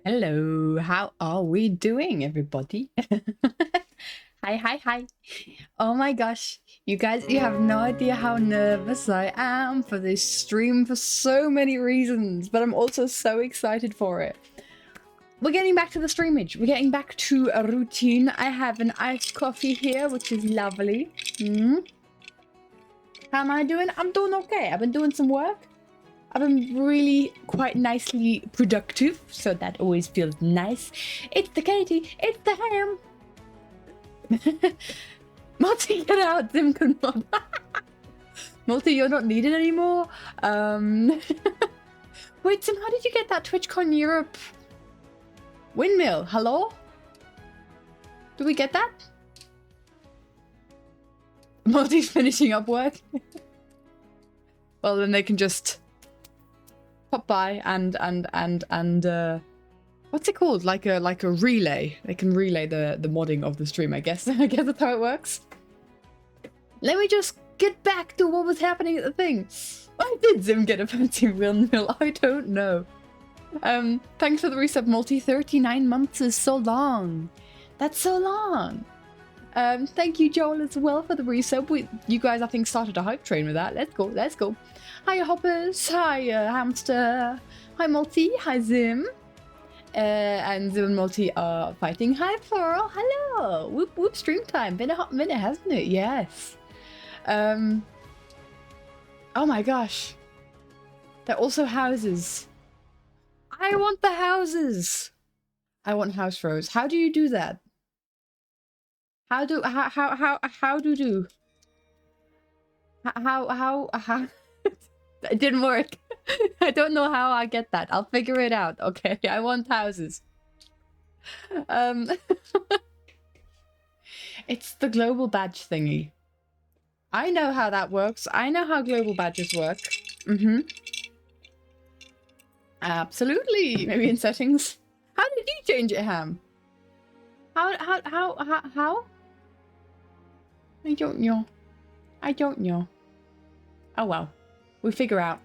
Hello, how are we doing, everybody? Hi, hi, hi. Oh my gosh, you guys, you have no idea how nervous I am for this stream for so many reasons, but I'm also so excited for it. We're getting back to the streamage. We're getting back to a routine. I have an iced coffee here, which is lovely. How am I doing? I'm doing okay. I've been doing some work. I've been really quite nicely productive, so that always feels nice. It's the Katie, it's the ham. Multi, get out, Sim can mod. Multi, you're not needed anymore. Wait, Sim, how did you get that TwitchCon Europe windmill? Hello? Do we get that? Multi's finishing up work. Well, then they can just pop by and what's it called? Like a relay. They can relay the modding of the stream, I guess. I guess that's how it works. Let me just get back to what was happening at the thing. Why did Zim get a fancy windmill? I don't know. Thanks for the resub, Multi. 39 months is so long. That's so long. Thank you, Joel, as well for the resub. You guys, I think, started a hype train with that. Let's go, let's go. Hi, Hoppers. Hi, Hamster. Hi, Multi. Hi, Zim. And Zim and Multi are fighting. Hi, Floral. Hello. Whoop, whoop, stream time. Been a hot minute, hasn't it? Yes. Oh my gosh. They're also houses. I want the houses. I want house rows. How do you do that? How do it didn't work. I don't know how I get that. I'll figure it out. Okay, I want houses. It's the global badge thingy. I know how that works. I know how global badges work. Absolutely. Maybe in settings. How did you change it, Ham? How? I don't know. I don't know. Oh well. We'll figure out.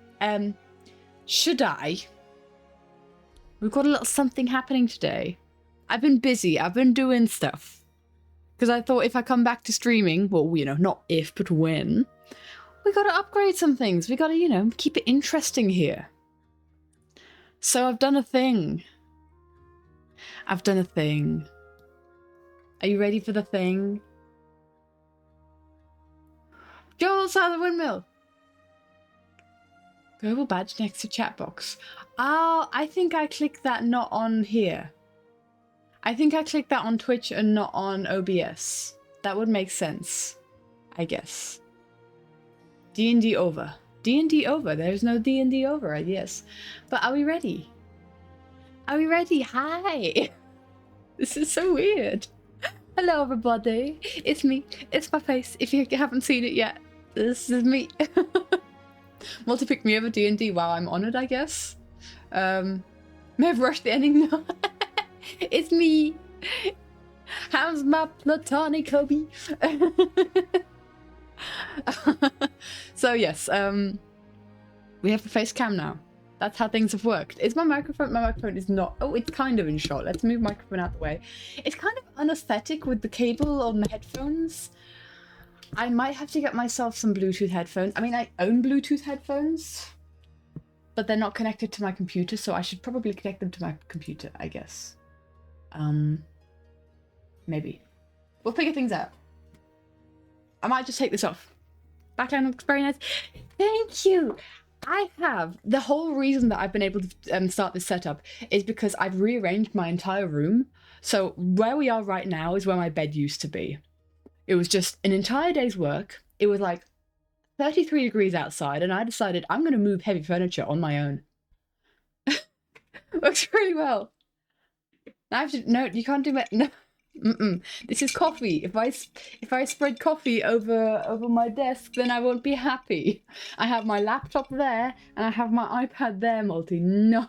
Should I? We've got a little something happening today. I've been busy. I've been doing stuff. Because I thought if I come back to streaming, well, you know, not if, but when, we got to upgrade some things. We got to, you know, keep it interesting here. So I've done a thing. I've done a thing. Are you ready for the thing? Joel's out of the windmill. Global badge next to chat box. Oh, I think I clicked that not on here. I think I clicked that on Twitch and not on OBS. That would make sense, I guess. D&D over. D&D over. There's no D&D over, I guess. But are we ready? Are we ready? Hi. This is so weird. Hello, everybody. It's me. It's my face. If you haven't seen it yet, this is me. Multi picked me over D&D. Wow, I'm honored, I guess. May have rushed the ending. No. It's me. How's my platonic hobby? So yes, we have the face cam now. That's how things have worked. Is my microphone? My microphone is not. Oh, it's kind of in shot. Let's move my microphone out the way. It's kind of unaesthetic with the cable on the headphones. I might have to get myself some Bluetooth headphones. I mean, I own Bluetooth headphones, but they're not connected to my computer, so I should probably connect them to my computer, I guess. Maybe. We'll figure things out. I might just take this off. Backline looks very nice. Thank you. I have. The whole reason that I've been able to start this setup is because I've rearranged my entire room. So where we are right now is where my bed used to be. It was just an entire day's work. It was like 33 degrees outside, and I decided I'm going to move heavy furniture on my own. Works really well. I have to, no, you can't do that. No. This is coffee. If I spread coffee over my desk, then I won't be happy. I have my laptop there, and I have my iPad there, Multi. No.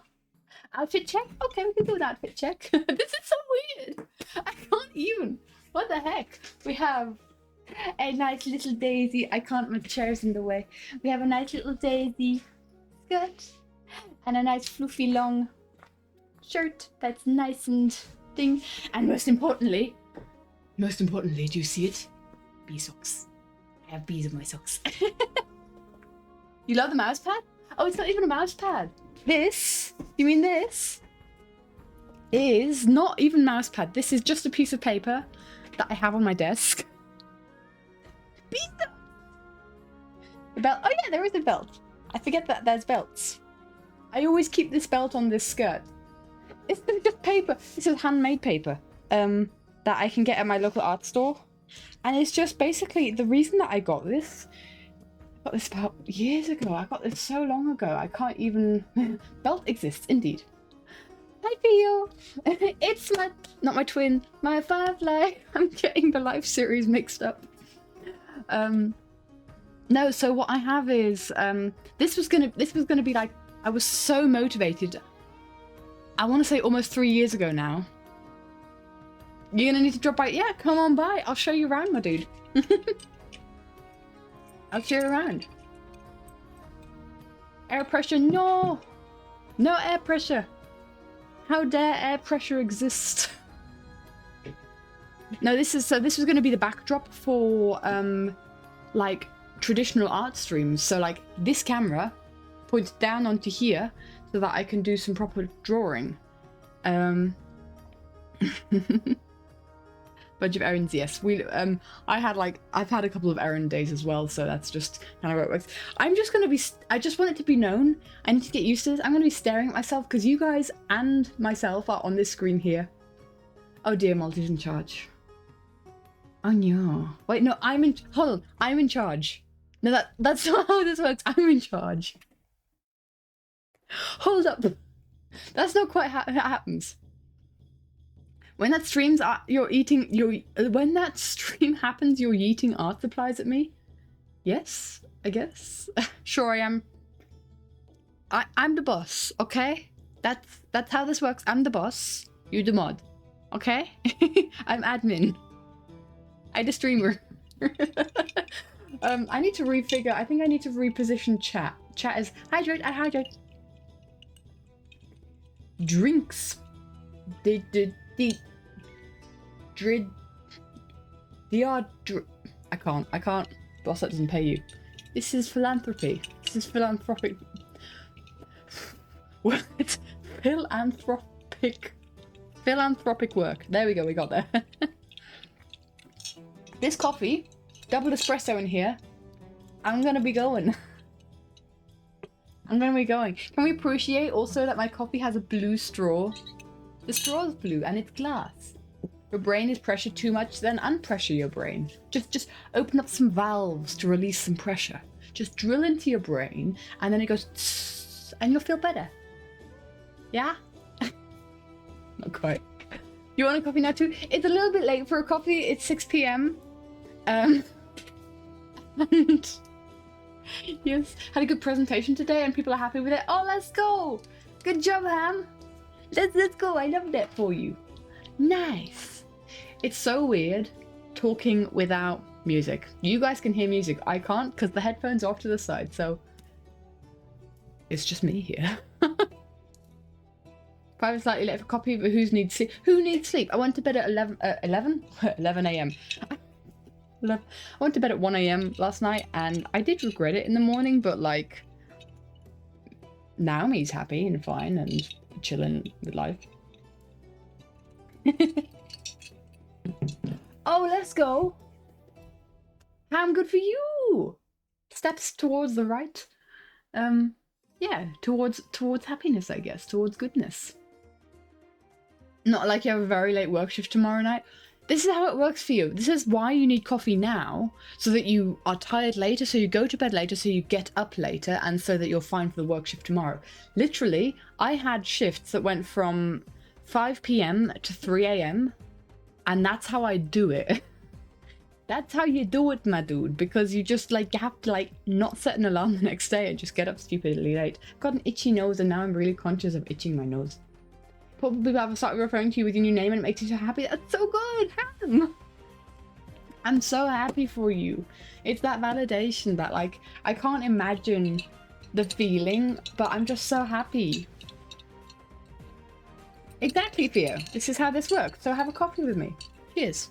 Outfit check? Okay, we can do an outfit check. This is so weird. I can't even. What the heck? We have a nice little daisy. I can't, my chair's in the way. We have a nice little daisy skirt and a nice fluffy long shirt that's nice and thing. And most importantly, do you see it? Bee socks. I have bees in my socks. You love the mouse pad? Oh, it's not even a mouse pad. This, you mean this? Is not even mouse pad. This is just a piece of paper that I have on my desk. The belt. Oh yeah, there is a belt. I forget that there's belts. I always keep this belt on this skirt. It's just paper. This is handmade paper that I can get at my local art store. And it's just basically the reason that I got this about years ago. I got this so long ago. I can't even... Belt exists, indeed. Hi, Theo. It's not my twin, my firefly. I'm getting the life series mixed up. No, so what I have is this was gonna be like, I was so motivated. I want to say almost 3 years ago now. You're gonna need to drop by. Yeah, come on by. I'll show you around, my dude. I'll show you around. Air pressure, no! No air pressure. How dare air pressure exist? No, this was going to be the backdrop for like traditional art streams. So like this camera points down onto here so that I can do some proper drawing. Bunch of errands, yes. I've had a couple of errand days as well, so that's just kind of how it works. I just want it to be known. I need to get used to this. I'm gonna be staring at myself because you guys and myself are on this screen here. Oh dear, Malty's in charge. Oh no. Wait, no, hold on, I'm in charge. No, that's not how this works. I'm in charge. Hold up. That's not quite how it happens. When that stream happens, you're yeeting art supplies at me? Yes, I guess. Sure I am. I'm the boss, okay? That's how this works. I'm the boss. You're the mod. Okay? I'm admin. I'm the streamer. I need to refigure. I think I need to reposition chat. Chat is hydrate. I hydrate. Drinks. I can't. Boss, that doesn't pay you. This is philanthropy. This is philanthropic. What? Philanthropic work. There we go, we got there. This coffee, double espresso in here. I'm gonna be going. Can we appreciate also that my coffee has a blue straw? The straw is blue and it's glass. Your brain is pressured too much, then unpressure your brain. Just open up some valves to release some pressure. Just drill into your brain and then it goes tss, and you'll feel better. Yeah? Not quite. You want a coffee now too? It's a little bit late for a coffee. It's 6 p.m. And yes, had a good presentation today and people are happy with it. Oh, let's go! Good job, Ham. Let's go. I love that for you. Nice. It's so weird talking without music. You guys can hear music. I can't because the headphones are off to the side, so it's just me here. 5 is slightly late for coffee, but who needs sleep? Who needs sleep? I went to bed at 11 a.m. I went to bed at 1 a.m. last night and I did regret it in the morning, but like Naomi's happy and fine and chilling with life. Oh, let's go. Ham, good for you. Steps towards the right. Yeah, towards happiness, I guess, towards goodness. Not like you have a very late work shift tomorrow night. This is how it works for you. This is why you need coffee now, so that you are tired later, so you go to bed later, so you get up later, and so that you're fine for the work shift tomorrow. Literally, I had shifts that went from 5 p.m. to 3 a.m. and that's how I do it. That's how you do it, my dude, because you just like you have to like not set an alarm the next day and just get up stupidly late. Got an itchy nose and now I'm really conscious of itching my nose. Probably have started referring to you with your new name and it makes you so happy. That's so good, Ham! I'm so happy for you. It's that validation that like, I can't imagine the feeling, but I'm just so happy. Exactly, Theo. This is how this works. So have a coffee with me. Cheers.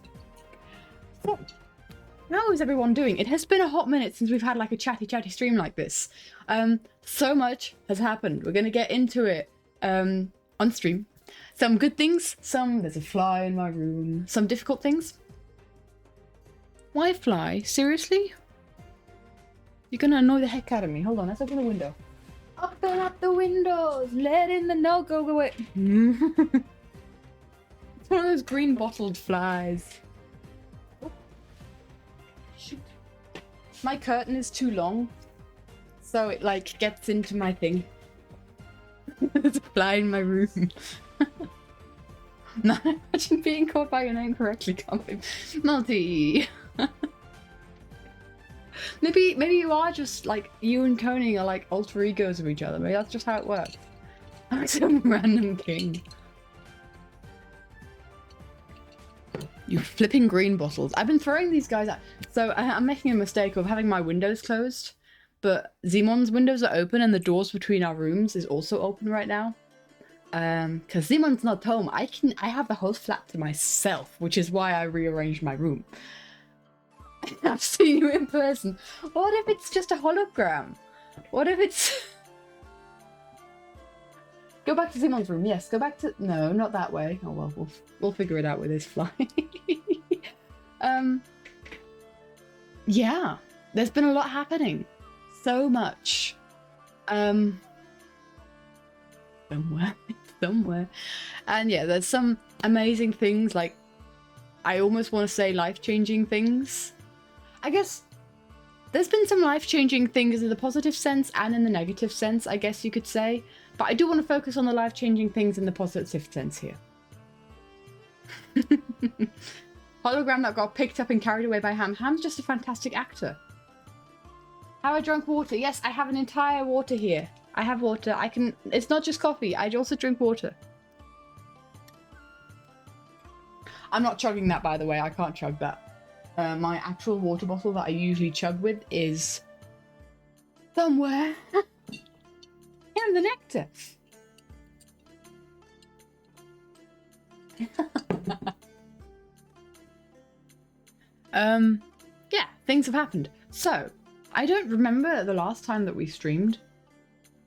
So, how is everyone doing? It has been a hot minute since we've had like a chatty stream like this. So much has happened. We're gonna get into it on stream. Some good things, there's a fly in my room. Some difficult things. Why fly? Seriously? You're gonna annoy the heck out of me. Hold on, let's open the window. Open up the windows, let in the no go away. It's one of those green bottled flies. Oh. Shoot. My curtain is too long, so it like gets into my thing. There's a fly in my room. No, imagine being called by your name correctly, can't be. Multi. Maybe you are just like, you and Coney are like alter egos of each other. Maybe that's just how it works. I'm some random king. You flipping green bottles. I've been throwing these guys out. So I'm making a mistake of having my windows closed, but Zimon's windows are open and the doors between our rooms is also open right now. Because Zimon's not home. I have the whole flat to myself, which is why I rearranged my room. I've seen you in person. What if it's just a hologram? What if it's... Go back to Zimon's room. Yes, go back to... No, not that way. Oh well, we'll figure it out with this fly. Yeah, there's been a lot happening. So much. Somewhere. And yeah, there's some amazing things, like, I almost want to say life-changing things. I guess there's been some life-changing things in the positive sense and in the negative sense, I guess you could say. But I do want to focus on the life-changing things in the positive sense here. Hologram that got picked up and carried away by Ham. Ham's just a fantastic actor. Have I drunk water? Yes, I have an entire water here. I have water. I can... It's not just coffee. I also drink water. I'm not chugging that, by the way. I can't chug that. My actual water bottle that I usually chug with is... somewhere. In the nectar. Yeah, things have happened. So, I don't remember the last time that we streamed.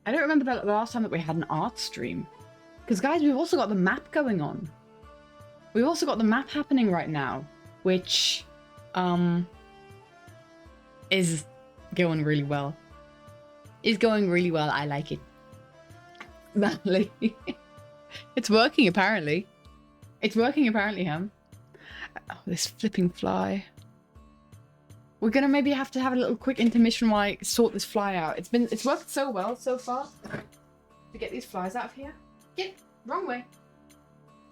I don't remember the last time that we had an art stream. Because guys, we've also got the map going on. We've also got the map happening right now, which is going really well. It's going really well. I like it. Badly. It's working apparently. It's working apparently, Ham. Oh, this flipping fly. We're gonna maybe have to have a little quick intermission while I sort this fly out. It's worked so well so far to get these flies out of here. Get wrong way.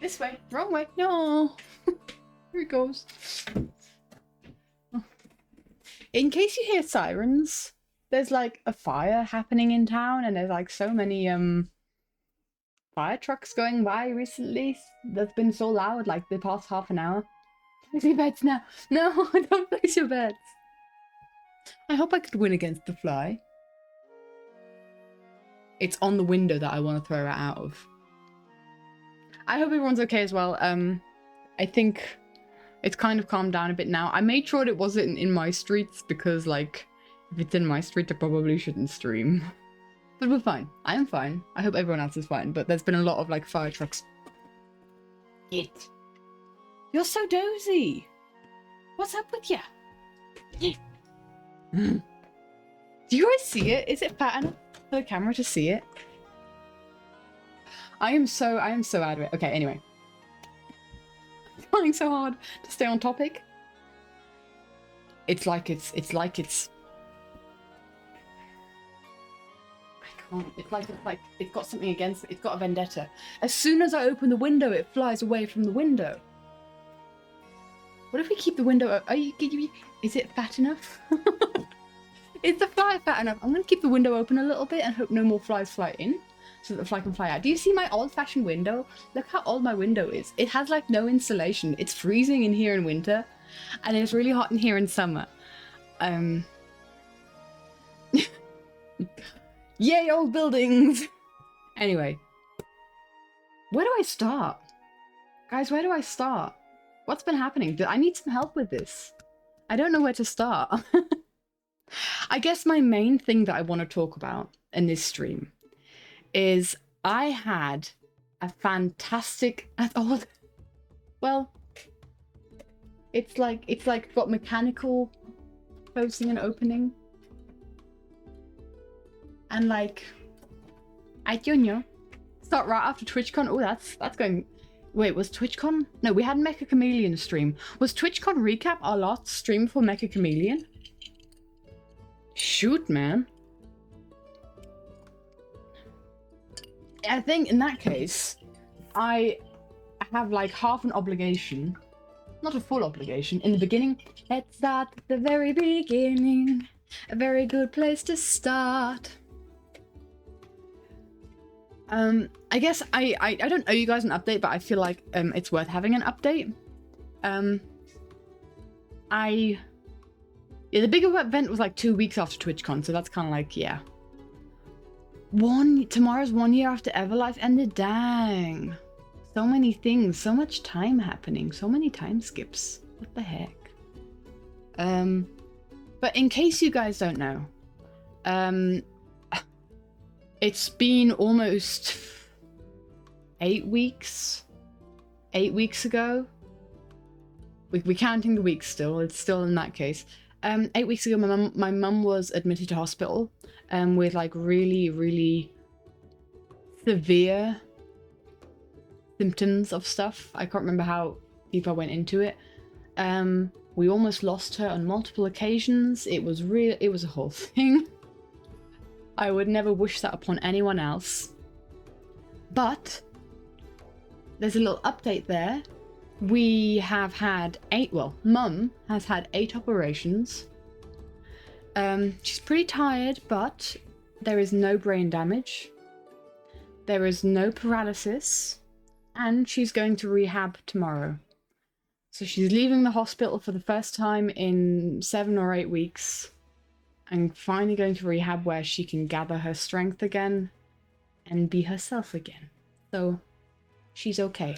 This way. Wrong way. No. Here it goes. In case you hear sirens, there's like a fire happening in town, and there's like so many fire trucks going by recently. That's been so loud, like the past half an hour. Place your bets now. No, don't place your bets. I hope I could win against the fly. It's on the window that I want to throw it out of. I hope everyone's okay as well. I think it's kind of calmed down a bit now. I made sure it wasn't in my streets because, like, if it's in my street, I probably shouldn't stream. But we're fine. I am fine. I hope everyone else is fine. But there's been a lot of, like, fire trucks. It. You're so dozy. What's up with you? Do you guys see it? Is it fat enough for the camera to see it? I am so out of it. Okay, anyway. I'm trying so hard to stay on topic. It's like it's I can't. It's like it's got something against it. It's got a vendetta. As soon as I open the window, it flies away from the window. What if we keep the window? Is it fat enough? Is the fly fat enough? I'm gonna keep the window open a little bit and hope no more flies fly in, so that the fly can fly out. Do you see my old-fashioned window? Look how old my window is. It has like no insulation. It's freezing in here in winter, and it's really hot in here in summer. Yay, old buildings! Anyway. Where do I start? Guys, where do I start? What's been happening? I need some help with this. I don't know where to start. I guess my main thing that I want to talk about in this stream is I had a fantastic... Oh, well, it's like got mechanical closing and opening. And like, I junior start right after TwitchCon. Oh, that's going. Wait, was TwitchCon? No, we had Mecha Chameleon stream. Was TwitchCon Recap our last stream for Mecha Chameleon? Shoot, man. I think in that case, I have like half an obligation, not a full obligation. In the beginning, let's start at the very beginning. A very good place to start. I guess I don't owe you guys an update, but I feel like it's worth having an update. Yeah, the bigger event was like 2 weeks after TwitchCon, so that's kind of like, yeah. Tomorrow's 1 year after Everlife ended. Dang. So many things, so much time happening, so many time skips. What the heck? But in case you guys don't know, it's been almost 8 weeks. 8 weeks ago. We're counting the weeks still. It's still in that case. 8 weeks ago, my mum was admitted to hospital with like really, really severe symptoms of stuff. I can't remember how deep I went into it. We almost lost her on multiple occasions. It was a whole thing. I would never wish that upon anyone else. But there's a little update there. We have had Mum has had 8 operations. She's pretty tired, but there is no brain damage. There is no paralysis. And she's going to rehab tomorrow. So she's leaving the hospital for the first time in 7 or 8 weeks. And finally going to rehab where she can gather her strength again and be herself again. So she's okay.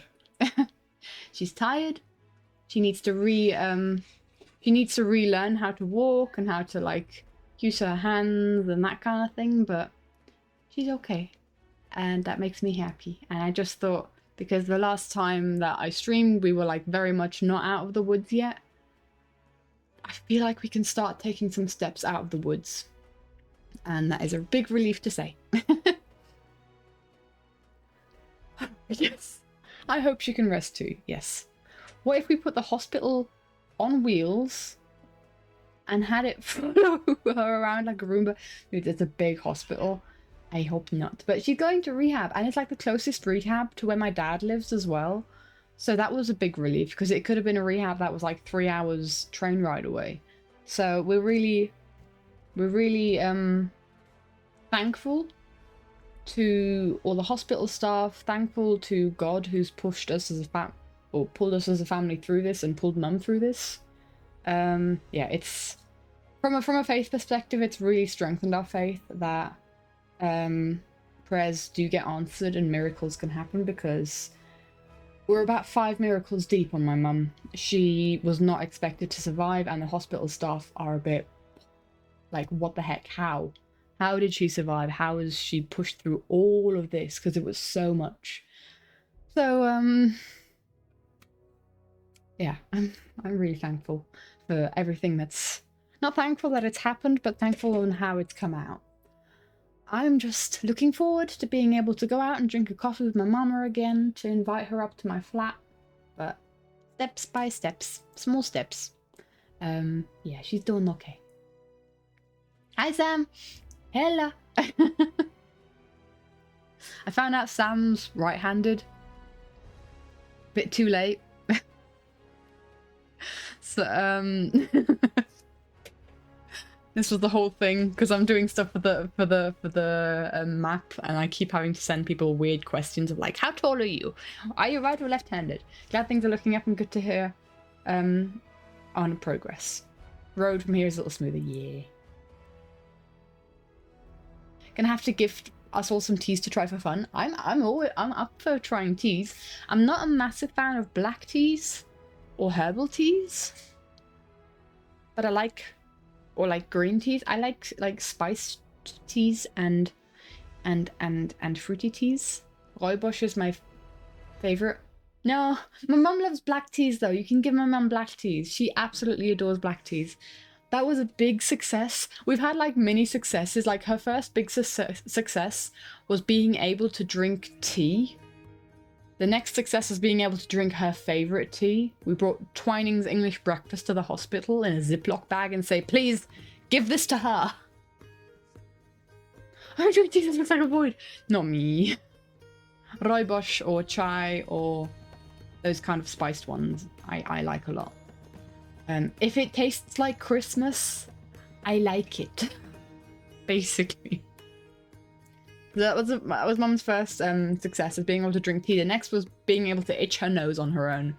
She's tired. She needs to relearn how to walk and how to like use her hands and that kind of thing, but she's okay. And that makes me happy. And I just thought, because the last time that I streamed, we were like very much not out of the woods yet. I feel like we can start taking some steps out of the woods. And that is a big relief to say. Yes. I hope she can rest too, yes. What if we put the hospital on wheels and had it follow her around like a Roomba? Dude, it's a big hospital. I hope not. But she's going to rehab, and it's like the closest rehab to where my dad lives as well. So that was a big relief, because it could have been a rehab that was like 3 hours train ride away. So we're really thankful to all the hospital staff, thankful to God who's pushed us as pulled us as a family through this and pulled Mum through this. Yeah, it's from a faith perspective, it's really strengthened our faith that prayers do get answered and miracles can happen, because we're about 5 miracles deep on my mum. She was not expected to survive, and the hospital staff are a bit like, what the heck? How? How did she survive? How was she pushed through all of this? Because it was so much. So, yeah, I'm really thankful for everything that's... Not thankful that it's happened, but thankful on how it's come out. I'm just looking forward to being able to go out and drink a coffee with my mama again, to invite her up to my flat. But steps by steps, small steps. Yeah, she's doing okay. Hi, Sam. Hello. I found out Sam's right-handed. Bit too late. So, this was the whole thing, because I'm doing stuff for the map, and I keep having to send people weird questions of like, how tall are you? Are you right or left-handed? Glad things are looking up and good to hear on progress. Road from here is a little smoother, yeah. Gonna have to gift us all some teas to try for fun. I'm up for trying teas. I'm not a massive fan of black teas or herbal teas, but I like green teas. I like spiced teas and fruity teas. Rooibos is my favorite. No, my mum loves black teas though. You can give my mum black teas. She absolutely adores black teas. That was a big success. We've had like mini successes. Like her first big success was being able to drink tea. The next success is being able to drink her favorite tea. We brought Twining's English breakfast to the hospital in a Ziploc bag and say, please give this to her. I drink tea that looks like a void. Not me. Rooibos or chai or those kind of spiced ones I like a lot. If it tastes like Christmas, I like it. Basically. That was Mum's first success, of being able to drink tea. The next was being able to itch her nose on her own.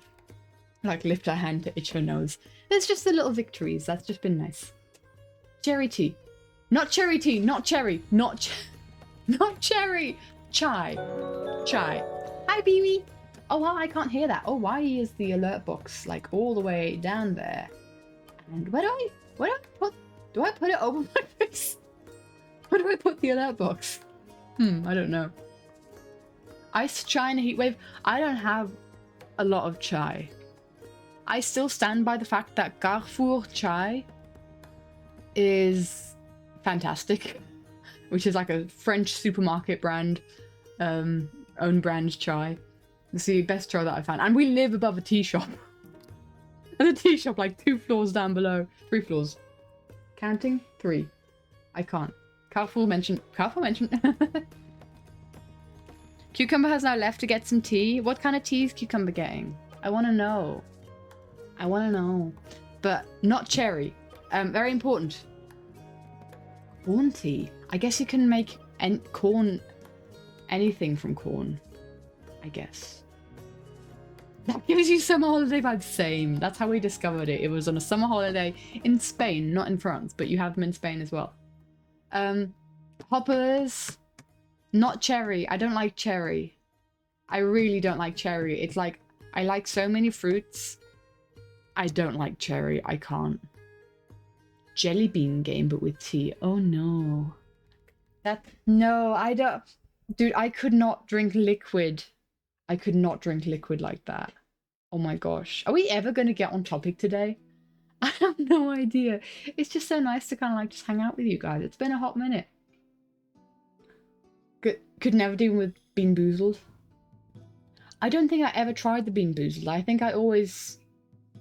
Like lift her hand to itch her nose. It's just the little victories. That's just been nice. Cherry tea. Not cherry tea. Not cherry. Not cherry. Chai. Chai. Hi, Beanie. Oh, wow, I can't hear that. Oh, why is the alert box like all the way down there? And where do I put it over my face? Where do I put the alert box? I don't know. Iced chai and a heat wave. I don't have a lot of chai. I still stand by the fact that Carrefour chai is fantastic, which is like a French supermarket brand, own brand chai. It's the best chai that I found. And we live above a tea shop. There's a tea shop like 2 floors down below. 3 floors. Counting? 3. I can't. Carrefour mentioned. Cucumber has now left to get some tea. What kind of tea is Cucumber getting? I want to know. I want to know. But not cherry. Very important. Corn tea. I guess you can make anything from corn. I guess. That gives you summer holiday vibes. Same. That's how we discovered it. It was on a summer holiday in Spain, not in France, but you have them in Spain as well. Hoppers. Not cherry. I don't like cherry. I really don't like cherry. It's like, I like so many fruits. I don't like cherry. I can't. Jelly bean game, but with tea. Oh no. No, I don't. Dude, I could not drink liquid. I could not drink liquid like that. Oh my gosh. Are we ever going to get on topic today? I have no idea. It's just so nice to kind of like just hang out with you guys. It's been a hot minute. Could never deal with Bean Boozled. I don't think I ever tried the Bean Boozled. I think I always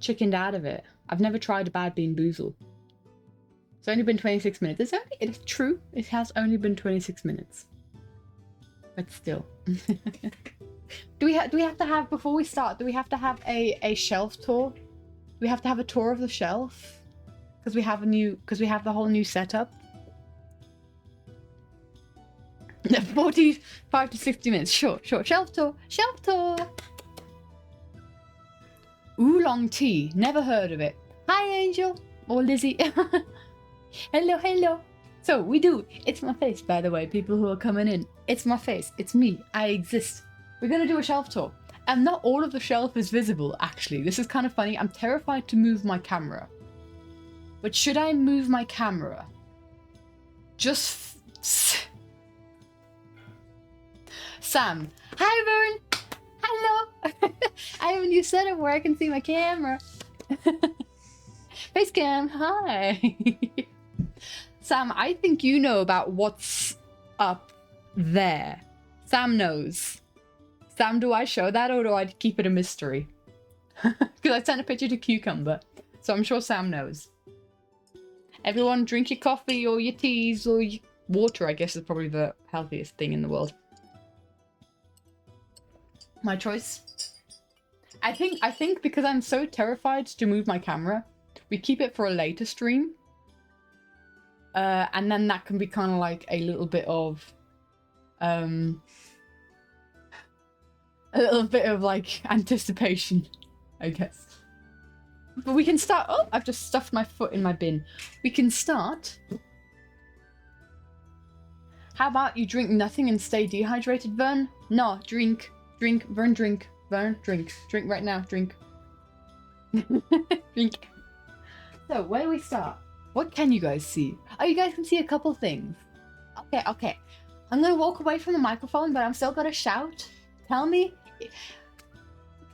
chickened out of it. I've never tried a bad Bean Boozled. It's only been 26 minutes. It's true. It has only been 26 minutes. But still. Do we have to have, before we start, do we have to have a shelf tour? Do we have to have a tour of the shelf? Because we have the whole new setup. 45 to 60 minutes. Sure. Shelf tour. Oolong tea. Never heard of it. Hi, Angel. Or Lizzie. Hello. So, we do. It's my face, by the way, people who are coming in. It's my face. It's me. I exist. We're going to do a shelf tour. And not all of the shelf is visible, actually. This is kind of funny. I'm terrified to move my camera. But should I move my camera? Sam. Hi, Vern. Hello. I have a new setup where I can see my camera. Face cam. Hi. Sam, I think you know about what's up there. Sam knows. Sam, do I show that or do I keep it a mystery? Because I sent a picture to Cucumber. So I'm sure Sam knows. Everyone drink your coffee or your teas or your water, I guess is probably the healthiest thing in the world. My choice. I think because I'm so terrified to move my camera, we keep it for a later stream. And then that can be kind of like a little bit of like anticipation, I guess. But we can start. Oh, I've just stuffed my foot in my bin. We can start. How about you drink nothing and stay dehydrated, Vern? No, drink. Drink, Vern, drink. Vern, drink. Drink right now, drink. Drink. So, where do we start? What can you guys see? Oh, you guys can see a couple things. Okay. I'm gonna walk away from the microphone, but I'm still gonna shout. Tell me.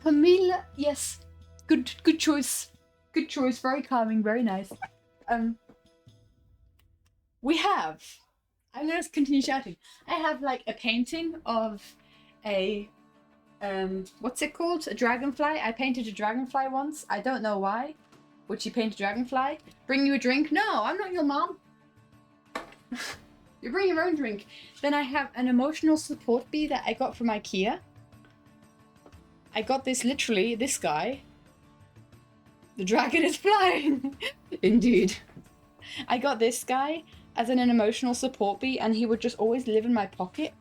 Camille, yes. Good choice. Good choice. Very calming, very nice. We have. I'm gonna continue shouting. I have like a painting of a what's it called? A dragonfly. I painted a dragonfly once. I don't know why. Would she paint a dragonfly? Bring you a drink? No, I'm not your mom. You bring your own drink. Then I have an emotional support bee that I got from IKEA. I got this literally, this guy. The dragon is flying. Indeed. I got this guy as an emotional support bee, and he would just always live in my pocket.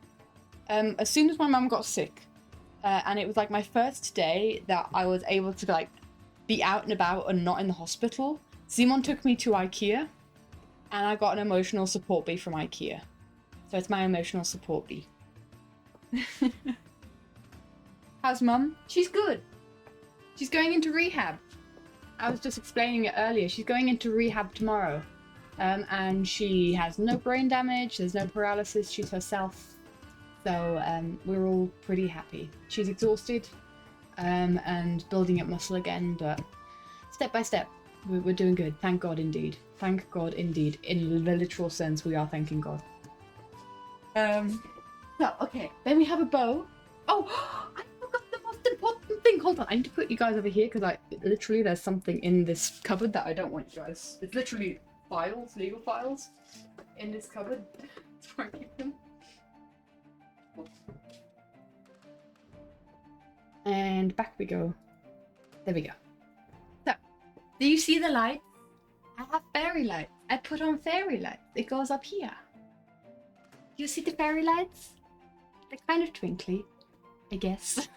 As soon as my mum got sick, and it was like my first day that I was able to like be out and about and not in the hospital, Simon took me to IKEA, and I got an emotional support bee from IKEA. So it's my emotional support bee. How's mum? She's good. She's going into rehab. I was just explaining it earlier. She's going into rehab tomorrow. And she has no brain damage, there's no paralysis, she's herself. So we're all pretty happy. She's exhausted and building up muscle again, but step by step, we're doing good. Thank God indeed. Thank God indeed. In the literal sense, we are thanking God. So, okay, then we have a bow. Oh, I forgot the most important thing. Hold on, I need to put you guys over here because literally there's something in this cupboard that I don't want you guys. It's literally files, legal files, in this cupboard. That's where I keep them. And back we go. There we go. So, do you see the lights? I have fairy lights. I put on fairy lights. It goes up here. You see the fairy lights? They're kind of twinkly, I guess.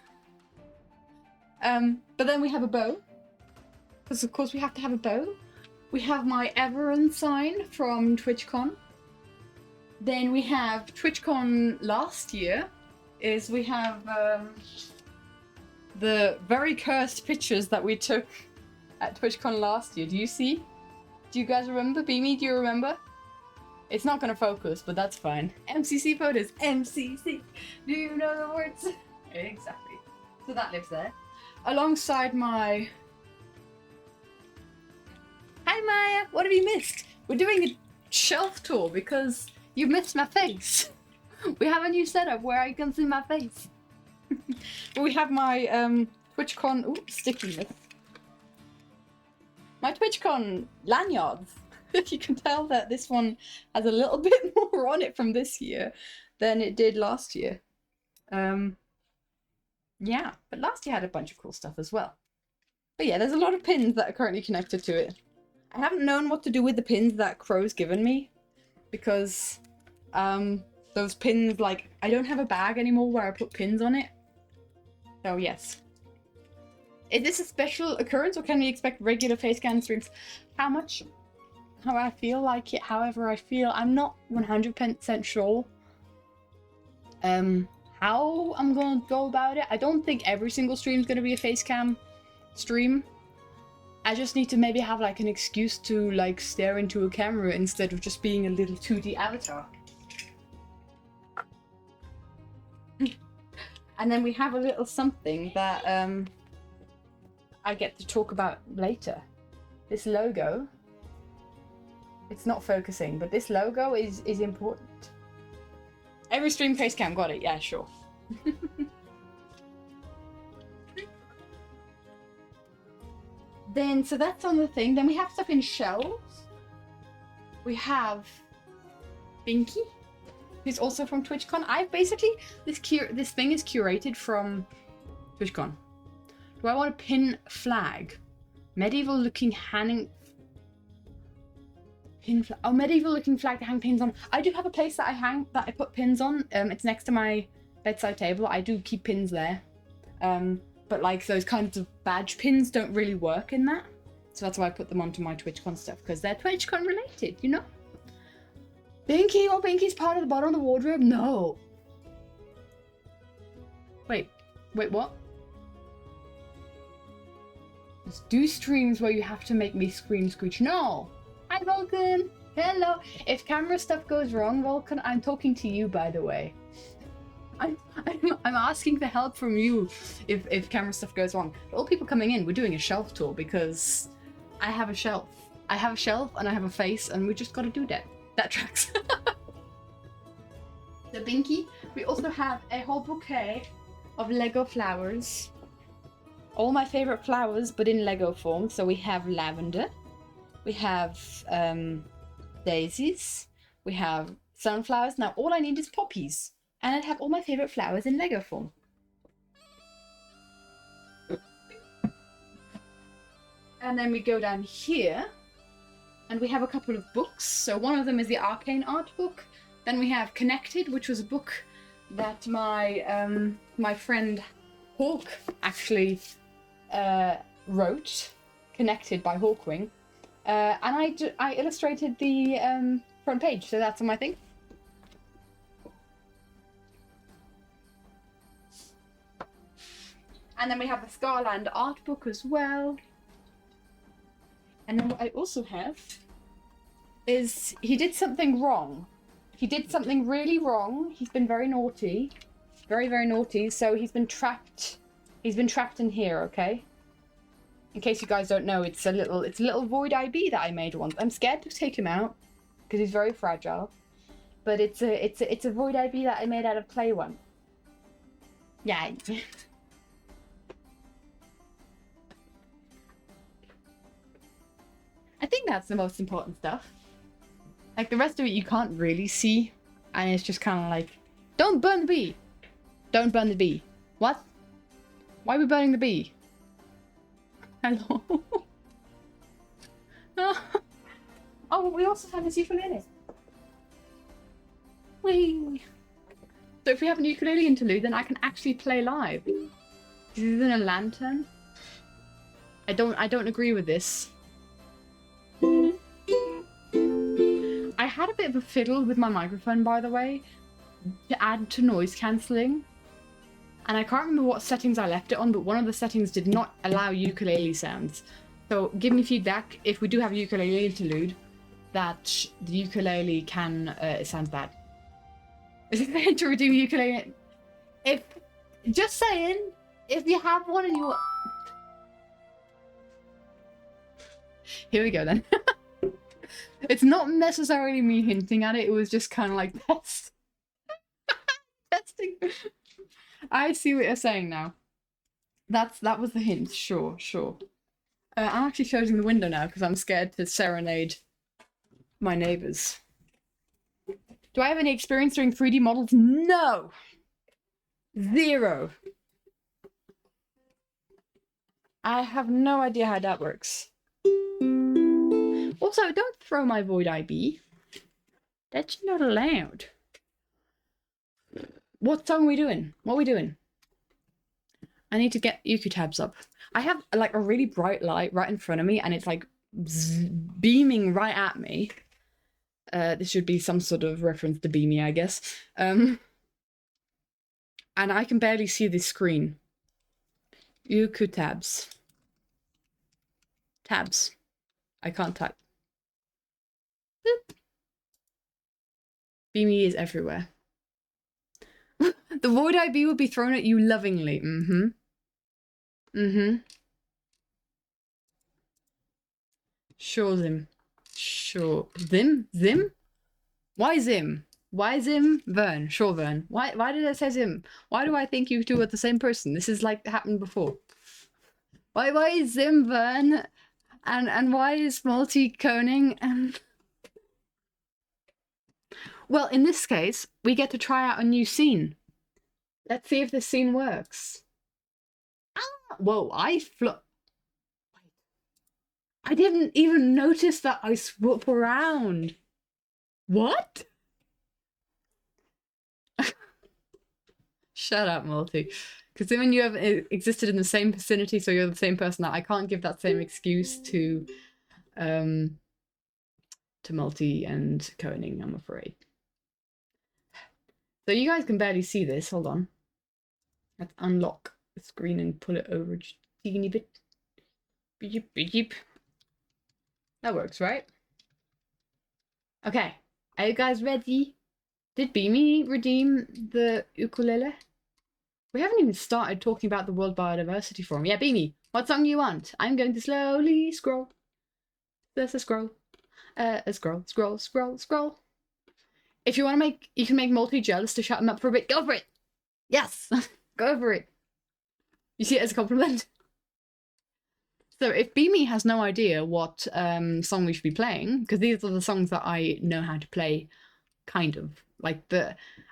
But then we have a bow. Because of course we have to have a bow. We have my Everon sign from TwitchCon. Then we have TwitchCon last year. We have the very cursed pictures that we took at TwitchCon last year. Do you see? Do you guys remember? Beamy, do you remember? It's not gonna focus, but that's fine. MCC photos. MCC. Do you know the words? Exactly. So that lives there. Alongside my... Hi Maya! What have you missed? We're doing a shelf tour because you missed my face. We have a new setup where I can see my face. We have my TwitchCon... Ooh, stickiness. My TwitchCon lanyards. You can tell that this one has a little bit more on it from this year than it did last year. Yeah, but last year had a bunch of cool stuff as well. But yeah, there's a lot of pins that are currently connected to it. I haven't known what to do with the pins that Crow's given me because those pins, like, I don't have a bag anymore where I put pins on it. So yes. Is this a special occurrence or can we expect regular face scan streams? How I feel like it, however I feel. I'm not 100% sure how I'm going to go about it. I don't think every single stream is going to be a face cam stream. I just need to maybe have like an excuse to like stare into a camera instead of just being a little 2D avatar. And then we have a little something that I get to talk about later. This logo. It's not focusing, but this logo is important. Every stream face cam got it, yeah, sure. Then, so that's on the thing. Then we have stuff in shells. We have Binky, who's also from TwitchCon. I've basically, this thing is curated from TwitchCon. Do I want to pin flag? Medieval looking medieval looking flag to hang pins on. I do have a place that I put pins on. It's next to my bedside table. I do keep pins there. But like those kinds of badge pins don't really work in that. So that's why I put them onto my TwitchCon stuff, because they're TwitchCon related, you know? Binky? What, Binky's part of the bottom of the wardrobe? No. Wait, what? Let's do streams where you have to make me scream screech. No! Hi, Vulcan! Hello! If camera stuff goes wrong, Vulcan, I'm talking to you, by the way. I'm asking for help from you if camera stuff goes wrong. All people coming in, we're doing a shelf tour because I have a shelf. I have a shelf and I have a face and we just gotta do that. That tracks. The Binky. We also have a whole bouquet of Lego flowers. All my favorite flowers, but in Lego form. So we have lavender, we have daisies, we have sunflowers. Now all I need is poppies, and I'd have all my favorite flowers in Lego form. And then we go down here, and we have a couple of books. So one of them is the Arcane Art book. Then we have Connected, which was a book that my my friend Hawk actually wrote, Connected by Hawkwing, and I illustrated the front page, so that's on my thing. And then we have the Scarland art book as well. And then what I also have is he did something wrong. He did something really wrong. He's been very naughty, very, very naughty. So he's been trapped. He's been trapped in here, okay? In case you guys don't know, it's a little void IB that I made once. I'm scared to take him out because he's very fragile. But it's a void IB that I made out of clay one. Yeah. I think that's the most important stuff. Like the rest of it you can't really see, and it's just kind of like, don't burn the bee. Don't burn the bee. What? Why are we burning the bee? Hello. Oh, we also have this ukulele. Whee! So if we have a ukulele interlude, then I can actually play live. This isn't a lantern. I don't agree with this. I had a bit of a fiddle with my microphone, by the way, to add to noise cancelling. And I can't remember what settings I left it on, but one of the settings did not allow ukulele sounds. So give me feedback if we do have a ukulele interlude, that the ukulele can, it sounds bad. Is it fair to redeem ukulele? Just saying, if you have one and you... Here we go then. It's not necessarily me hinting at it, it was just kind of like test. Testing. I see what you're saying now. That was the hint, sure. I'm actually closing the window now because I'm scared to serenade my neighbors. Do I have any experience doing 3D models? No! 0. I have no idea how that works. Also, don't throw my void IB. That's not allowed. What song are we doing? What are we doing? I need to get UQ tabs up. I have like a really bright light right in front of me and it's like beaming right at me. This should be some sort of reference to Beamy, I guess. And I can barely see the screen. UQ tabs. Tabs. I can't type. Boop. Beamy is everywhere. The void IB will be thrown at you lovingly. Sure, Zim. Sure. Zim? Why Zim? Why Zim? Vern. Sure, Vern. Why did I say Zim? Why do I think you two are the same person? This is like happened before. Why is Zim Vern? And why is Multi Koning? And well, in this case, we get to try out a new scene. Let's see if this scene works. Ah, whoa, I didn't even notice that I swoop around. What? Shut up, Multi. Because when you have existed in the same vicinity, so you're the same person, that I can't give that same excuse to to multi and coning, I'm afraid. So you guys can barely see this. Hold on. Let's unlock the screen and pull it over just a teeny bit. Beep, beep, beep. That works, right? Okay. Are you guys ready? Did Beamy redeem the ukulele? We haven't even started talking about the World Biodiversity Forum. Yeah, Beamy, what song do you want? I'm going to slowly scroll. There's a scroll. Scroll. If you want to make, you can make Multi jealous to shut him up for a bit. Go for it. Yes, go for it. You see it as a compliment. So if Beamy has no idea what song we should be playing, because these are the songs that I know how to play, kind of. Like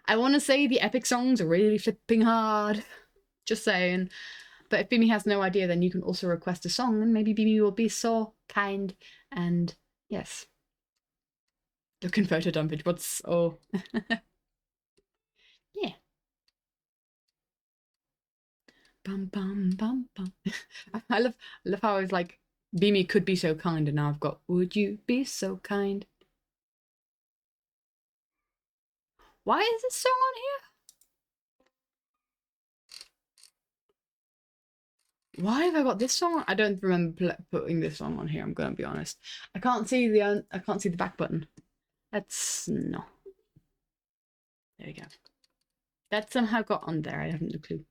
I want to say the epic songs are really flipping hard. Just saying. But if Beamy has no idea, then you can also request a song, and maybe Beamy will be so kind and yes. Looking photo dumpage. What's yeah. Bum bum bum bum. I love how I was like, Beamy could be so kind, and now I've got would you be so kind? Why is this song on here? Why have I got this song? I don't remember putting this song on here. I'm gonna be honest. I can't see the back button. That's no. There we go. That somehow got on there. I haven't a clue.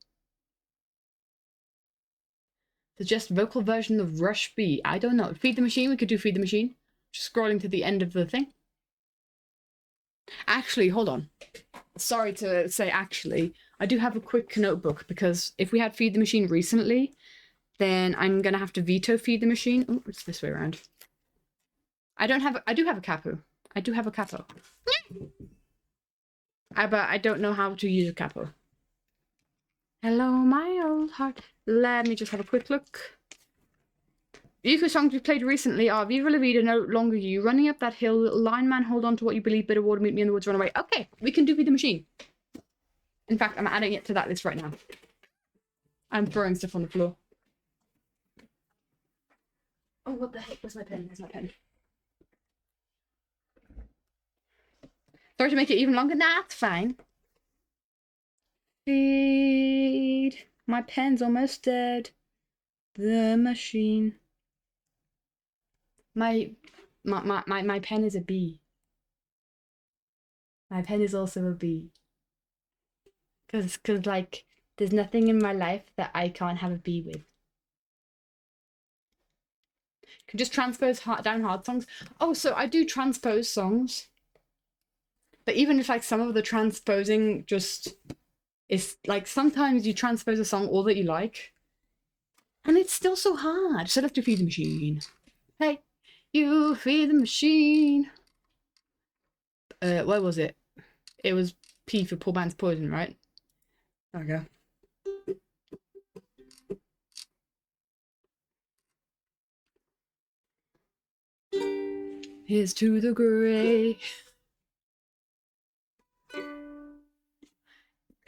Suggest vocal version of Rush B. I don't know. Feed the Machine. We could do Feed the Machine. Just scrolling to the end of the thing. Actually, hold on. Sorry to say actually. I do have a quick notebook because if we had Feed the Machine recently, then I'm going to have to veto Feed the Machine. Oh, it's this way around. I do have a capo. I do have a capo. But I don't know how to use a capo. Hello, my old heart. Let me just have a quick look. Uku songs we played recently are Viva La Vida, No Longer You, Running Up That Hill, Little Line Man, Hold On to What You Believe, Bit of Water, Meet Me in the Woods, Run Away. Okay, we can do Feed the Machine. In fact, I'm adding it to that list right now. I'm throwing stuff on the floor. Oh, what the heck? Where's my pen? There's my pen. Sorry to make it even longer. Nah, it's fine. Feed. My pen's almost dead. The machine. My pen is a bee. My pen is also a bee. Cause like there's nothing in my life that I can't have a bee with. Can just transpose down hard songs. Oh, so I do transpose songs. But even if like some of the transposing just is like sometimes you transpose a song all that you like, and it's still so hard. So I have to feed the machine. Hey, you feed the machine. What was it? It was P for Poor Man's Poison, right? There we go. Here's to the grey.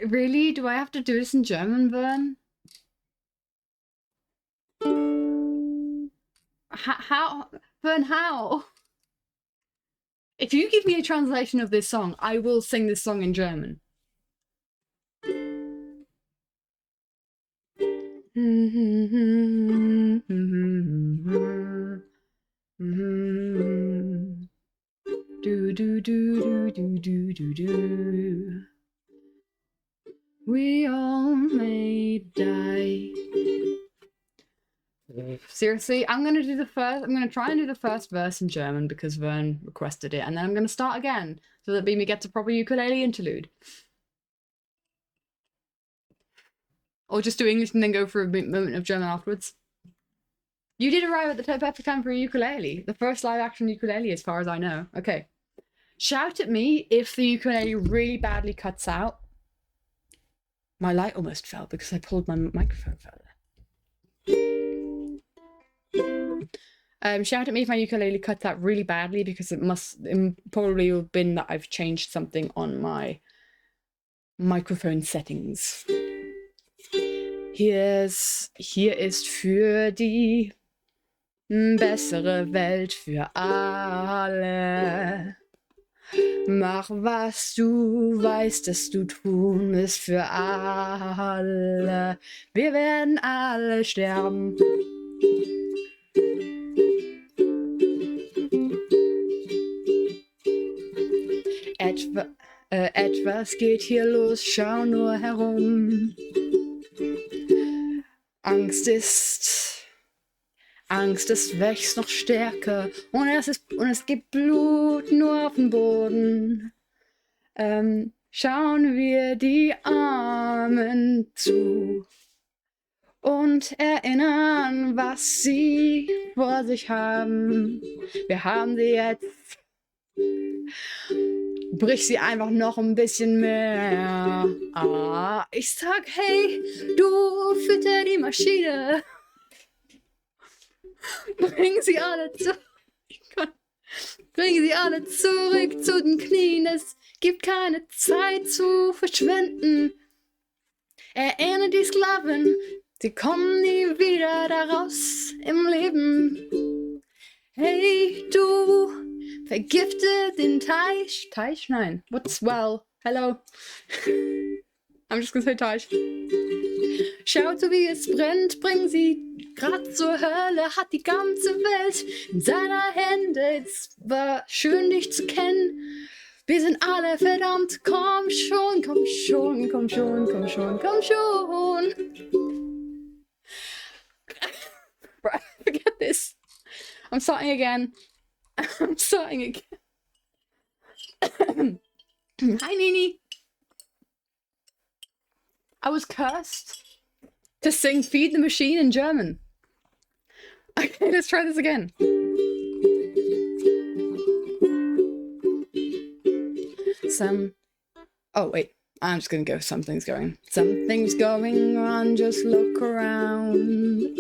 Really? Do I have to do this in German, Vern? How? Vern, how? If you give me a translation of this song, I will sing this song in German. Do do do do do do do do. We all may die. Seriously, I'm gonna try and do the first verse in German because Vern requested it, and then I'm gonna start again so that Beamy gets a proper ukulele interlude. Or just do English and then go for a moment of German afterwards. You did arrive at the perfect time for a ukulele. The first live action ukulele, as far as I know. Okay. Shout at me if the ukulele really badly cuts out. My light almost fell because I pulled my microphone further. Shout at me if my ukulele cuts out really badly because it probably have been that I've changed something on my microphone settings. Hier ist für die Bessere Welt für alle. Mach, was du weißt, dass du tun ist für alle. Wir werden alle sterben. Etwas geht hier los, schau nur herum. Angst wächst noch stärker und es gibt Blut nur auf dem Boden. Schauen wir die Armen zu und erinnern, was sie vor sich haben. Wir haben sie jetzt. Brich sie einfach noch ein bisschen mehr. Ich sag, hey, du fütter die Maschine. Bring sie alle zurück zu den Knien. Es gibt keine Zeit zu verschwenden. Erinnere die Sklaven, sie kommen nie wieder daraus im Leben. Hey, du, vergifte den Teich. Teich? Nein. What's well? Hello. I'm just gonna say Teich. Schaut so wie es brennt, bring sie grad zur Hölle, hat die ganze Welt in seiner Hände. Es war schön, dich zu kennen. Wir sind alle verdammt, komm schon, komm schon, komm schon, komm schon, komm schon. Forget this. I'm starting again. Hi, Nini. I was cursed to sing Feed the Machine in German. Okay, let's try this again. Oh, wait. I'm just gonna go. Something's going on, just look around.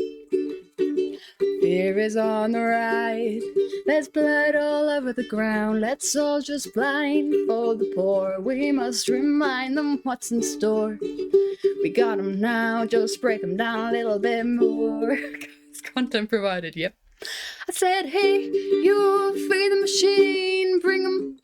Fear is on the rise. There's blood all over the ground. Let's all just blindfold the poor. We must remind them what's in store. We got them now, just break them down a little bit more. It's content provided, yep. I said, hey, you feed the machine. Bring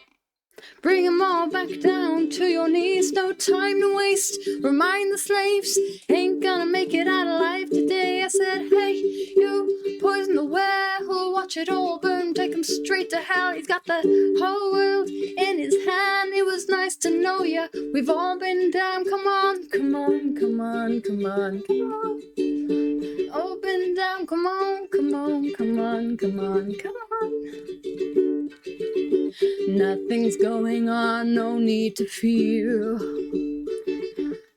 them all back down to your knees. No time to waste. Remind the slaves, ain't gonna make it out alive today. I said, hey, you poison the well. Watch it all burn. Take him straight to hell. He's got the whole world in his hand. It was nice to know ya. We've all been down. Come on, come on, come on, come on, come on. All been down. Come on, come on, come on, come on, come on. Nothing's going on, no need to fear.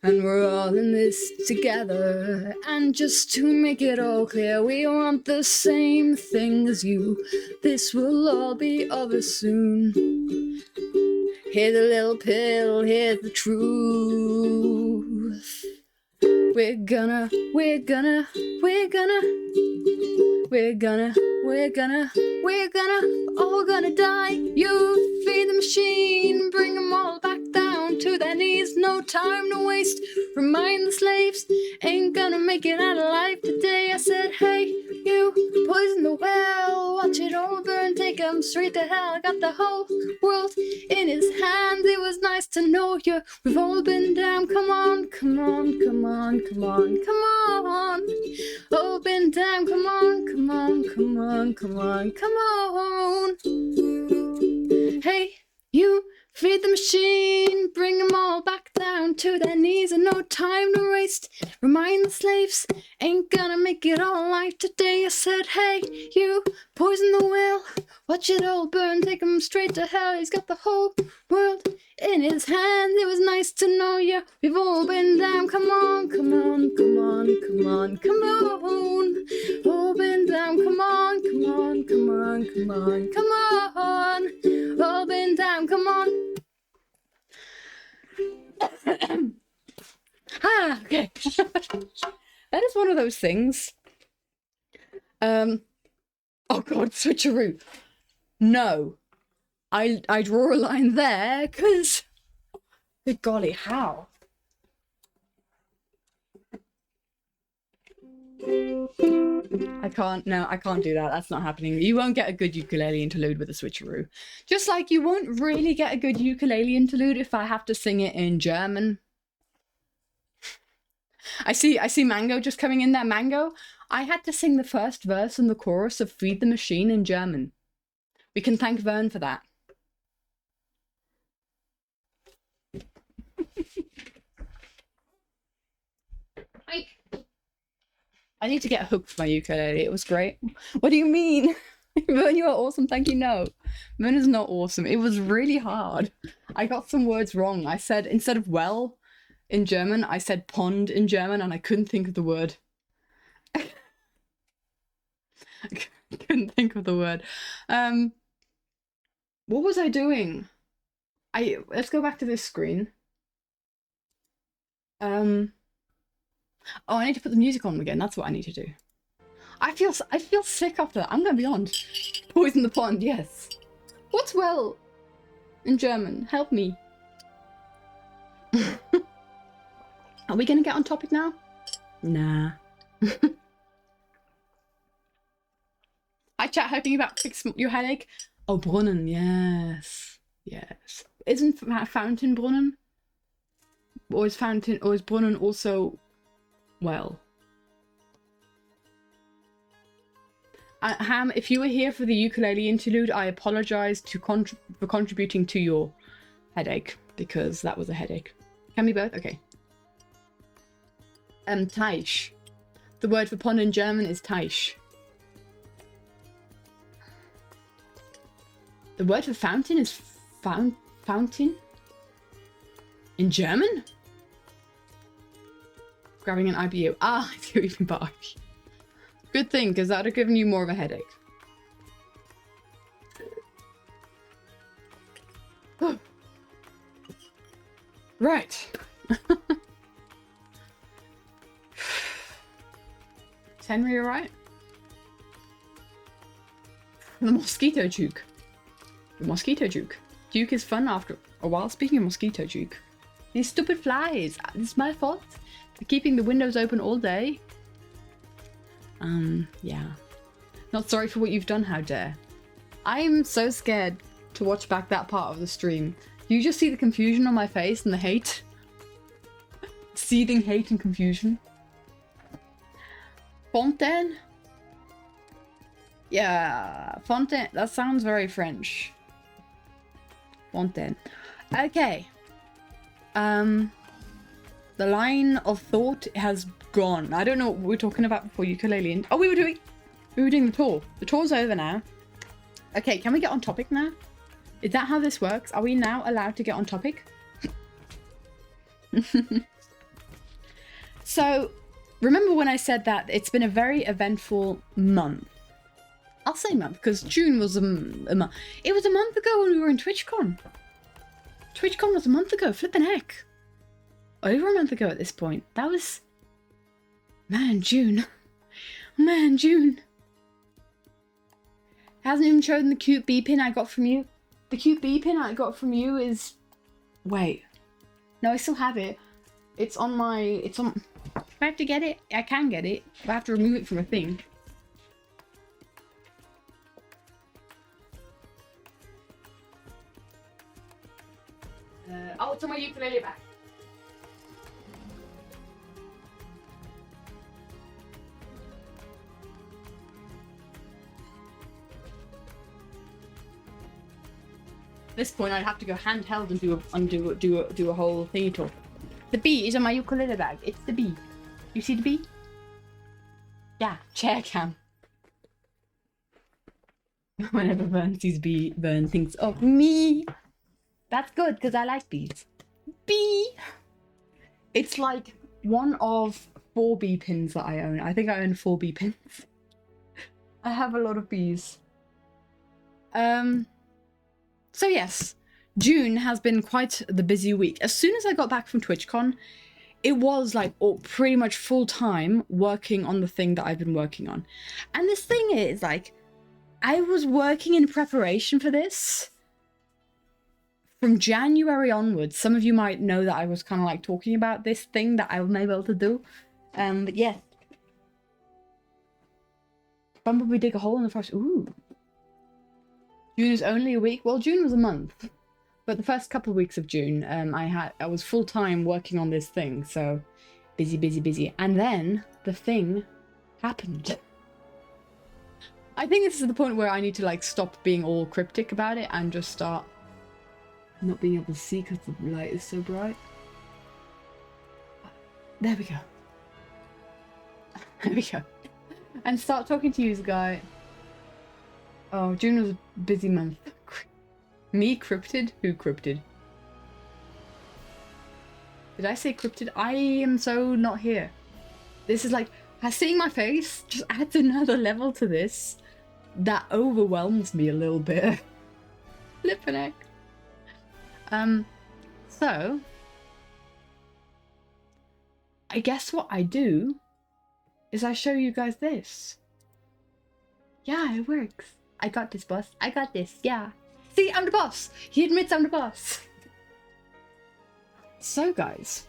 And we're all in this together. And just to make it all clear, we want the same thing as you. This will all be over soon. Here's a little pill, here's the truth. We're gonna all gonna die. You feed the machine, bring them all back down to their knees. No time to waste. Remind the slaves, ain't gonna make it out alive today. I said, hey, you poison the well. Watch it all burn, take them straight to hell. I got the whole world in his hands. It was nice to know you. We've all been down. Come on, come on, come on, come on, come on. All been down. Come on, come on, come on, come on, come on. Hey, you feed the machine, bring them all back down to their knees and no time to waste. Remind the slaves, ain't gonna make it all alive today. I said, hey, you poison the well, watch it all burn, take him straight to hell. He's got the whole world in his hands. It was nice to know you. We've all been down. Come on, come on, come on, come on, come on. All been down. Come on, come on, come on, come on, come on. All been down. Come on. Okay. That is one of those things. Oh god, switcheroo. No. I draw a line there, because... Good golly, how? I can't do that. That's not happening. You won't get a good ukulele interlude with a switcheroo. Just like you won't really get a good ukulele interlude if I have to sing it in German. I see Mango just coming in there. Mango, I had to sing the first verse and the chorus of Feed the Machine in German. We can thank Vern for that. I need to get hooked for my ukulele. It was great. What do you mean? Vern, you are awesome. Thank you. No, Vern is not awesome. It was really hard. I got some words wrong. I said, instead of well in German, I said pond in German, and I couldn't think of the word. I couldn't think of the word. What was I doing? Let's go back to this screen. Oh, I need to put the music on again. That's what I need to do. I feel sick after that. I'm gonna be honest. Poison the pond, yes. What's well in German? Help me. Are we gonna get on topic now? Nah. Hi chat, hoping about fix your headache. Oh, Brunnen, yes. Yes. Isn't Fountain Brunnen? Or is Brunnen also well? Ham, if you were here for the ukulele interlude, I apologize for contributing to your headache, because that was a headache. Can we both? Okay. Teich. The word for pond in German is Teich. The word for fountain is fountain? In German? Grabbing an IBU. Ah, I see what you mean by IBU. Good thing, because that would have given you more of a headache. Right. Henry, you alright? The mosquito juke. The mosquito juke. Juke is fun after a while. Speaking of mosquito juke. These stupid flies. It's my fault. For keeping the windows open all day. Yeah. Not sorry for what you've done, how dare. I'm so scared to watch back that part of the stream. You just see the confusion on my face and the hate. Seething hate and confusion. Fontaine? Yeah, Fontaine. That sounds very French. Fontaine. Okay. The line of thought has gone. I don't know what we were talking about before ukulele. Oh, we were doing the tour. The tour's over now. Okay, can we get on topic now? Is that how this works? Are we now allowed to get on topic? So, remember when I said that it's been a very eventful month? I'll say month, because June was a month. It was a month ago when we were in TwitchCon. TwitchCon was a month ago, flippin' heck. Over a month ago at this point. That was... Man, June. Man, June. Hasn't even shown the cute B pin I got from you. The cute B pin I got from you is... Wait. No, I still have it. It's on my... It's on... If I have to get it, I can get it. If I have to remove it from a thing. Oh, it's on my ukulele back. At this point, I'd have to go handheld and do a whole thingy talk. The bee is on my ukulele bag. It's the bee. You see the bee? Yeah, chair cam. Whenever Vern sees bee, Vern thinks of me. That's good, because I like bees. Bee! It's like one of 4 bee pins that I own. I think I own 4 bee pins. I have a lot of bees. So yes, June has been quite the busy week. As soon as I got back from TwitchCon, it was like pretty much full time working on the thing that I've been working on. And this thing is like, I was working in preparation for this from January onwards. Some of you might know that I was kind of like talking about this thing that I was able to do. But yeah. Bumblebee dig a hole in the forest. Ooh. June is only a week. Well, June was a month. But the first couple of weeks of June, I was full-time working on this thing, so busy, busy, busy. And then the thing happened. I think this is the point where I need to like stop being all cryptic about it and just start not being able to see because the light is so bright. There we go. There we go. And start talking to you guy. Oh, June was a busy month. Me cryptid? Who cryptid? Did I say cryptid? I am so not here. This is like, seeing my face just adds another level to this that overwhelms me a little bit. Flippin' heck. So I guess what I do is I show you guys this. Yeah, it works. I got this, boss. I got this, yeah. See, I'm the boss. He admits I'm the boss. So, guys.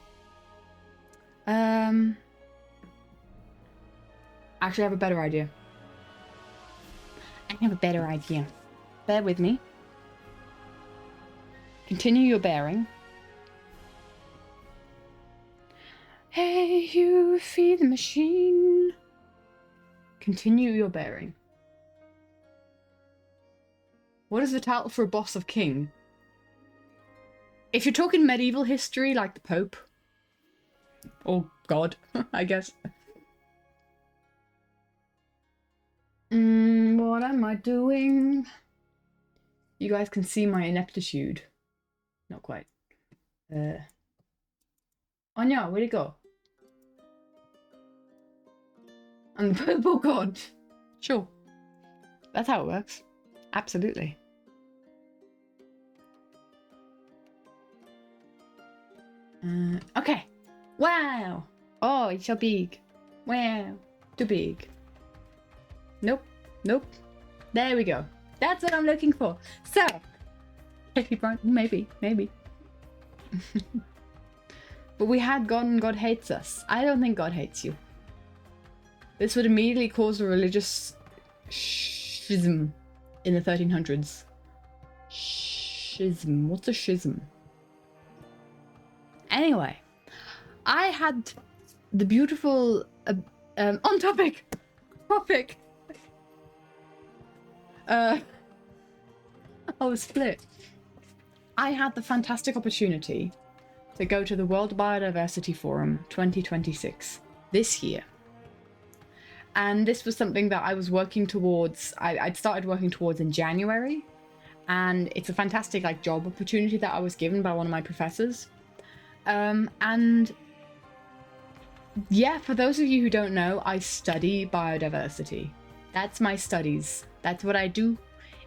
Actually, I have a better idea. I have a better idea. Bear with me. Continue your bearing. Hey, you feed the machine. Continue your bearing. What is the title for a boss of king? If you're talking medieval history, like the Pope. Or God, I guess. What am I doing? You guys can see my ineptitude. Not quite. Anya, where'd it go? I'm the purple god. Sure. That's how it works. Absolutely. Okay. Wow. Oh, it's so big. Wow. Too big. Nope. Nope. There we go. That's what I'm looking for. So. Maybe. But we had God and God hates us. I don't think God hates you. This would immediately cause a religious schism in the 1300s. Schism. What's a schism? Anyway, I had the beautiful on topic. I was split. I had the fantastic opportunity to go to the World Biodiversity Forum 2026 this year. And this was something that I was working towards, I'd started working towards in January. And it's a fantastic like job opportunity that I was given by one of my professors. And yeah, for those of you who don't know, I study biodiversity. That's my studies. That's what I do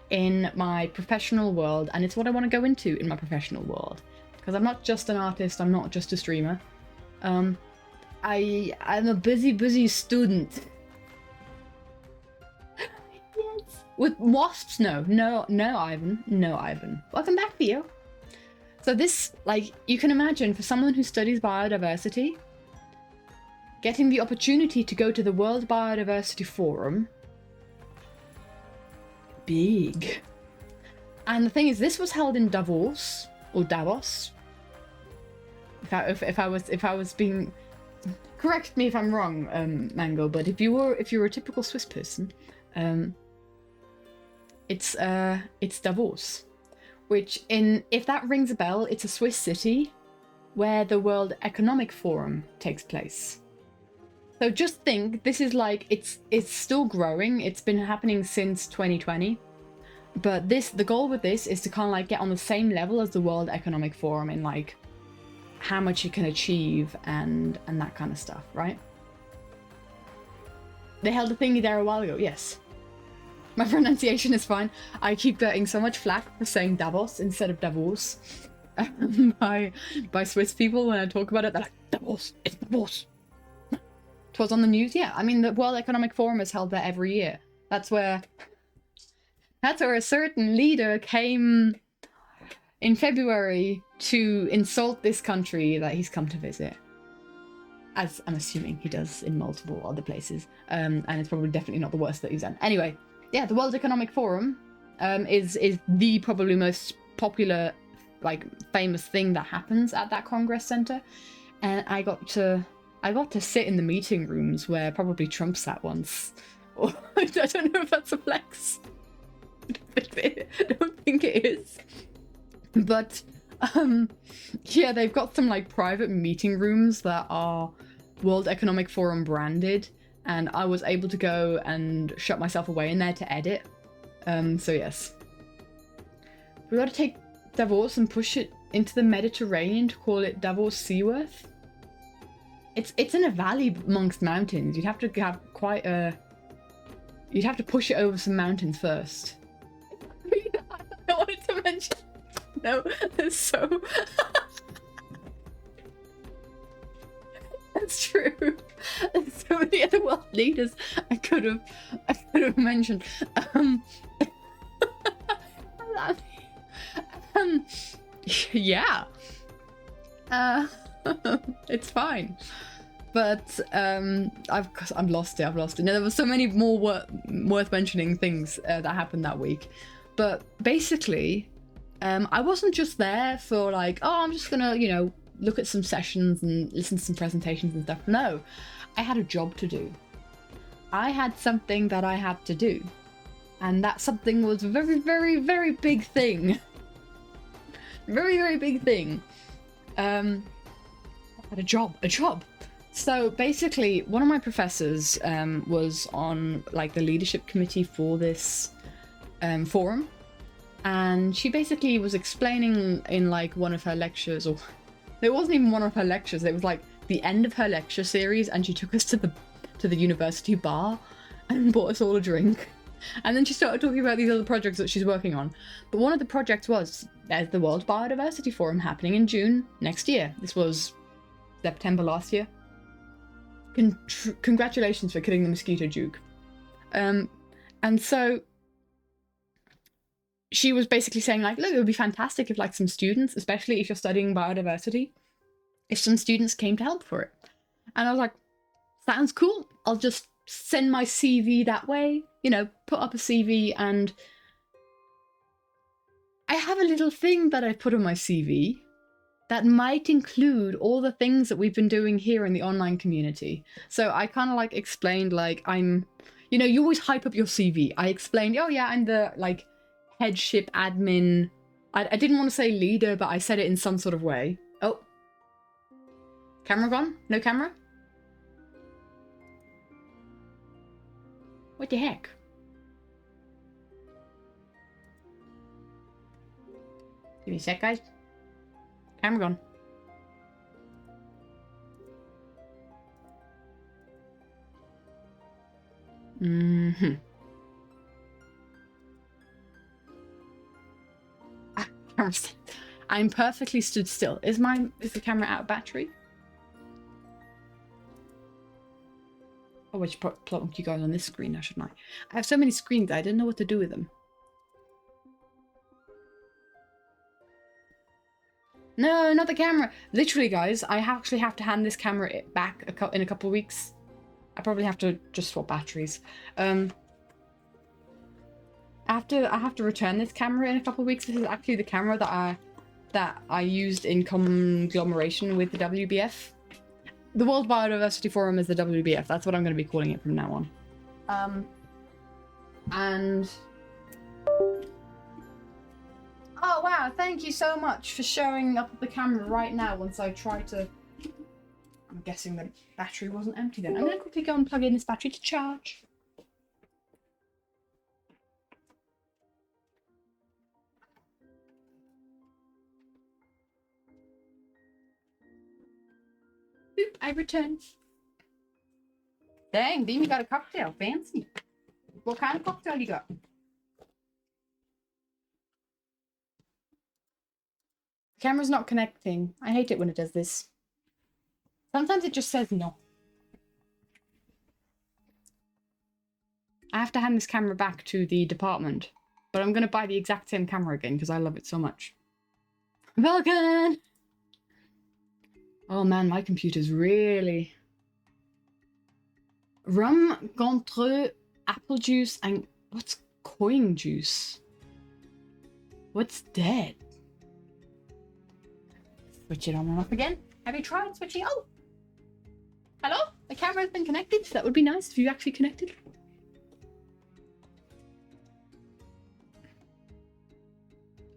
in my professional world, and it's what I want to go into in my professional world. Because I'm not just an artist, I'm not just a streamer. I'm a busy student. Yes. With wasps? No, Ivan. No, Ivan. Welcome back, Theo. So this, like, you can imagine for someone who studies biodiversity, getting the opportunity to go to the World Biodiversity Forum, big. And the thing is, this was held in Davos, or Davos. If I was being, correct me if I'm wrong, Mango. But if you're a typical Swiss person, it's Davos. Which, if that rings a bell, it's a Swiss city where the World Economic Forum takes place. So just think, this is like, it's still growing. It's been happening since 2020. But the goal with this is to kind of like get on the same level as the World Economic Forum in like how much you can achieve and that kind of stuff, right? They held a thingy there a while ago, yes. My pronunciation is fine. I keep getting so much flack for saying Davos instead of Davos by Swiss people when I talk about it. They're like, Davos, it's Davos. It was on the news, yeah. I mean, the World Economic Forum is held there every year. That's where a certain leader came in February to insult this country that he's come to visit. as I'm assuming he does in multiple other places. And it's probably definitely not the worst that he's done. Anyway, yeah, the World Economic Forum is the probably most popular, like, famous thing that happens at that Congress Center. And I got to sit in the meeting rooms where probably Trump sat once. Or I don't know if that's a flex. I don't think it is. But yeah, they've got some like private meeting rooms that are World Economic Forum branded, and I was able to go and shut myself away in there to edit. So yes. We gotta take Davos and push it into the Mediterranean to call it Davos Seaworth. It's in a valley amongst mountains. You'd have to have quite a... You'd have to push it over some mountains first. I wanted to mention... No, that's so... That's true. There's so many other world leaders I could have mentioned. Yeah. It's fine. But I've lost it. No, there were so many more worth mentioning things that happened that week. But basically, I wasn't just there for like, oh, I'm just gonna, you know, look at some sessions and listen to some presentations and stuff. No, I had a job to do. I had something that I had to do. And that something was a very, very, very big thing. Very, very big thing. I had a job. So basically, one of my professors was on like the leadership committee for this forum. And she basically was explaining in like one of her lectures, or it wasn't even one of her lectures, it was like the end of her lecture series, and she took us to the university bar and bought us all a drink. And then she started talking about these other projects that she's working on. But one of the projects was, there's the World Biodiversity Forum happening in June next year. This was September last year. Congratulations for killing the mosquito Duke. And so she was basically saying like, look, it would be fantastic if like some students, especially if you're studying biodiversity, if some students came to help for it. And I was like, sounds cool. I'll just send my CV that way, you know, put up a CV, and I have a little thing that I put on my CV that might include all the things that we've been doing here in the online community. So I kind of like explained like I'm, you know, you always hype up your CV. I explained, oh yeah, I'm the like headship admin. I didn't want to say leader, but I said it in some sort of way. Oh, camera gone? No camera? What the heck? Give me a sec, guys. Camera gone. Mm-hmm. I'm perfectly stood still. Is the camera out of battery? Oh, I should plot you guys on this screen now, shouldn't I? I have so many screens, I didn't know what to do with them. No, not the camera. Literally, guys, I actually have to hand this camera back in a couple of weeks. I probably have to just swap batteries. I have to return this camera in a couple of weeks. This is actually the camera that I used in conglomeration with the WBF. The World Biodiversity Forum is the WBF. That's what I'm going to be calling it from now on. And oh wow, thank you so much for showing up the camera right now once I try to... I'm guessing the battery wasn't empty then. I'm going to quickly go and plug in this battery to charge. Boop, I return. Dang, Beam, you got a cocktail. Fancy. What kind of cocktail you got? The camera's not connecting. I hate it when it does this. Sometimes it just says no. I have to hand this camera back to the department. But I'm going to buy the exact same camera again because I love it so much. Welcome! Oh man, my computer's really Rum, Gontreux, apple juice, and what's coin juice? What's that? Switch it on and off again. Have you tried switching? Oh! Hello? The camera's been connected. That would be nice if you actually connected.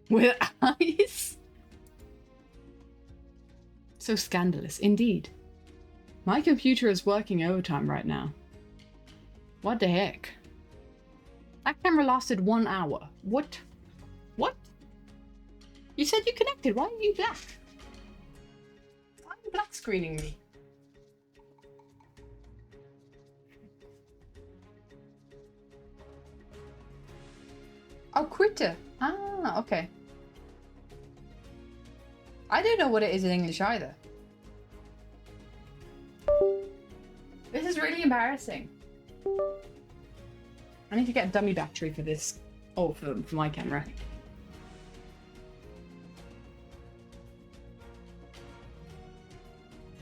With eyes? So scandalous, indeed. My computer is working overtime right now. What the heck? That camera lasted 1 hour. What? What? You said you connected. Why are you black? Why are you black screening me? Oh, quitter. Ah, okay. I don't know what it is in English either. This is really embarrassing. I need to get a dummy battery for this. Oh, for my camera.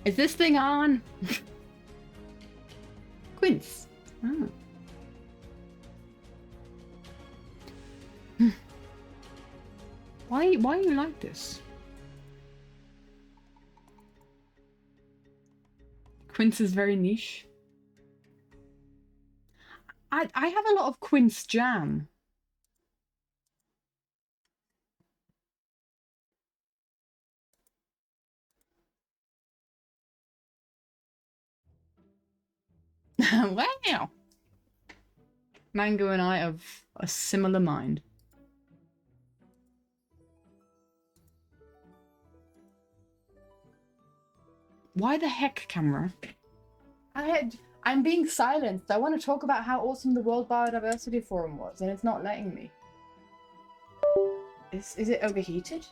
Is this thing on? Quince. Oh. Why are you like this? Quince is very niche. I have a lot of quince jam. Wow. Mango and I have a similar mind. Why the heck, camera? I'm being silenced. I want to talk about how awesome the World Biodiversity Forum was, and it's not letting me. Is it overheated?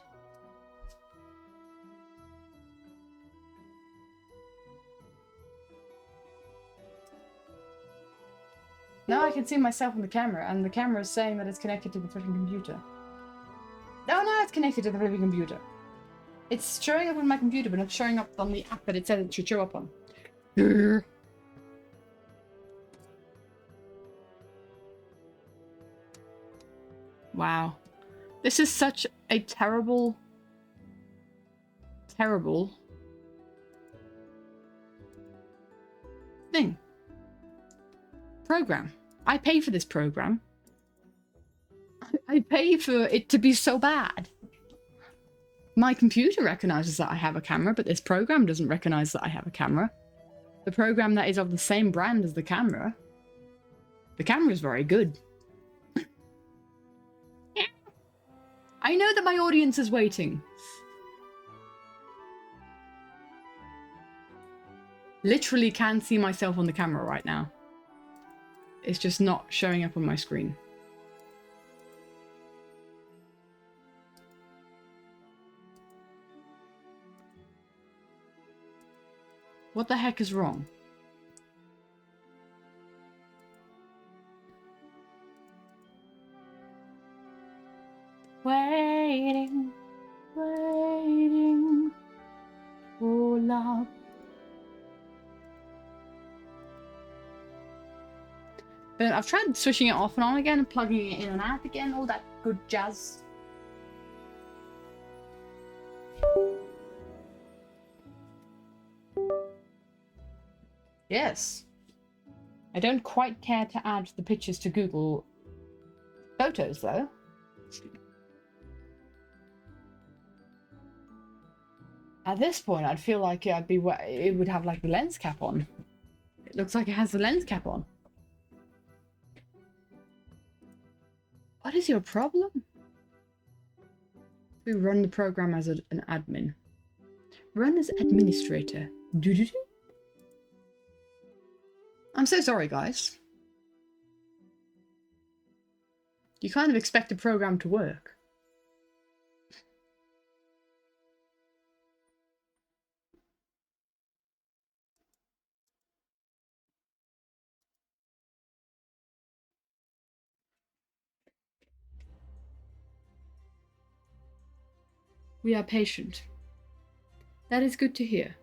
Now I can see myself on the camera, and the camera is saying that it's connected to the flipping computer. Oh no, it's connected to the flipping computer. It's showing up on my computer, but not showing up on the app that it said it should show up on. Wow. This is such a terrible thing. Program. I pay for this program. I pay for it to be so bad. My computer recognizes that I have a camera, but this program doesn't recognize that I have a camera. The program that is of the same brand as the camera. The camera is very good. Yeah. I know that my audience is waiting. Literally can see myself on the camera right now. It's just not showing up on my screen. What the heck is wrong? Waiting, waiting for love. But I've tried switching it off and on again and plugging it in and out again, all that good jazz. Yes. I don't quite care to add the pictures to Google Photos, though. At this point, I'd feel like it would have like the lens cap on. It looks like it has the lens cap on. What is your problem? We run the program as an admin. Run as administrator. Do-do-do. I'm so sorry, guys. You kind of expect the program to work. We are patient. That is good to hear.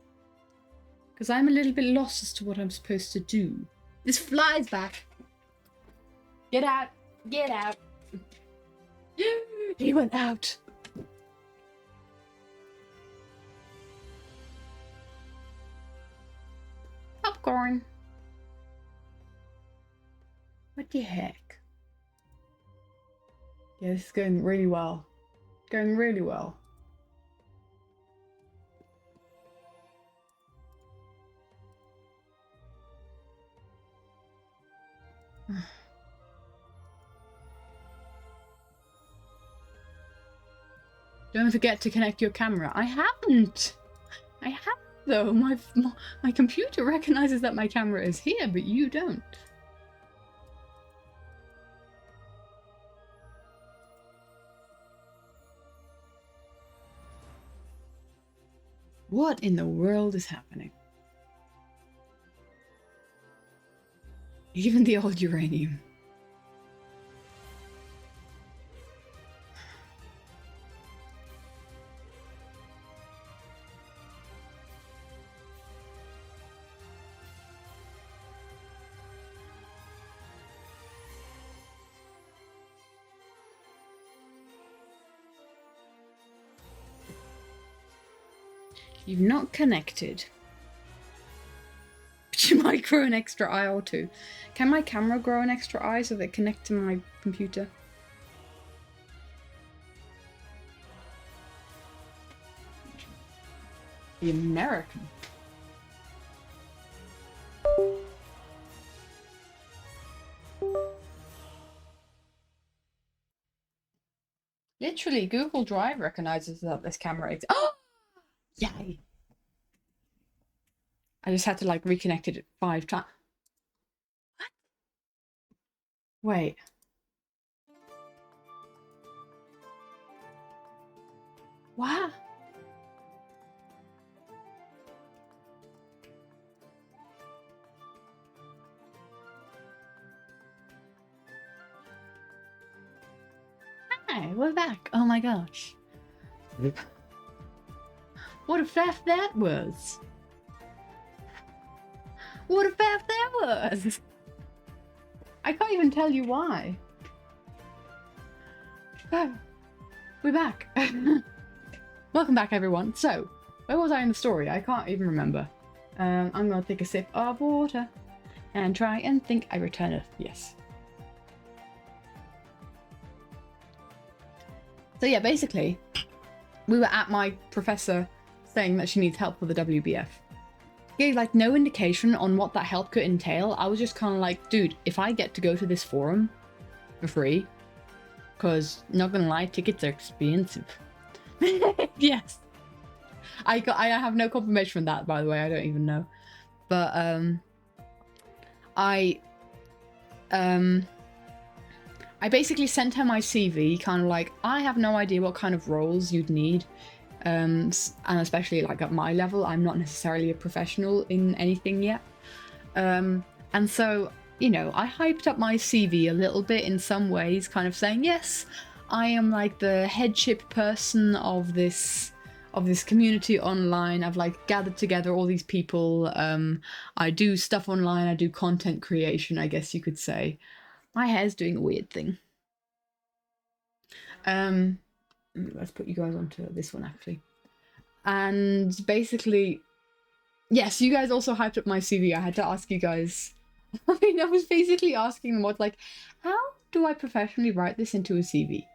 Because I'm a little bit lost as to what I'm supposed to do. This flies back. Get out. Get out. He went out. Popcorn. What the heck? Yeah, this is going really well. Going really well. Don't forget to connect your camera. I haven't. I have though. My computer recognizes that my camera is here, but you don't. What in the world is happening? Even the old uranium. You've not connected. But you might grow an extra eye or two. Can my camera grow an extra eye so that it connects to my computer? The American. Literally, Google Drive recognizes that this camera exists. Oh! Yay! I just had to like reconnect it 5 times. What? Wait. What? Hi, we're back. Oh my gosh. What a faff that was. What a faff that was. I can't even tell you why. Oh, we're back. Welcome back, everyone. So, where was I in the story? I can't even remember. I'm gonna take a sip of water and try and think. I returneth. Yes. So yeah, basically, we were at my professor saying that she needs help with the WBF. Gave like no indication on what that help could entail. I was just kind of like, dude, if I get to go to this forum for free, because not gonna lie, tickets are expensive. Yes. I have no confirmation from that, by the way. I don't even know. But I basically sent her my CV, kind of like, I have no idea what kind of roles you'd need. And especially like at my level, I'm not necessarily a professional in anything yet. And so, you know, I hyped up my CV a little bit in some ways, kind of saying, yes, I am like the headship person of this community online. I've like gathered together all these people. I do stuff online. I do content creation, I guess you could say. My hair's doing a weird thing. Let's put you guys onto this one actually. And basically, yes, you guys also hyped up my CV. I had to ask you guys. I mean, I was basically asking them what, like, how do I professionally write this into a CV?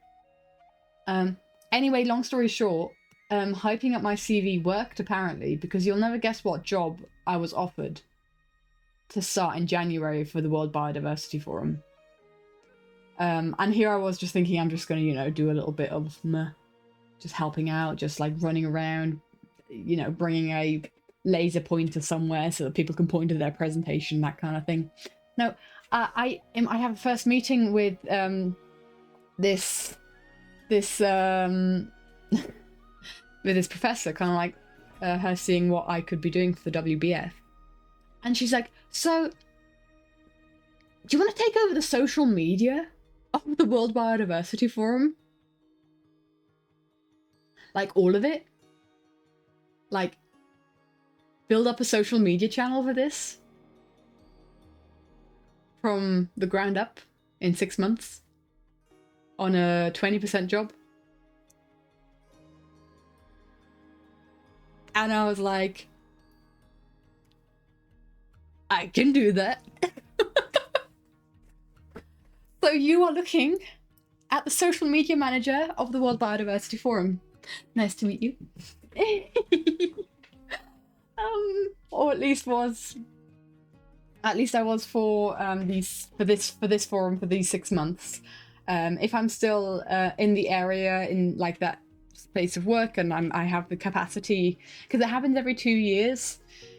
Anyway, long story short, hyping up my CV worked apparently, because you'll never guess what job I was offered to start in January for the World Biodiversity Forum. And here I was just thinking I'm just going to, you know, do a little bit of just helping out, just like running around, you know, bringing a laser pointer somewhere so that people can point to their presentation, that kind of thing. No, I have a first meeting with this with this professor, kind of like her seeing what I could be doing for the WBF. And she's like, so, do you want to take over the social media of the World Biodiversity Forum? Like, all of it? Like, build up a social media channel for this? from the ground up in 6 months on a 20% job. And I was like, I can do that. So you are looking at the social media manager of the World Biodiversity Forum. Nice to meet you. Or at least I was for this forum for these 6 months. If I'm still in the area in like that place of work and I have the capacity, because it happens every 2 years.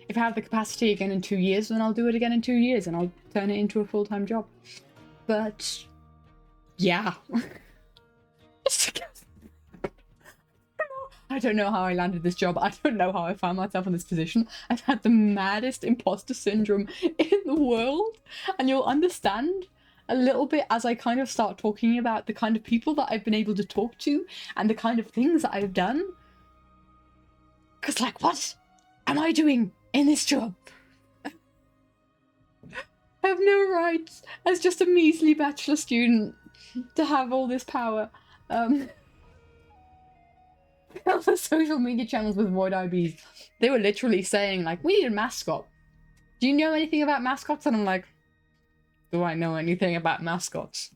If I have the capacity again in 2 years, then I'll do it again in 2 years and I'll turn it into a full-time job. But yeah. I don't know how I landed this job. I don't know how I found myself in this position. I've had the maddest imposter syndrome in the world. And you'll understand a little bit as I kind of start talking about the kind of people that I've been able to talk to and the kind of things that I've done. Because, like, what am I doing in this job? I have no rights as just a measly bachelor student to have all this power. The social media channels with Void IBs, they were literally saying, like, we need a mascot. Do you know anything about mascots? And I'm like, do I know anything about mascots?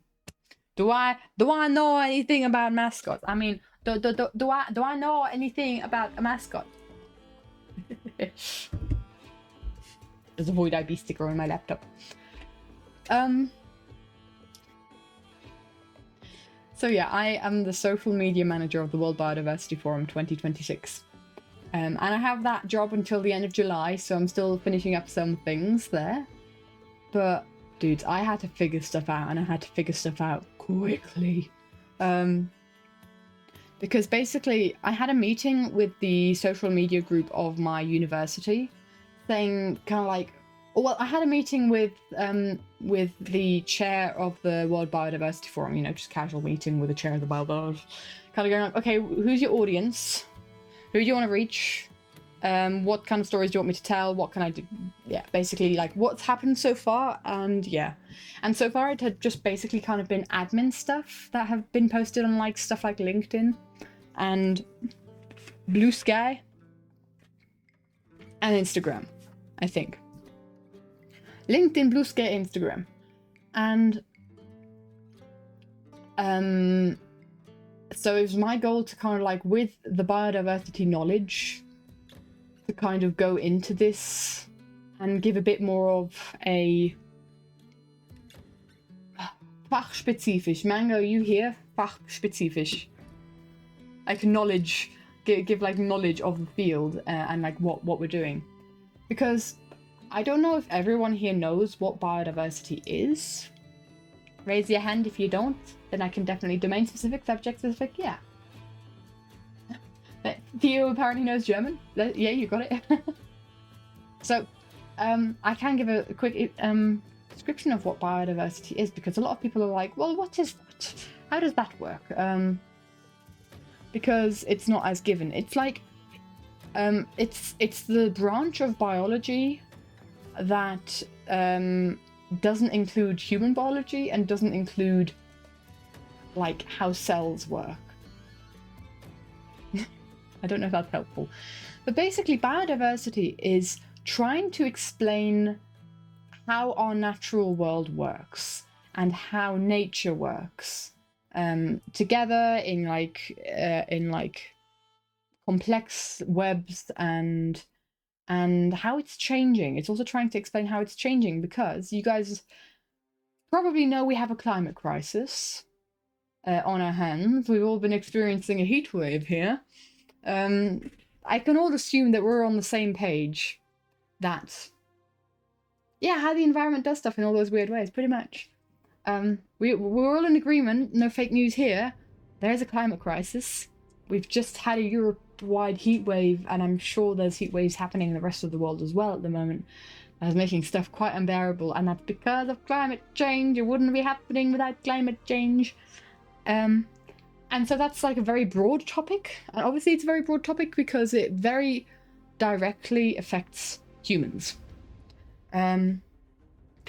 Do I know anything about mascots? I mean, do I know anything about a mascot? There's a Void IB sticker on my laptop. So yeah, I am the social media manager of the World Biodiversity Forum 2026. And I have that job until the end of July, so I'm still finishing up some things there. But, dudes, I had to figure stuff out, and I had to figure stuff out quickly. Because basically, I had a meeting with the social media group of my university, saying kind of like, well, I had a meeting with the chair of the World Biodiversity Forum, you know, just casual meeting with the chair of the Biodiversity, kind of going like, okay, who's your audience? Who do you want to reach? What kind of stories do you want me to tell? What can I do? Yeah, basically, like, what's happened so far, and yeah. And so far, it had just basically kind of been admin stuff that have been posted on, like, stuff like LinkedIn and Blue Sky and Instagram, I think. LinkedIn, Blue Sky, Instagram. And so it was my goal to kind of like, with the biodiversity knowledge, to kind of go into this and give a bit more of a fachspezifisch. Mango, you here? Fachspezifisch. Like knowledge, give like knowledge of the field and like what we're doing. Because I don't know if everyone here knows what biodiversity is. Raise your hand if you don't, then I can definitely domain specific, subject specific, yeah. Theo apparently knows German. Yeah, you got it. So, I can give a quick description of what biodiversity is, because a lot of people are like, well, what is that? How does that work? Because it's not as given. It's like, it's the branch of biology that doesn't include human biology and doesn't include like how cells work. I don't know if that's helpful, but basically biodiversity is trying to explain how our natural world works and how nature works together in like complex webs and how it's changing. It's also trying to explain how it's changing, because you guys probably know we have a climate crisis on our hands. We've all been experiencing a heat wave here. I can all assume that we're on the same page. That, yeah, how the environment does stuff in all those weird ways, pretty much. We're all in agreement, no fake news here. There's a climate crisis. We've just had a Europe-wide heat wave, and I'm sure there's heat waves happening in the rest of the world as well at the moment. That's making stuff quite unbearable, and that's because of climate change. It wouldn't be happening without climate change. And so that's like a very broad topic. And obviously it's a very broad topic because it very directly affects humans. Because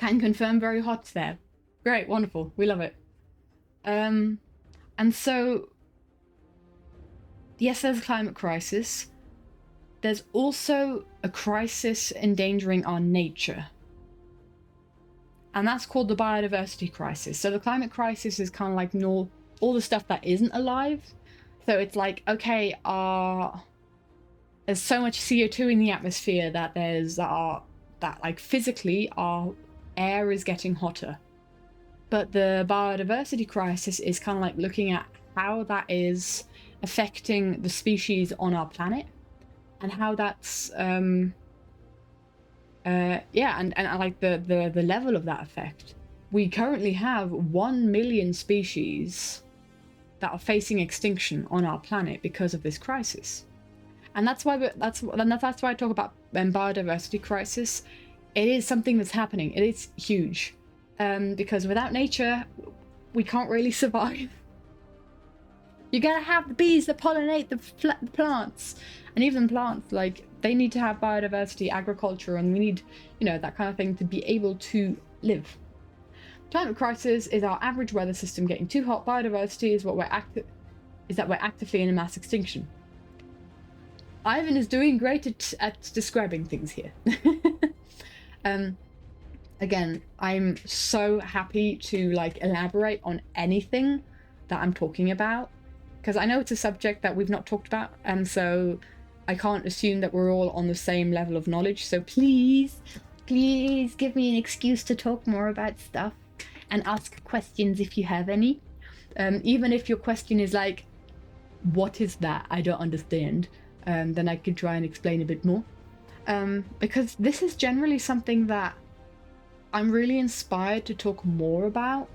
Can confirm very hot there. Great, wonderful. We love it. And so, yes, there's a climate crisis. There's also a crisis endangering our nature. And that's called the biodiversity crisis. So the climate crisis is kind of like all the stuff that isn't alive. So it's like, okay, there's so much CO2 in the atmosphere that physically our air is getting hotter. But the biodiversity crisis is kind of like looking at how that is affecting the species on our planet, and how that's and like the level of that effect. We currently have 1 million species that are facing extinction on our planet because of this crisis. And that's why I talk about biodiversity crisis. It is something that's happening. It is huge, because without nature, we can't really survive. You gotta have the bees that pollinate the plants, and even plants, like, they need to have biodiversity, agriculture, and we need, that kind of thing to be able to live. Climate crisis is our average weather system getting too hot. Biodiversity is that we're actively in a mass extinction. Ivan is doing great at describing things here. Again, I'm so happy to elaborate on anything that I'm talking about, because I know it's a subject that we've not talked about, and so I can't assume that we're all on the same level of knowledge. So please give me an excuse to talk more about stuff and ask questions if you have any. Even if your question is like, what is that? I don't understand. Then I could try and explain a bit more. Because this is generally something that I'm really inspired to talk more about.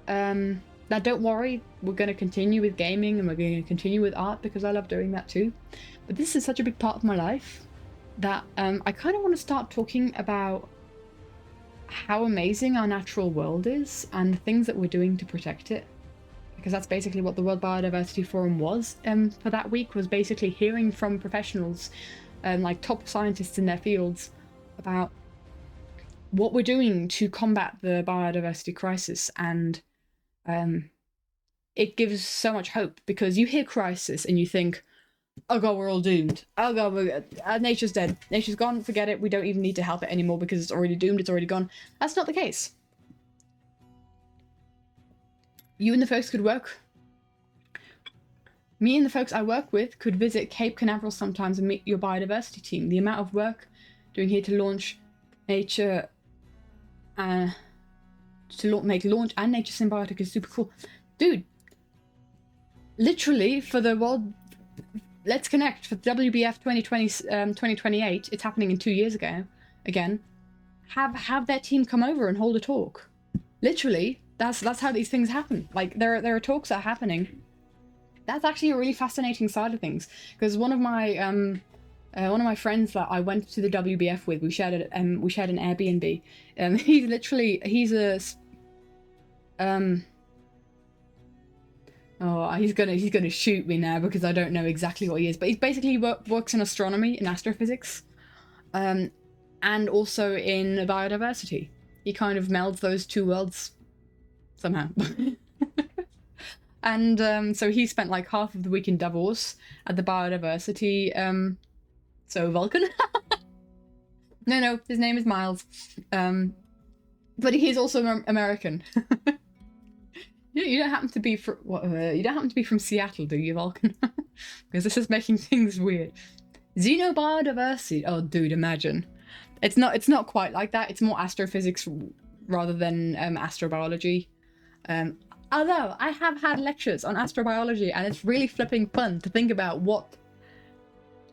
Now don't worry, we're going to continue with gaming and we're going to continue with art because I love doing that too. But this is such a big part of my life that I kind of want to start talking about how amazing our natural world is and the things that we're doing to protect it. Because that's basically what the World Biodiversity Forum was for that week, was basically hearing from professionals, like top scientists in their fields, about what we're doing to combat the biodiversity crisis. And it gives so much hope, because you hear crisis and you think, oh god, we're all doomed. Oh god, nature's dead. Nature's gone, forget it. We don't even need to help it anymore because it's already doomed, it's already gone. That's not the case. You and the folks could work. Me and the folks I work with could visit Cape Canaveral sometimes and meet your biodiversity team. The amount of work doing here to launch nature, make launch and nature symbiotic is super cool. Dude, literally for the World, Let's Connect, for WBF 2028, it's happening in 2 years ago, again, have their team come over and hold a talk. Literally. That's how these things happen. Like, there are talks that are happening. That's actually a really fascinating side of things, because one of my friends that I went to the WBF with, we shared an Airbnb. He's gonna shoot me now because I don't know exactly what he is, but he works in astronomy, in astrophysics, and also in biodiversity. He kind of melds those two worlds somehow. And so he spent like half of the week in Davos at the biodiversity so Vulcan. no, his name is Miles, but he's also American. You don't happen to be from you don't happen to be from Seattle, do you, Vulcan? Because this is making things weird. Xenobiodiversity. Oh dude, imagine. It's not quite like that. It's more astrophysics rather than astrobiology. Although I have had lectures on astrobiology, and it's really flipping fun to think about what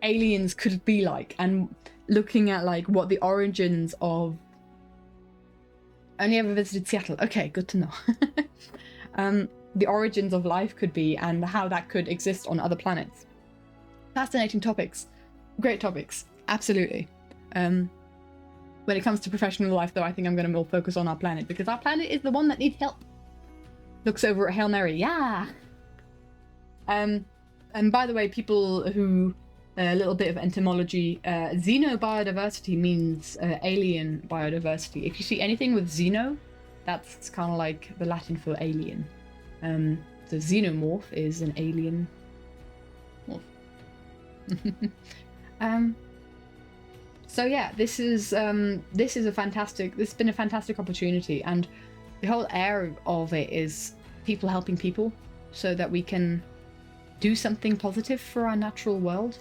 aliens could be like, and looking at like what the origins of. Only ever visited Seattle. Okay, good to know. The origins of life could be, and how that could exist on other planets. Fascinating topics. Great topics. Absolutely. When it comes to professional life, though, I think I'm going to more focus on our planet, because our planet is the one that needs help. Looks over at Hail Mary. Yeah! And by the way, people who A little bit of entomology. Xenobiodiversity means alien biodiversity. If you see anything with xeno, that's kind of like the Latin for alien. The xenomorph is an alien morph. So yeah, this is a fantastic. This has been a fantastic opportunity, and the whole air of it is people helping people, so that we can do something positive for our natural world.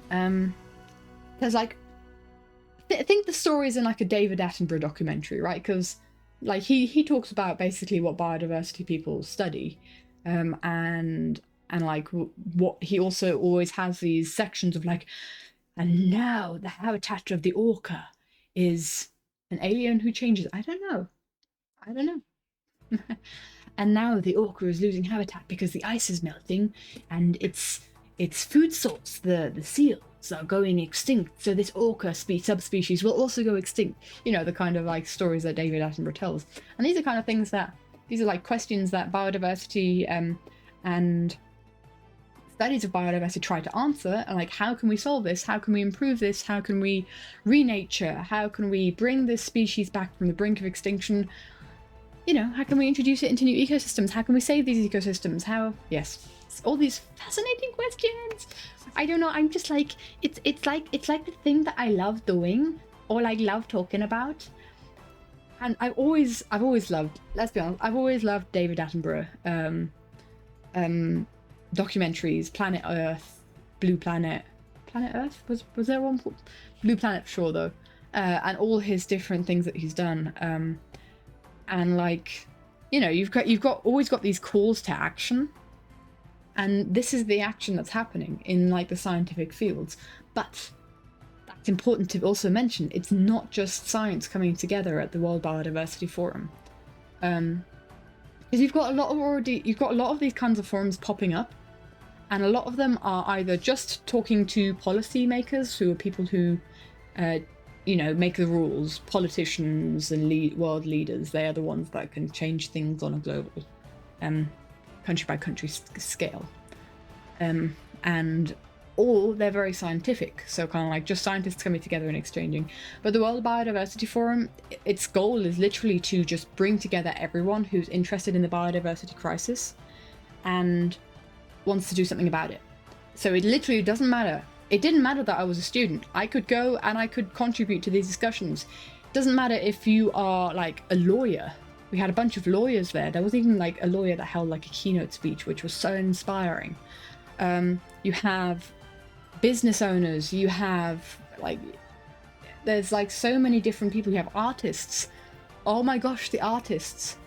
There's like, I think the story is in like a David Attenborough documentary, right? Because like he talks about basically what biodiversity people study, and like what he also always has these sections of like, and now the habitat of the orca is an alien who changes. I don't know. And now the orca is losing habitat because the ice is melting, and its food source, the seals, are going extinct. So this orca subspecies will also go extinct. You know, the kind of like stories that David Attenborough tells. And these are kind of things these are like questions that biodiversity and studies of biodiversity try to answer. And like, how can we solve this? How can we improve this? How can we renature? How can we bring this species back from the brink of extinction? You know, how can we introduce it into new ecosystems? How can we save these ecosystems? Yes, all these fascinating questions. I don't know. I'm just like, it's like the thing that I love doing, or like love talking about. And I've always loved. Let's be honest. I've always loved David Attenborough documentaries. Planet Earth, Blue Planet, Planet Earth was there one? Blue Planet for sure though, and all his different things that he's done. And like, you know, you've always got these calls to action, and this is the action that's happening in like the scientific fields. But that's important to also mention. It's not just science coming together at the World Biodiversity Forum, because you've got a lot of these kinds of forums popping up, and a lot of them are either just talking to policymakers, who are people who you know, make the rules. Politicians and world leaders, they are the ones that can change things on a global, country by country scale. And all they're very scientific, so kind of like just scientists coming together and exchanging. But the World Biodiversity Forum, its goal is literally to just bring together everyone who's interested in the biodiversity crisis and wants to do something about it. So it literally doesn't matter. It didn't matter that I was a student. I could go and I could contribute to these discussions. It doesn't matter if you are like a lawyer. We had a bunch of lawyers there. There was even like a lawyer that held like a keynote speech, which was so inspiring. You have business owners. You have like, there's like so many different people. You have artists. Oh my gosh, the artists.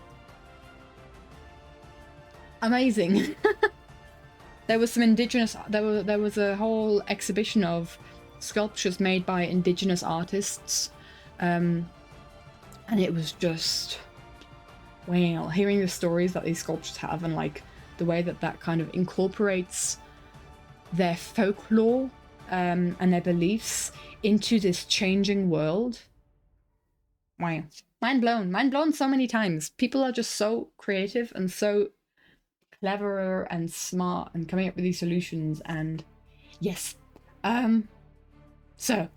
Amazing. There was some indigenous. There was a whole exhibition of sculptures made by indigenous artists, and it was just wow. Hearing the stories that these sculptures have, and like the way that kind of incorporates their folklore and their beliefs into this changing world. Wow, mind blown so many times. People are just so creative and so cleverer and smart and coming up with these solutions. And yes, so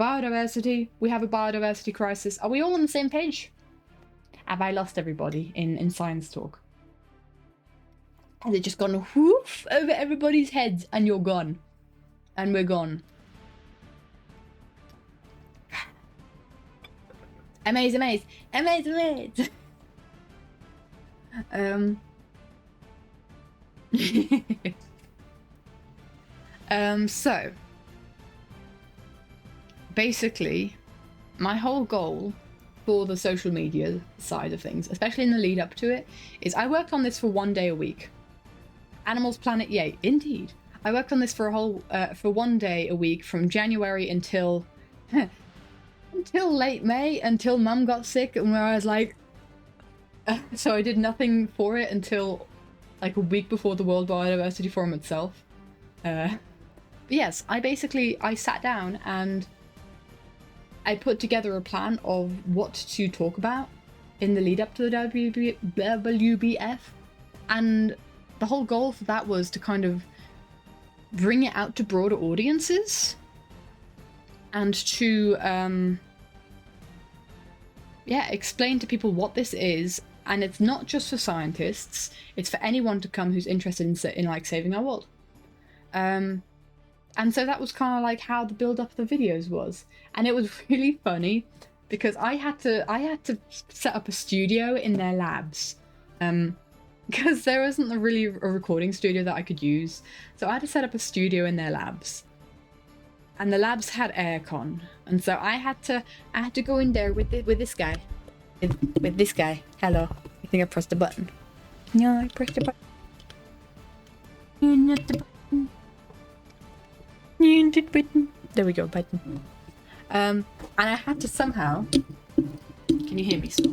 biodiversity, we have a biodiversity crisis. Are we all on the same page? Have I lost everybody in science talk? Has it just gone whoof over everybody's heads and you're gone, and we're gone? Amaze. So basically my whole goal for the social media side of things, especially in the lead up to it, is I worked on this for 1 day a week. Animals Planet, yay, indeed. I worked on this for 1 day a week from January until late May, until Mum got sick, and where I was like, so I did nothing for it until like a week before the World Biodiversity Forum itself. But yes, I sat down and I put together a plan of what to talk about in the lead up to the WBF, and the whole goal for that was to kind of bring it out to broader audiences and to explain to people what this is. And it's not just for scientists, it's for anyone to come who's interested in like saving our world. And so that was kind of like how the build up of the videos was. And it was really funny because I had to set up a studio in their labs. Because there wasn't really a recording studio that I could use. So I had to set up a studio in their labs. And the labs had aircon. And so I had to go in there with this guy. With this guy. Hello. I think I pressed the button. No, I pressed the button. You not the button. You did button. There we go, button. And I had to somehow... Can you hear me still?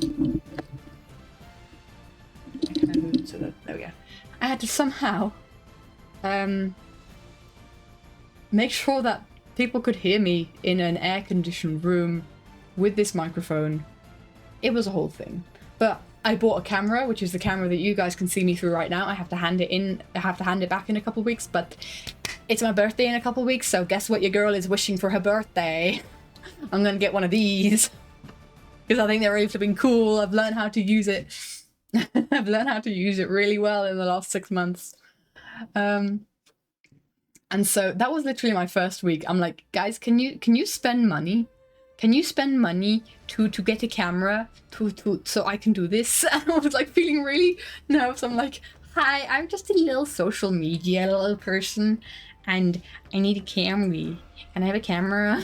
There we go. I had to somehow make sure that people could hear me in an air-conditioned room with this microphone. It was a whole thing. But I bought a camera, which is the camera that you guys can see me through right now. I have to hand it back in a couple of weeks, but it's my birthday in a couple of weeks, so guess what your girl is wishing for her birthday? I'm gonna get one of these. Because I think they're really flipping cool. I've learned how to use it. I've learned how to use it really well in the last 6 months. And so that was literally my first week. I'm like, guys, can you spend money? Can you spend money to get a camera so I can do this? And I was like feeling really nervous. I'm like, hi, I'm just a little social media little person and I need a camera. Can I have a camera?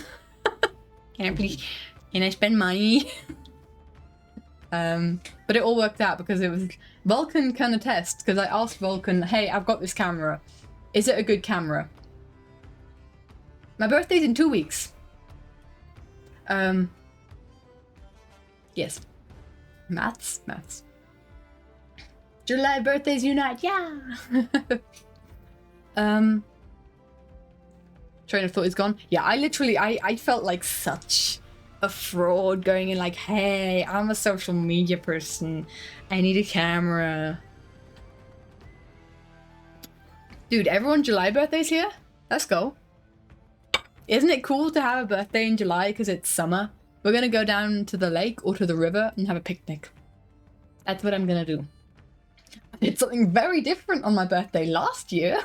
Can I spend money? But it all worked out because it was Vulcan kind of test, because I asked Vulcan, hey, I've got this camera. Is it a good camera? My birthday's in 2 weeks. Yes. Maths. July birthdays unite, yeah! Train of thought is gone. Yeah, I felt like such a fraud going in like, hey, I'm a social media person. I need a camera. Dude, everyone July birthdays here? Let's go. Isn't it cool to have a birthday in July because it's summer? We're gonna go down to the lake or to the river and have a picnic. That's what I'm gonna do. I did something very different on my birthday last year.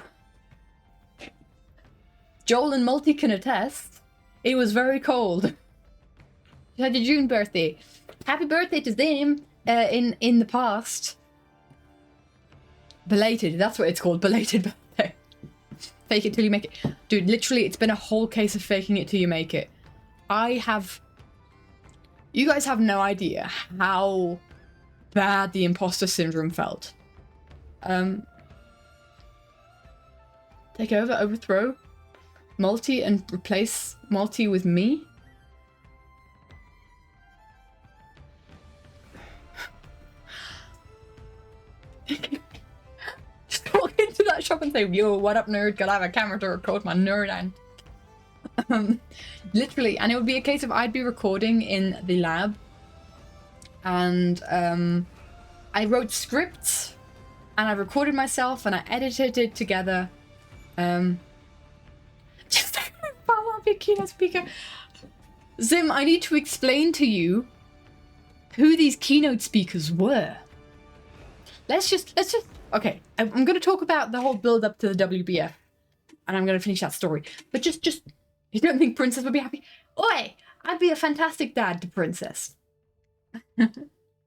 Joel and Multi can attest. It was very cold. You had your June birthday. Happy birthday to them in the past. Belated, that's what it's called. Belated birthday. Fake it till you make it. Dude, literally, it's been a whole case of faking it till you make it. You guys have no idea how bad the imposter syndrome felt. Take over, overthrow Multi and replace Multi with me. Just walk into that shop and say, yo, what up, nerd? Gotta have a camera to record my nerd and literally, and it would be a case of I'd be recording in the lab and I wrote scripts and I recorded myself and I edited it together. Just follow up your keynote speaker. Zim, I need to explain to you who these keynote speakers were. Let's just okay, I'm going to talk about the whole build up to the WBF and I'm going to finish that story. But just you don't think Princess would be happy? Oi, I'd be a fantastic dad to Princess.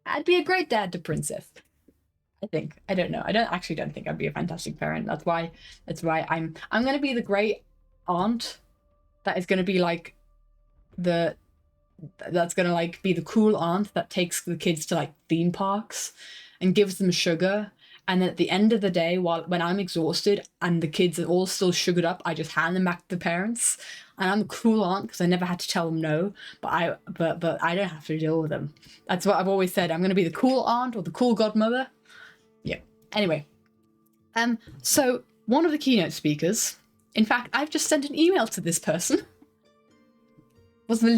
I'd be a great dad to Princess. I think. I don't know. I don't think I'd be a fantastic parent. That's why I'm going to be the great aunt that is going to be like that's going to like be the cool aunt that takes the kids to like theme parks and gives them sugar, and then at the end of the day, when I'm exhausted and the kids are all still sugared up, I just hand them back to the parents. And I'm a cool aunt because I never had to tell them no, but I don't have to deal with them. That's what I've always said. I'm going to be the cool aunt or the cool godmother. Yeah. Anyway, so one of the keynote speakers, in fact, I've just sent an email to this person, was the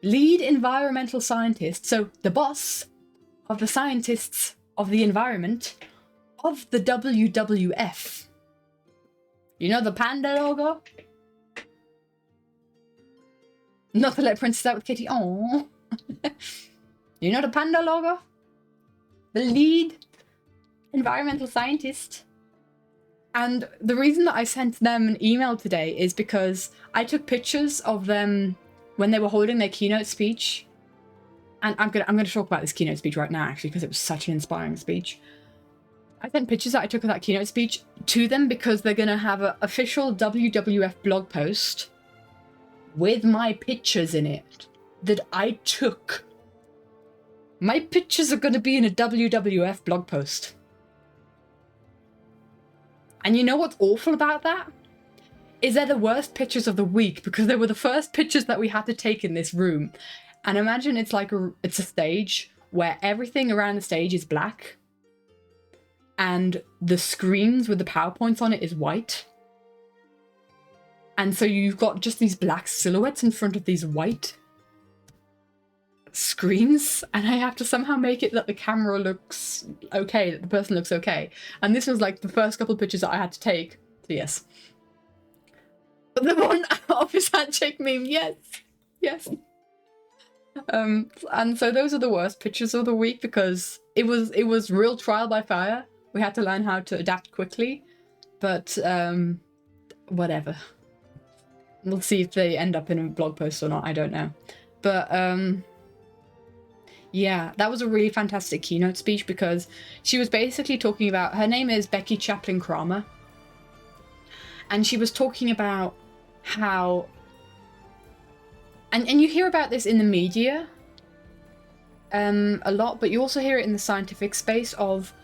lead environmental scientist, so the boss of the scientists of the environment of the WWF. You know the panda logo? Not to let Princess out with Kitty. Oh. You know the panda logo? The lead environmental scientist. And the reason that I sent them an email today is because I took pictures of them when they were holding their keynote speech. And I'm gonna talk about this keynote speech right now, actually, because it was such an inspiring speech. I sent pictures that I took of that keynote speech to them because they're gonna have an official WWF blog post with my pictures in it that I took. My pictures are gonna be in a WWF blog post. And you know what's awful about that? Is they're the worst pictures of the week because they were the first pictures that we had to take in this room. And imagine it's like it's a stage where everything around the stage is black and the screens with the PowerPoints on it is white. And so you've got just these black silhouettes in front of these white screens, and I have to somehow make it that the camera looks okay, that the person looks okay. And this was like the first couple of pictures that I had to take. So yes. But the one office handshake meme, yes. Yes. And so those are the worst pictures of the week because it was real trial by fire. We had to learn how to adapt quickly. But whatever. We'll see if they end up in a blog post or not, I don't know. But yeah, that was a really fantastic keynote speech because she was basically talking about, her name is Becky Chaplin Kramer, and she was talking about how, and you hear about this in the media a lot, but you also hear it in the scientific space of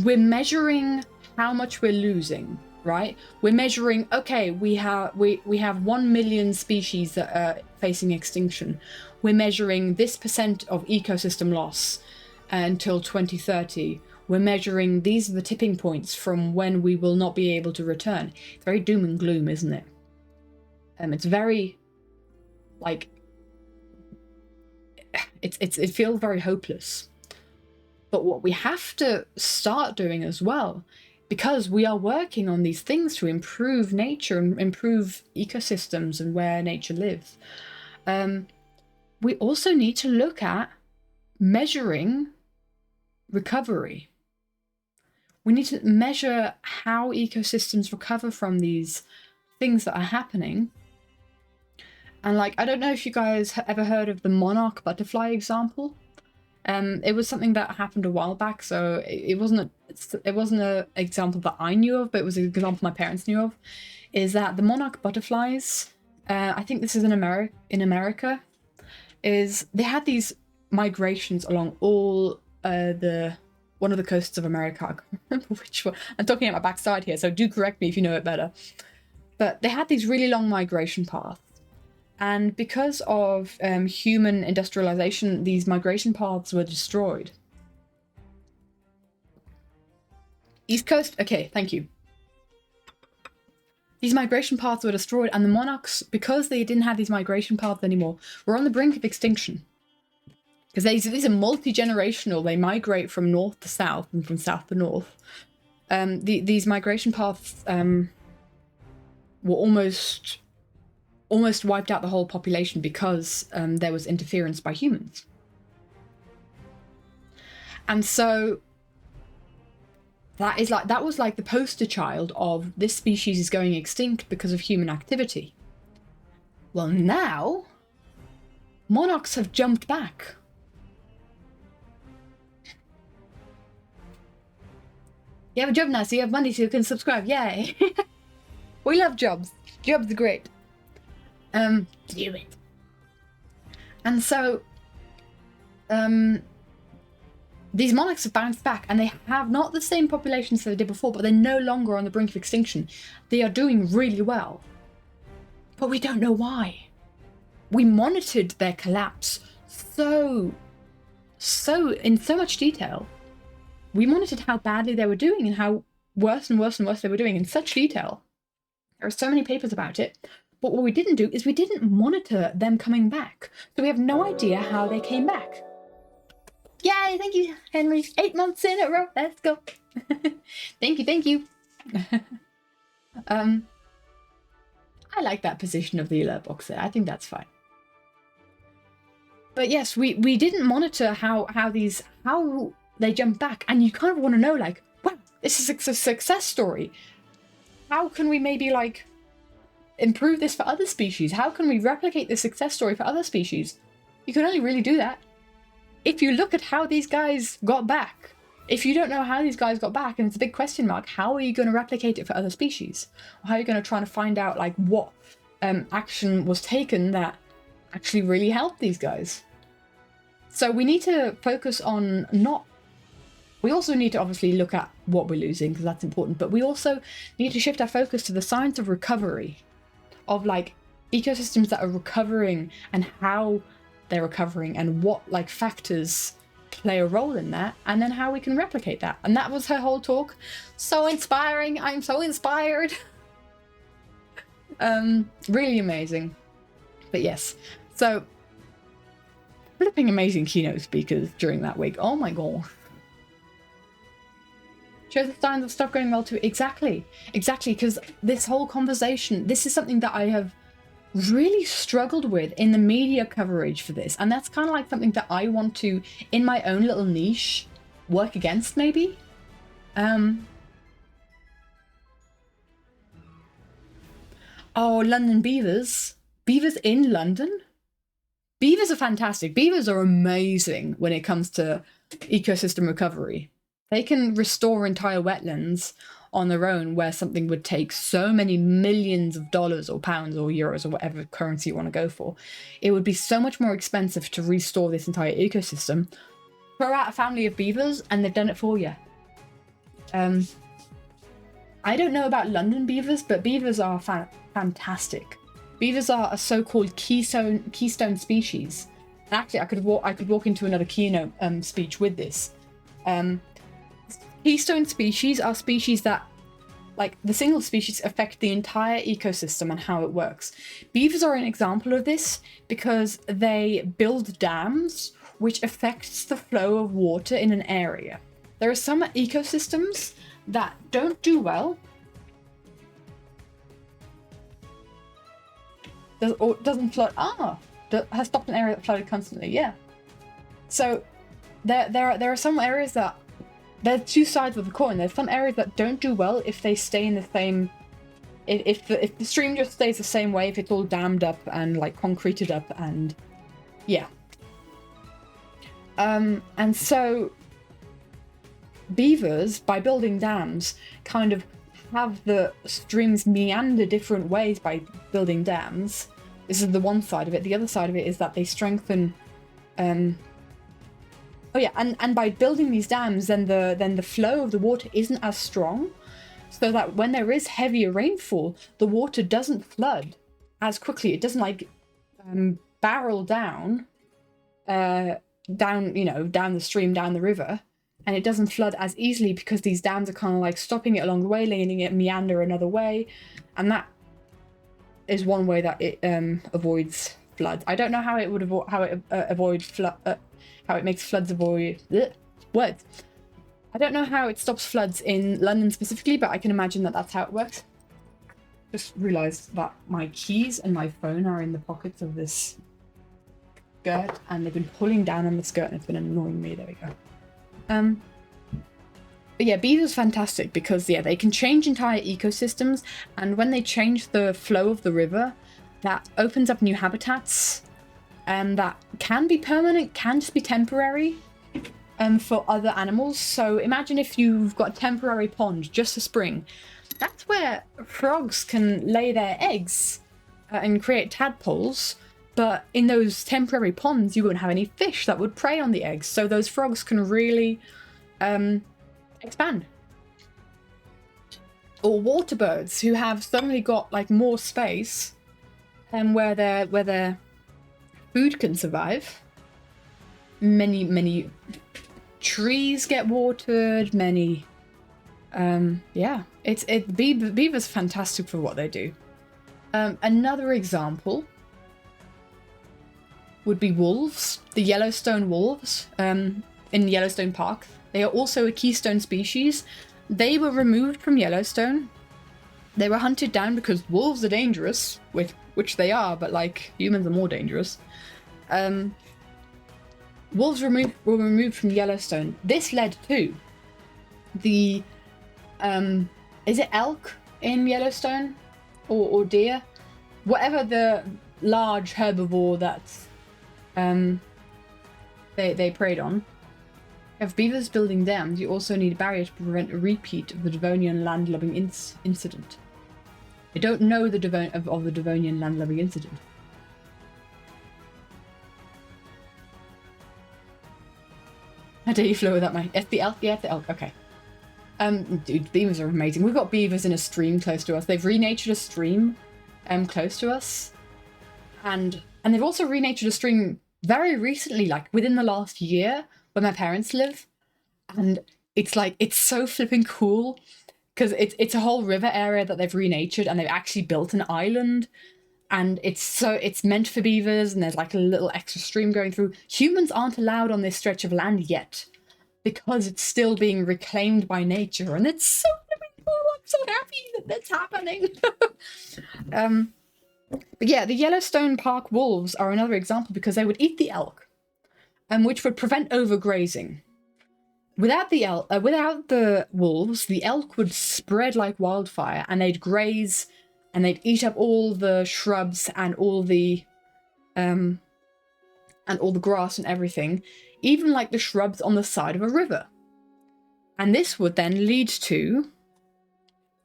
we're measuring how much we're losing, right? We're measuring, okay, we have 1 million species that are facing extinction. We're measuring this % of ecosystem loss until 2030. We're measuring these are the tipping points from when we will not be able to return. It's very doom and gloom, isn't it? It's very, like, it feels very hopeless. But what we have to start doing as well, because we are working on these things to improve nature and improve ecosystems and where nature lives, we also need to look at measuring recovery. We need to measure how ecosystems recover from these things that are happening. And like, I don't know if you guys have ever heard of the monarch butterfly example. It was something that happened a while back, so it wasn't an example that I knew of, but it was an example my parents knew of. Is that the monarch butterflies? I think this is in America. Is they had these migrations along all one of the coasts of America. I can't remember which one. I'm talking about my backside here, so do correct me if you know it better. But they had these really long migration paths. And because of human industrialization, these migration paths were destroyed. East Coast, okay, thank you. These migration paths were destroyed, and the monarchs, because they didn't have these migration paths anymore, were on the brink of extinction. Because these are multi-generational, they migrate from north to south and from south to north. These migration paths were almost wiped out the whole population because there was interference by humans. And so that was like the poster child of this species is going extinct because of human activity. Well, now monarchs have jumped back. You have a job now, so you have money, so you can subscribe. Yay! We love jobs. Jobs are great. Do it. And so, these monarchs have bounced back, and they have not the same populations that they did before, but they're no longer on the brink of extinction. They are doing really well. But we don't know why. We monitored their collapse in so much detail. We monitored how badly they were doing and how worse and worse and worse they were doing in such detail. There are so many papers about it. But what we didn't do is we didn't monitor them coming back. So we have no idea how they came back. Yay, thank you, Henry. 8 months in a row. Let's go. Thank you. I like that position of the alert box there. I think that's fine. But yes, we didn't monitor how they jump back, and you kind of want to know, like, wow, this is a success story. How can we maybe like improve this for other species? How can we replicate this success story for other species? You can only really do that if you look at how these guys got back. If you don't know how these guys got back, and it's a big question mark, how are you going to replicate it for other species? Or how are you going to try to find out like what action was taken that actually really helped these guys? So we need to focus on we also need to obviously look at what we're losing, because that's important, but we also need to shift our focus to the science of recovery, of like ecosystems that are recovering and how they're recovering and what like factors play a role in that, and then how we can replicate that. And that was her whole talk. So inspiring. I'm so inspired. Really amazing. But yes, so flipping amazing keynote speakers during that week. Oh my god. Shows the signs of stuff going well too. Exactly, because this whole conversation, this is something that I have really struggled with in the media coverage for this, and that's kind of like something that I want to, in my own little niche, work against maybe. Oh, London beavers. Beavers in London? Beavers are fantastic. Beavers are amazing when it comes to ecosystem recovery. They can restore entire wetlands on their own, where something would take so many millions of dollars or pounds or euros or whatever currency you want to go for. It would be so much more expensive to restore this entire ecosystem. Throw out a family of beavers and they've done it for you. I don't know about London beavers, but beavers are fantastic. Beavers are a so-called keystone species. And actually, I could walk into another keynote speech with this. Keystone species are species that, like, the single species affect the entire ecosystem and how it works. Beavers are an example of this because they build dams, which affects the flow of water in an area. There are some ecosystems that don't do well, doesn't flood. Has stopped an area that flooded constantly. Yeah. So there are some areas that, there are two sides of the coin. There's some areas that don't do well if they stay in the same, if the stream just stays the same way, if it's all dammed up and like concreted up, and yeah. And so beavers, by building dams, kind of have the streams meander different ways by building dams. This is the one side of it. The other side of it is that they strengthen and by building these dams, then the flow of the water isn't as strong, so that when there is heavier rainfall, the water doesn't flood as quickly. It doesn't like barrel down the stream, down the river, and it doesn't flood as easily because these dams are kind of like stopping it along the way, letting it meander another way, and that is one way that it avoids floods. I don't know how it would avoid flood. How it makes floods avoid words. I don't know how it stops floods in London specifically, but I can imagine that that's how it works. Just realised that my keys and my phone are in the pockets of this skirt, and they've been pulling down on the skirt, and it's been annoying me. There we go. But yeah, beavers fantastic because they can change entire ecosystems, and when they change the flow of the river, that opens up new habitats. That can be permanent, can just be temporary for other animals. So imagine if you've got a temporary pond just for spring. That's where frogs can lay their eggs and create tadpoles. But in those temporary ponds, you won't have any fish that would prey on the eggs. So those frogs can really expand. Or water birds who have suddenly got like more space and where their food can survive. Many trees get watered. Beavers fantastic for what they do. Another example would be wolves, the Yellowstone wolves in Yellowstone Park. They are also a keystone species. They were removed from Yellowstone They were hunted down because wolves are dangerous, which they are, but like humans are more dangerous. Wolves were removed from Yellowstone. This led to the is it elk in Yellowstone or deer, whatever the large herbivore that they preyed on. If beavers building dams, you also need a barrier to prevent a repeat of the Devonian landlubbing incident. I don't know the Devonian landlubbing incident. How dare you flow without my... It's the elk? Yeah, it's the elk. Okay. Dude, beavers are amazing. We've got beavers in a stream close to us. They've renatured a stream close to us. And they've also renatured a stream very recently, like within the last year, where my parents live. And it's like, it's so flipping cool. Because it's a whole river area that they've renatured, and they've actually built an island. And it's meant for beavers, and there's like a little extra stream going through. Humans aren't allowed on this stretch of land yet, because it's still being reclaimed by nature, and it's so flipping cool. I'm so happy that that's happening. But yeah, the Yellowstone Park wolves are another example, because they would eat the elk, which would prevent overgrazing. Without the wolves, the elk would spread like wildfire, and they'd graze, and they'd eat up all the shrubs and all the grass and everything, even like the shrubs on the side of a river. And this would then lead to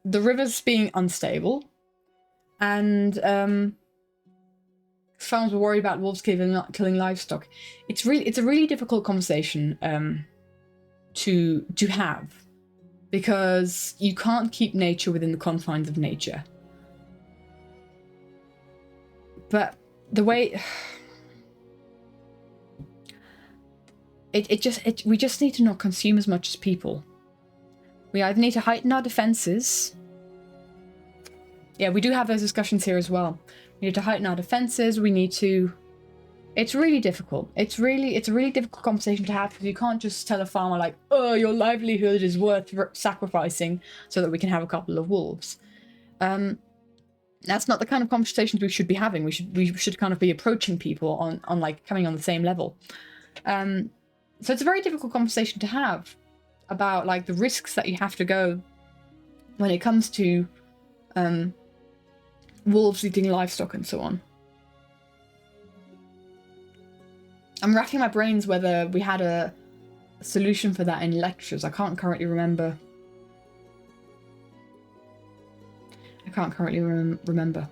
the rivers being unstable, and farmers were worried about wolves killing livestock. It's a really difficult conversation to have, because you can't keep nature within the confines of nature. But the way we just need to not consume as much as people. We either need to heighten our defenses. Yeah, we do have those discussions here as well. We need to heighten our defenses. We need to... It's really difficult. It's a really difficult conversation to have, because you can't just tell a farmer like, oh, your livelihood is worth sacrificing so that we can have a couple of wolves. That's not the kind of conversations we should be having. We should kind of be approaching people on like coming on the same level. So it's a very difficult conversation to have about like the risks that you have to go when it comes to wolves eating livestock and so on. I'm racking my brains whether we had a solution for that in lectures. I can't currently remember. Remember.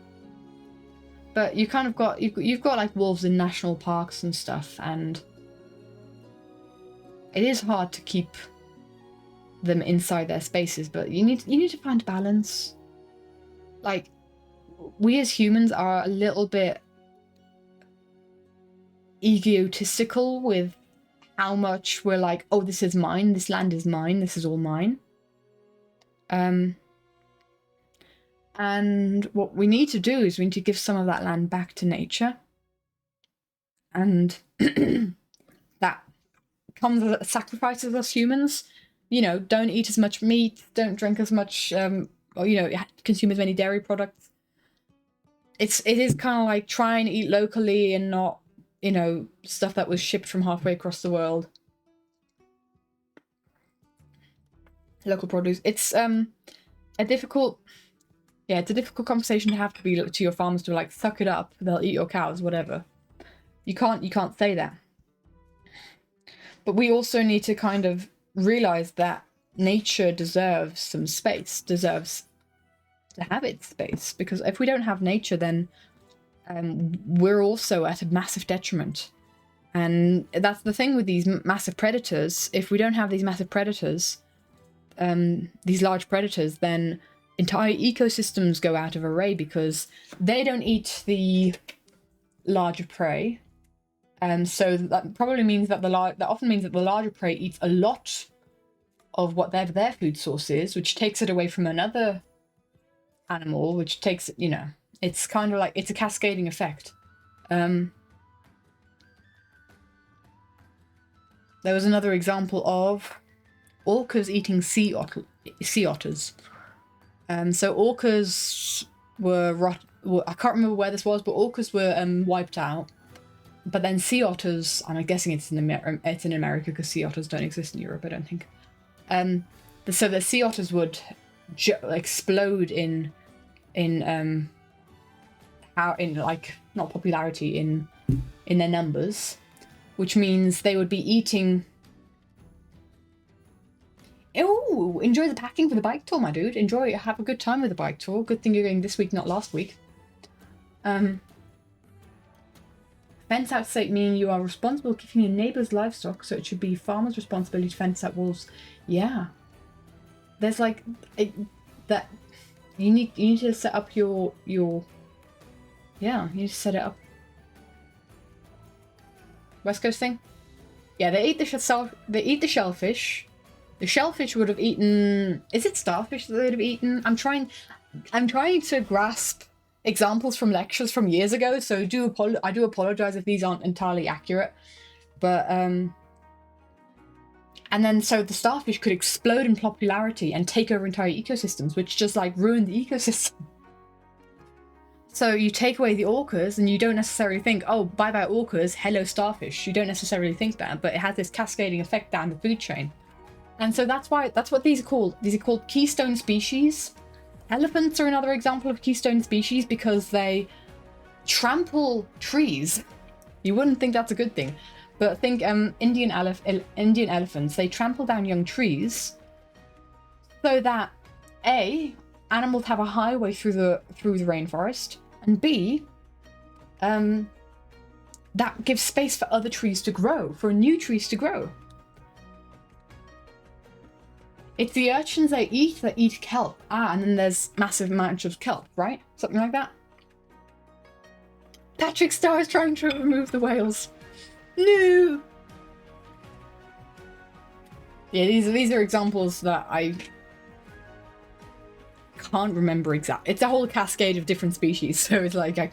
But you kind of got you've got like wolves in national parks and stuff, and it is hard to keep them inside their spaces. But you need to find balance. Like, we as humans are a little bit egotistical with how much we're like, oh, this is mine, this land is mine, this is all mine. And what we need to do is we need to give some of that land back to nature. And that comes as sacrifices us humans. You know, don't eat as much meat, don't drink as much, or, you know, consume as many dairy products. It is kind of like trying to eat locally and not, you know, stuff that was shipped from halfway across the world. Local produce. It's a difficult conversation to have to your farmers, to like, suck it up, they'll eat your cows, whatever. You can't say that. But we also need to kind of realize that nature deserves some space, deserves to have its space, because if we don't have nature, then we're also at a massive detriment. And that's the thing with these massive predators. If we don't have these massive predators, these large predators, then entire ecosystems go out of array, because they don't eat the larger prey. So that probably means that that often means that the larger prey eats a lot of whatever their food source is, which takes it away from another animal, which takes it, you know, it's kind of like, it's a cascading effect. There was another example of orcas eating sea otters. So orcas were I can't remember where this was, but orcas were wiped out. But then sea otters, and I'm guessing it's in America because sea otters don't exist in Europe, I don't think. So the sea otters would explode in like not popularity in their numbers, which means they would be eating. Oh, enjoy the packing for the bike tour, my dude. Enjoy, have a good time with the bike tour. Good thing you're going this week, not last week. Fence out state meaning you are responsible for keeping your neighbour's livestock, so it should be farmers' responsibility to fence out wolves. Yeah. There's like that you need to set up your yeah, you need to set it up. West Coast thing? Yeah, they eat the shellfish. The shellfish would have eaten, is it starfish that they'd have eaten? I'm trying to grasp examples from lectures from years ago, so I do apologize if these aren't entirely accurate. But and then so the starfish could explode in popularity and take over entire ecosystems, which just like ruin the ecosystem. So you take away the orcas and you don't necessarily think, oh, bye-bye orcas, hello starfish. You don't necessarily think that, but it has this cascading effect down the food chain. And so that's what these are called. These are called keystone species. Elephants are another example of keystone species because they trample trees. You wouldn't think that's a good thing, but think Indian elephants, they trample down young trees so that A, animals have a highway through the rainforest, and B, that gives space for other trees to grow, for new trees to grow. It's the urchins that eat kelp. And then there's massive amounts of kelp, right? Something like that. Patrick Star is trying to remove the whales. No! Yeah, these are examples that I can't remember exactly. It's a whole cascade of different species, so it's like I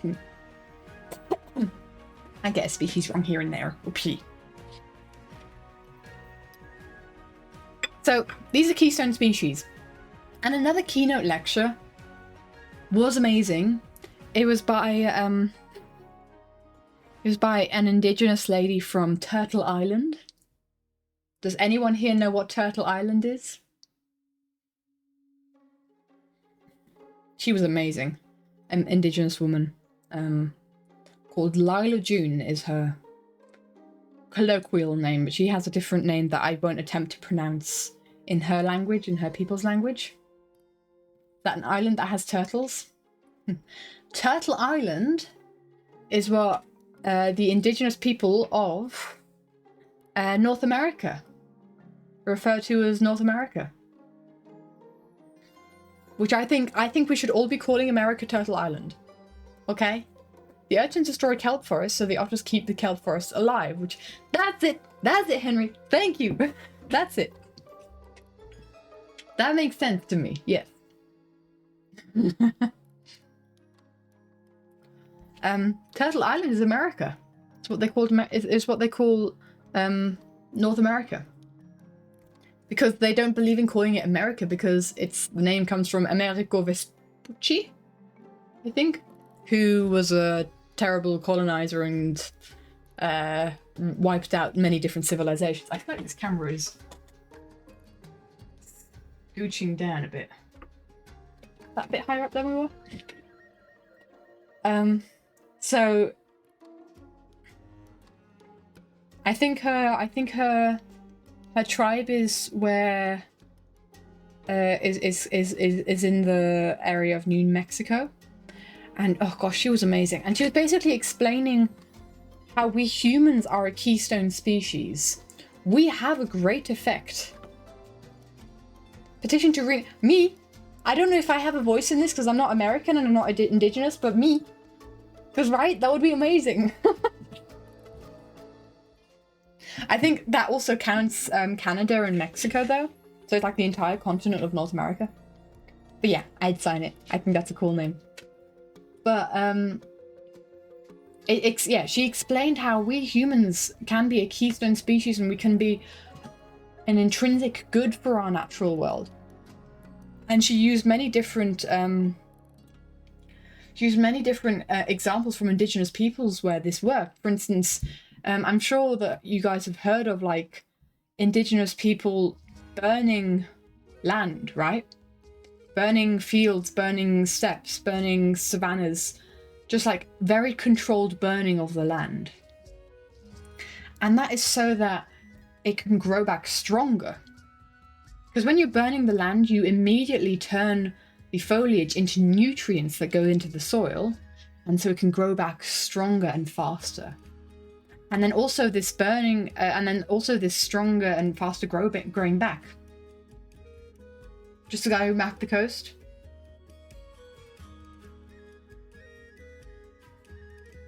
get a species wrong here and there. Oopsie. So these are keystone species. And another keynote lecture was amazing. It was by an indigenous lady from Turtle Island. Does anyone here know what Turtle Island is? She was amazing. An indigenous woman called Lila June is her colloquial name, but she has a different name that I won't attempt to pronounce in her language, in her people's language. Is that an island that has turtles? Turtle Island is what the indigenous people of North America refer to as North America. Which I think we should all be calling America Turtle Island. Okay? The urchins destroy kelp forests, so the otters keep the kelp forests alive, which... That's it, Henry. Thank you. That's it. That makes sense to me, yes. Turtle Island is America. It's what they call North America. Because they don't believe in calling it America because the name comes from Amerigo Vespucci, I think, who was a terrible colonizer and wiped out many different civilizations. I feel like this camera is scooching down a bit. That bit higher up than we were. So I think her tribe is where is in the area of New Mexico, and oh gosh, she was amazing. And she was basically explaining how we humans are a keystone species. We have a great effect. Petition to me. I don't know if I have a voice in this because I'm not American and I'm not indigenous, but me. Because right, that would be amazing. I think that also counts Canada and Mexico though. So it's like the entire continent of North America. But yeah, I'd sign it. I think that's a cool name. But yeah, she explained how we humans can be a keystone species and we can be an intrinsic good for our natural world. And she used many different examples from indigenous peoples where this worked. For instance, I'm sure that you guys have heard of like indigenous people burning land, right? Burning fields, burning steppes, burning savannas, just like very controlled burning of the land. And that is so that it can grow back stronger. Because when you're burning the land, you immediately turn the foliage into nutrients that go into the soil, and so it can grow back stronger and faster. And then also this burning, and then also this stronger and faster growing back. Just the guy who mapped the coast.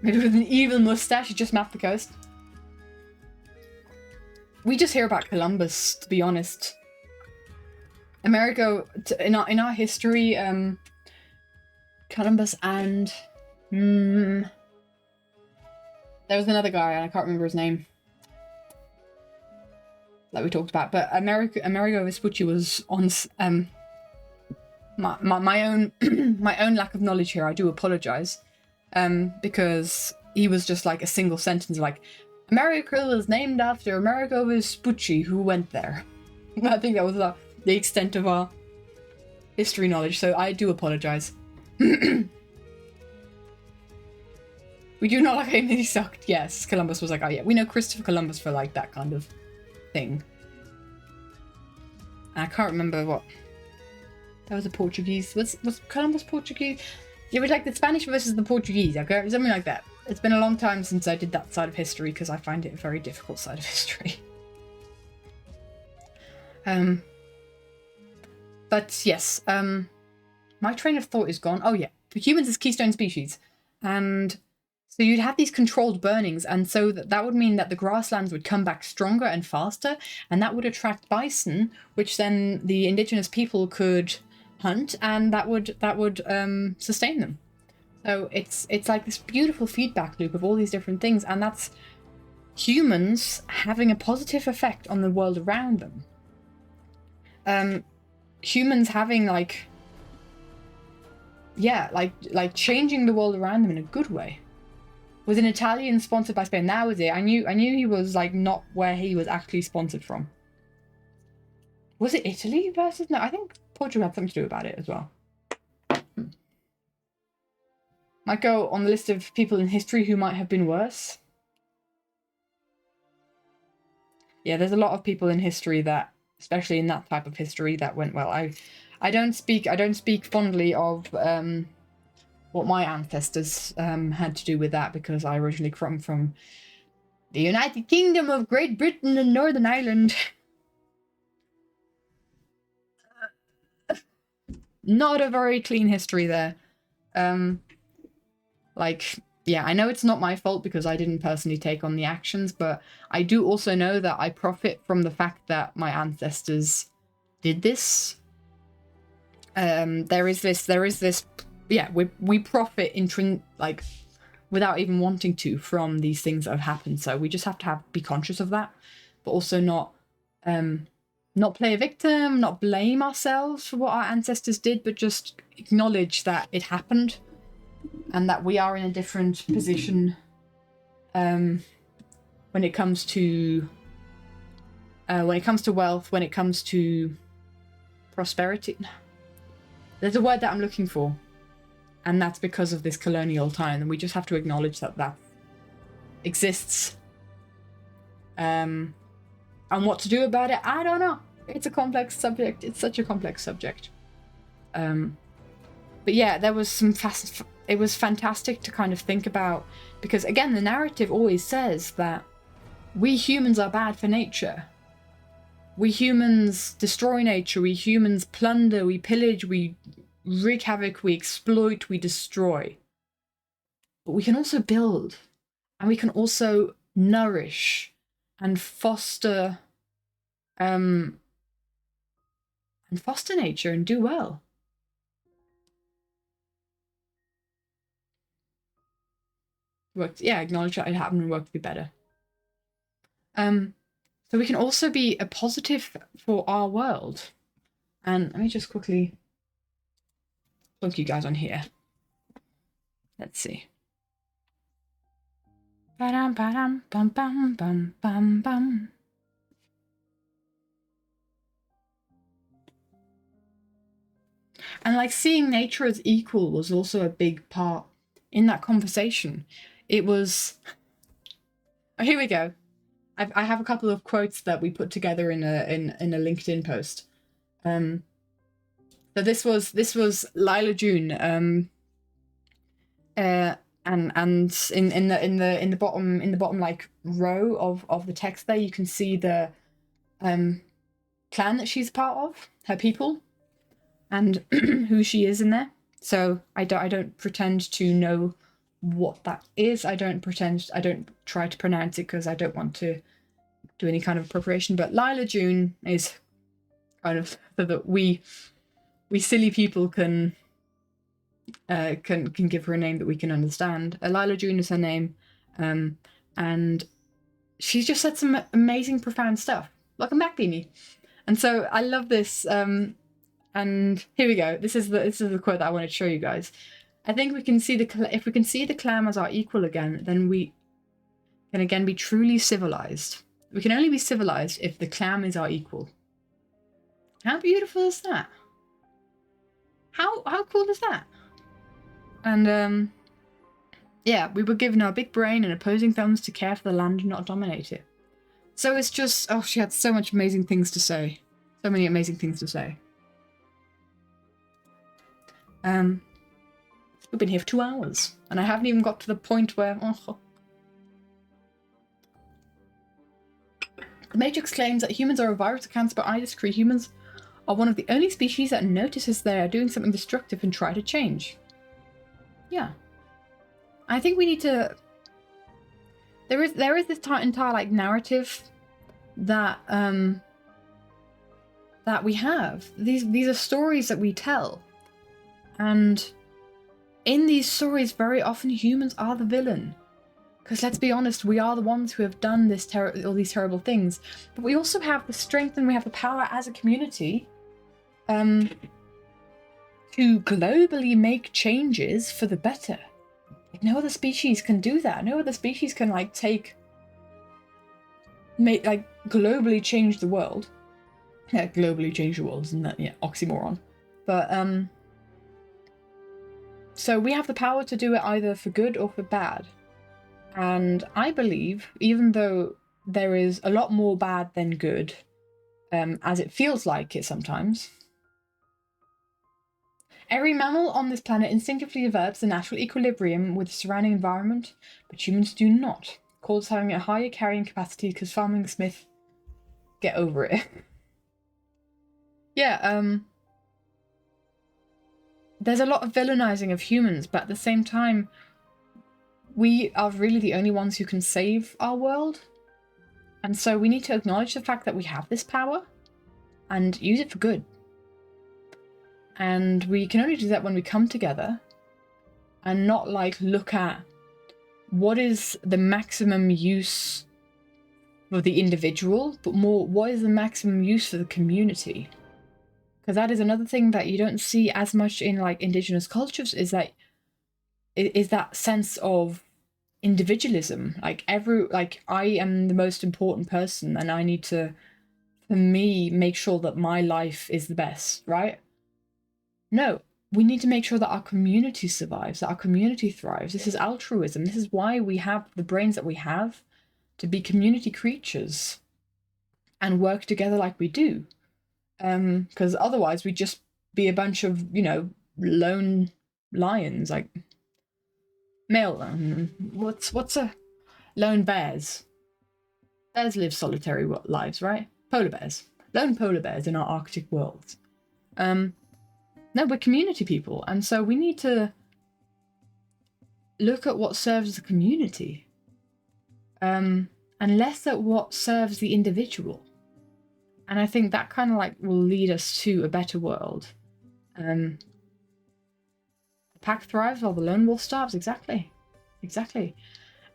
Maybe with an evil mustache, he just mapped the coast. We just hear about Columbus, to be honest. America, in our history, Columbus and there was another guy and I can't remember his name that we talked about, but Amerigo Vespucci was on my own my own lack of knowledge here. I do apologize, because he was just like a single sentence like America was named after Amerigo Vespucci who went there. I think that was the extent of our history knowledge, so I do apologize. We do not like him that he sucked. Yes, Columbus was like, oh yeah, we know Christopher Columbus for like that kind of thing. And I can't remember what. That was a Portuguese. Was Columbus Portuguese? It was like the Spanish versus the Portuguese, okay? Something like that. It's been a long time since I did that side of history because I find it a very difficult side of history. But yes, my train of thought is gone. Oh yeah, for humans is keystone species. And so you'd have these controlled burnings, and so that would mean that the grasslands would come back stronger and faster, and that would attract bison, which then the indigenous people could hunt, and that would sustain them. So it's like this beautiful feedback loop of all these different things, and that's humans having a positive effect on the world around them. Humans having like changing the world around them in a good way. Was an Italian sponsored by Spain? That was it. I knew he was like not where he was actually sponsored from. Was it Italy versus? No, I think Portugal had something to do about it as well. Might go on the list of people in history who might have been worse. Yeah, there's a lot of people in history that, especially in that type of history, that went well. I don't speak fondly of what my ancestors had to do with that, because I originally come from the United Kingdom of Great Britain and Northern Ireland. Not a very clean history there. Yeah, I know it's not my fault because I didn't personally take on the actions, but I do also know that I profit from the fact that my ancestors did this. There is this. Yeah, we profit without even wanting to from these things that have happened. So we just have to be conscious of that, but also not play a victim, not blame ourselves for what our ancestors did, but just acknowledge that it happened and that we are in a different position when it comes to wealth, when it comes to prosperity. There's a word that I'm looking for. And that's because of this colonial time, and we just have to acknowledge that exists. And what to do about it, I don't know. It's a complex subject. It's such a complex subject. But yeah, there was it was fantastic to kind of think about, because again, the narrative always says that we humans are bad for nature. We humans destroy nature. We humans plunder. We pillage. We wreak havoc, we exploit, we destroy. But we can also build, and we can also nourish and foster nature and do well. Acknowledge that it happened and work to be better. So we can also be a positive for our world. And let me just quickly Look, you guys on here. Let's see. Ba-dum, ba-dum, bum, bum, bum, bum, bum. And like seeing nature as equal was also a big part in that conversation. It was. Oh, here we go. I have a couple of quotes that we put together in a LinkedIn post. So this was Lila June. And in the bottom like row of the text there, you can see the clan that she's part of, her people, and who she is in there. So I don't pretend to know what that is. I don't try to pronounce it because I don't want to do any kind of appropriation. But Lila June is kind of so that we silly people can give her a name that we can understand. Lila June is her name, and she's just said some amazing, profound stuff. Welcome back, Beanie. And so I love this. And here we go. This is the quote that I wanted to show you guys. I think we can see if we can see the clam as our equal again, then we can again be truly civilized. We can only be civilized if the clam is our equal. How beautiful is that? How cool is that? And yeah, we were given our big brain and opposing thumbs to care for the land and not dominate it. So it's just, oh, she had so much amazing things to say. So many amazing things to say. We've been here for 2 hours, and I haven't even got to the point where... Oh. The Matrix claims that humans are a virus of cancer, but I disagree. Humans are one of the only species that notices they are doing something destructive and try to change. Yeah. I think we need to... There is this entire like narrative that that we have. These are stories that we tell. And in these stories, very often humans are the villain. Because let's be honest, we are the ones who have done all these terrible things. But we also have the strength and we have the power as a community to globally make changes for the better. Like, no other species can do that. No other species can globally change the world. Yeah, globally change the world, isn't that, yeah, oxymoron. But so we have the power to do it either for good or for bad. And I believe, even though there is a lot more bad than good, as it feels like it sometimes, every mammal on this planet instinctively averts the natural equilibrium with the surrounding environment, but humans do not. Called having a higher carrying capacity because farming Smith, get over it. Yeah, there's a lot of villainizing of humans, but at the same time, we are really the only ones who can save our world. And so we need to acknowledge the fact that we have this power and use it for good. And we can only do that when we come together and not look at what is the maximum use for the individual, but more what is the maximum use for the community. Because that is another thing that you don't see as much in indigenous cultures, is that sense of individualism. I am the most important person and I need to, for me, make sure that my life is the best, right? No, we need to make sure that our community survives, that our community thrives. This is altruism. This is why we have the brains that we have, to be community creatures and work together like we do. Because otherwise we'd just be a bunch of, lone lions, what's a lone bears? Bears live solitary lives, right? Polar bears. Lone polar bears in our Arctic world. No, we're community people, and so we need to look at what serves the community, and less at what serves the individual. And I think that kind of will lead us to a better world. The pack thrives while the lone wolf starves. Exactly.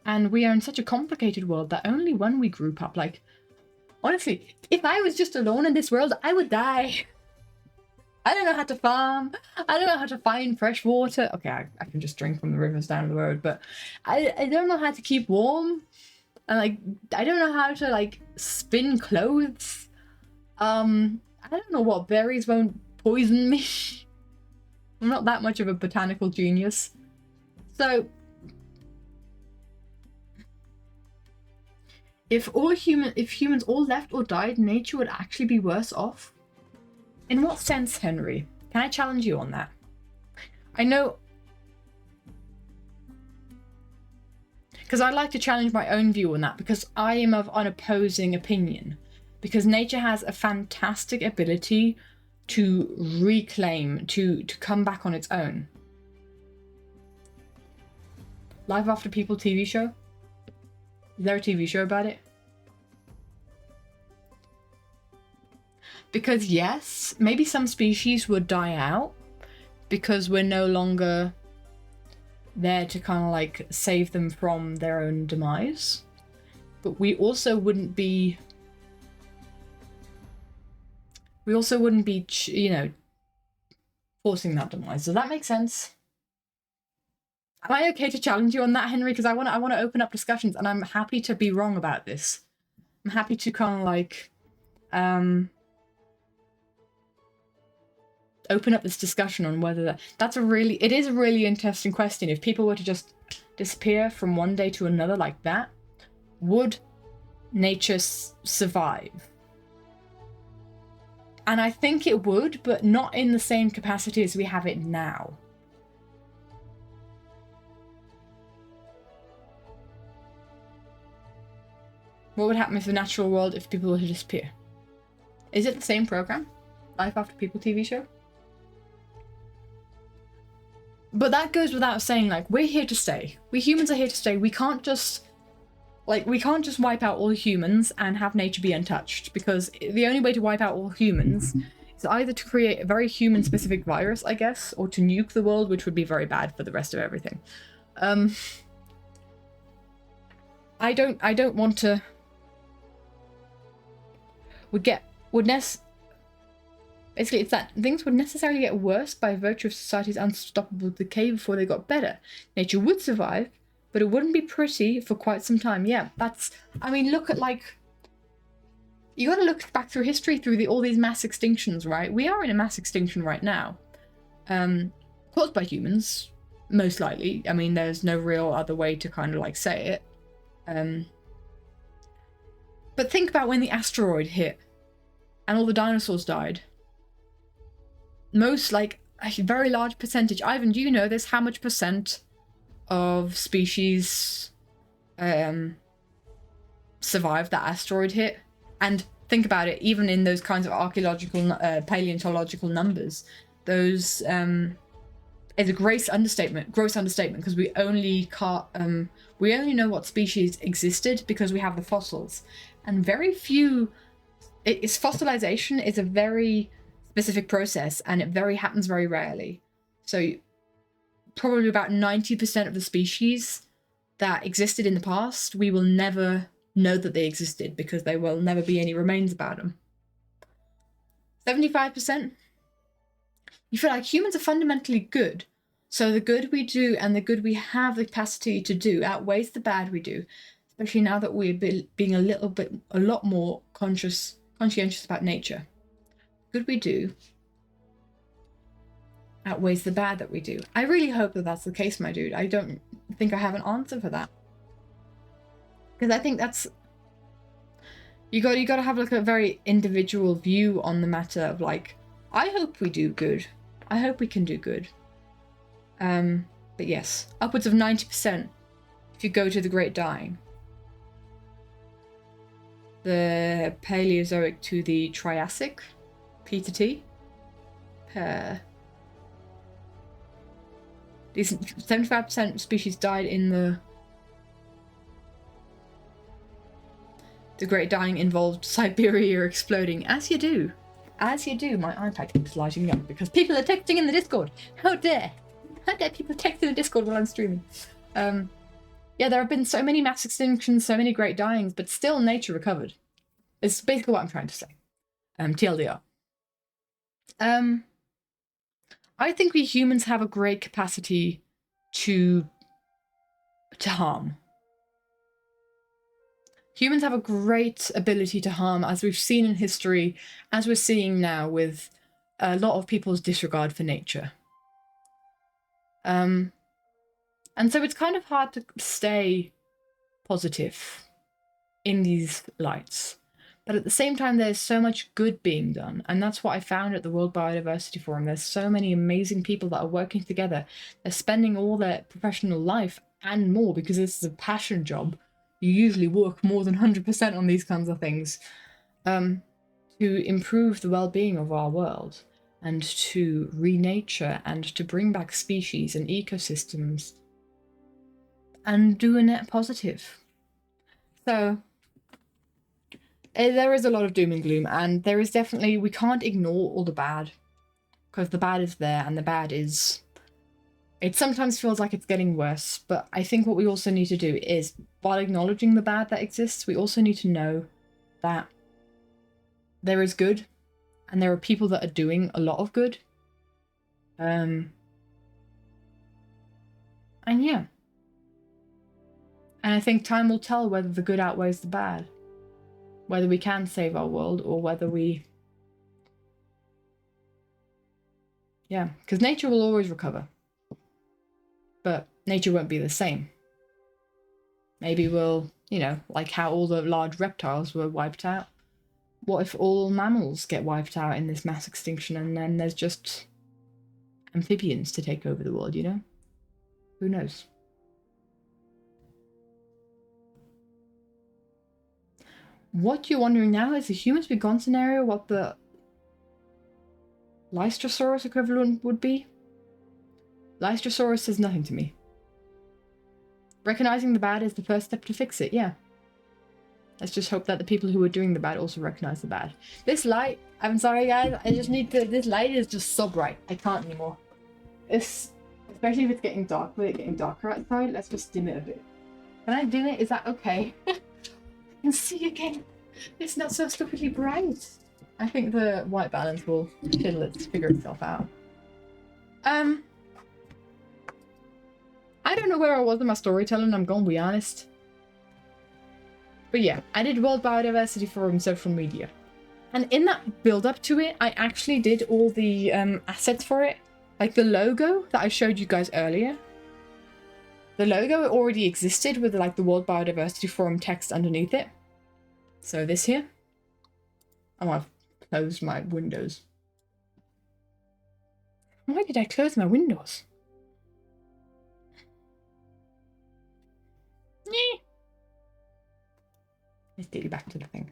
And we are in such a complicated world that only when we group up, honestly, if I was just alone in this world, I would die. I don't know how to farm. I don't know how to find fresh water. Okay, I can just drink from the rivers down the road, but I don't know how to keep warm. And like, I don't know how to like spin clothes. I don't know what berries won't poison me. I'm not that much of a botanical genius. So, if humans all left or died, nature would actually be worse off. In what sense, Henry? Can I challenge you on that? I know, because I'd like to challenge my own view on that, because I am of an opposing opinion. Because nature has a fantastic ability to reclaim, to come back on its own. Life After People TV show? Is there a TV show about it? Because yes, maybe some species would die out because we're no longer there to kind of like save them from their own demise. But we also wouldn't be, you know, forcing that demise. Does that make sense? Am I okay to challenge you on that, Henry? Because I want to open up discussions, and I'm happy to be wrong about this. I'm happy to kind of like open up this discussion on whether it is a really interesting question. If people were to just disappear from one day to another like that, would nature survive? And I think it would, but not in the same capacity as we have it now. What would happen if the natural world, if people were to disappear? Is it the same program? Life After People TV show? But that goes without saying, like, we're here to stay. We humans are here to stay. We can't just wipe out all humans and have nature be untouched, because the only way to wipe out all humans is either to create a very human-specific virus, I guess, or to nuke the world, which would be very bad for the rest of everything. I don't want to. Basically, it's that things would necessarily get worse by virtue of society's unstoppable decay before they got better. Nature would survive, but it wouldn't be pretty for quite some time. Yeah, I mean, look at, like, you gotta look back through history through all these mass extinctions, right? We are in a mass extinction right now. Caused by humans, most likely. I mean, there's no real other way to kind of, like, say it. But think about when the asteroid hit and all the dinosaurs died. Most, like, a very large percentage. Ivan, do you know this? How much percent of species survived that asteroid hit? And think about it, even in those kinds of archaeological, paleontological numbers, those is a gross understatement, because we only know what species existed because we have the fossils. And very few, fossilization is a very specific process, and it happens very rarely. So probably about 90% of the species that existed in the past, we will never know that they existed because there will never be any remains about them. 75%? You feel like humans are fundamentally good. So the good we do and the good we have the capacity to do outweighs the bad we do, especially now that we're being a lot more conscientious about nature. Good we do outweighs the bad that we do. I really hope that that's the case, my dude. I don't think I have an answer for that, because I think that's you got to have like a very individual view on the matter of, like, I hope we do good. I hope we can do good. But yes, upwards of 90% if you go to the Great Dying. The Paleozoic to the Triassic, P to T. These 75% of species died in the Great Dying involved Siberia exploding. As you do. My iPad keeps lighting up because people are texting in the Discord. How dare people text in the Discord while I'm streaming. Yeah, there have been so many mass extinctions, so many great dyings, but still nature recovered. It's basically what I'm trying to say. TLDR. I think we humans have a great capacity to harm. Humans have a great ability to harm, as we've seen in history, as we're seeing now with a lot of people's disregard for nature. And so it's kind of hard to stay positive in these lights. But at the same time, there's so much good being done. And that's what I found at the World Biodiversity Forum. There's so many amazing people that are working together. They're spending all their professional life and more, because this is a passion job. You usually work more than 100% on these kinds of things, to improve the well-being of our world and to renature and to bring back species and ecosystems and do a net positive. So there is a lot of doom and gloom, and there is definitely, we can't ignore all the bad, because the bad is there, and the bad is, it sometimes feels like it's getting worse. But I think what we also need to do is, while acknowledging the bad that exists, we also need to know that there is good, and there are people that are doing a lot of good. And yeah. And I think time will tell whether the good outweighs the bad. Whether we can save our world, or whether we... Yeah, because nature will always recover. But nature won't be the same. Maybe we'll, you know, like how all the large reptiles were wiped out. What if all mammals get wiped out in this mass extinction, and then there's just amphibians to take over the world, you know? Who knows? What you're wondering now is the humans be gone scenario, what the Lystrosaurus equivalent would be? Lystrosaurus says nothing to me. Recognizing the bad is the first step to fix it, yeah. Let's just hope that the people who are doing the bad also recognize the bad. This light, I'm sorry guys, I just need to, this light is just so bright. I can't anymore. It's, especially if it's getting dark, with it getting darker outside, let's just dim it a bit. Can I dim it? Is that okay? I can see again. It's not so stupidly bright. I think the white balance will figure itself out. I don't know where I was in my storytelling, I'm gonna be honest. But yeah, I did World Biodiversity Forum social media. And in that build up to it, I actually did all the assets for it. Like the logo that I showed you guys earlier. The logo already existed with like the World Biodiversity Forum text underneath it. So this here. Oh, I've closed my windows. Why did I close my windows? Let's get you back to the thing.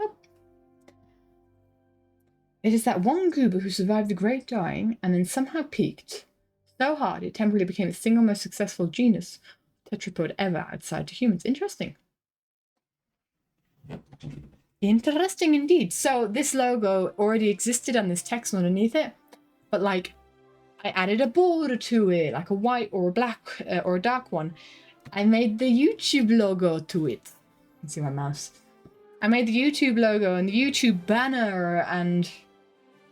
Boop. It is that one goober who survived the Great Dying and then somehow peaked so hard it temporarily became the single most successful genus tetrapod ever outside to humans. Interesting. Interesting indeed. So this logo already existed and this text underneath it, but like I added a border to it, like a white or a black or a dark one. I made the YouTube logo to it. You can see my mouse. I made the YouTube logo and the YouTube banner, and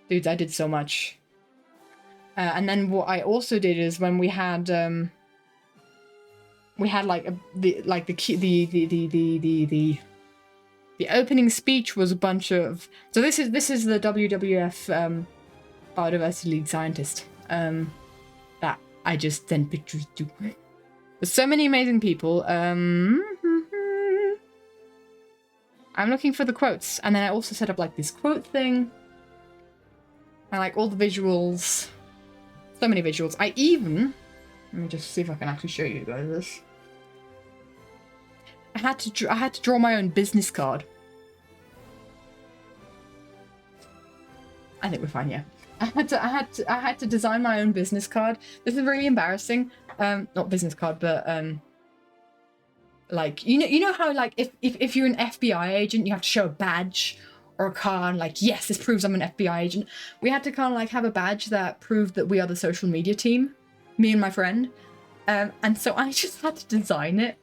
dudes, I did so much. And then what I also did is when we had like the opening speech was a bunch of, so this is the WWF biodiversity lead scientist that I just sent pictures to. There's so many amazing people. I'm looking for the quotes, and then I also set up like this quote thing. I like all the visuals. So many visuals. I even, let me just see if I can actually show you guys this. I had to draw my own business card. I think we're fine, yeah. I had to design my own business card. This is really embarrassing. Not business card, but like you know how like if you're an FBI agent, you have to show a badge or a card, like, yes, this proves I'm an FBI agent. We had to kind of like have a badge that proved that we are the social media team, me and my friend. And so I just had to design it.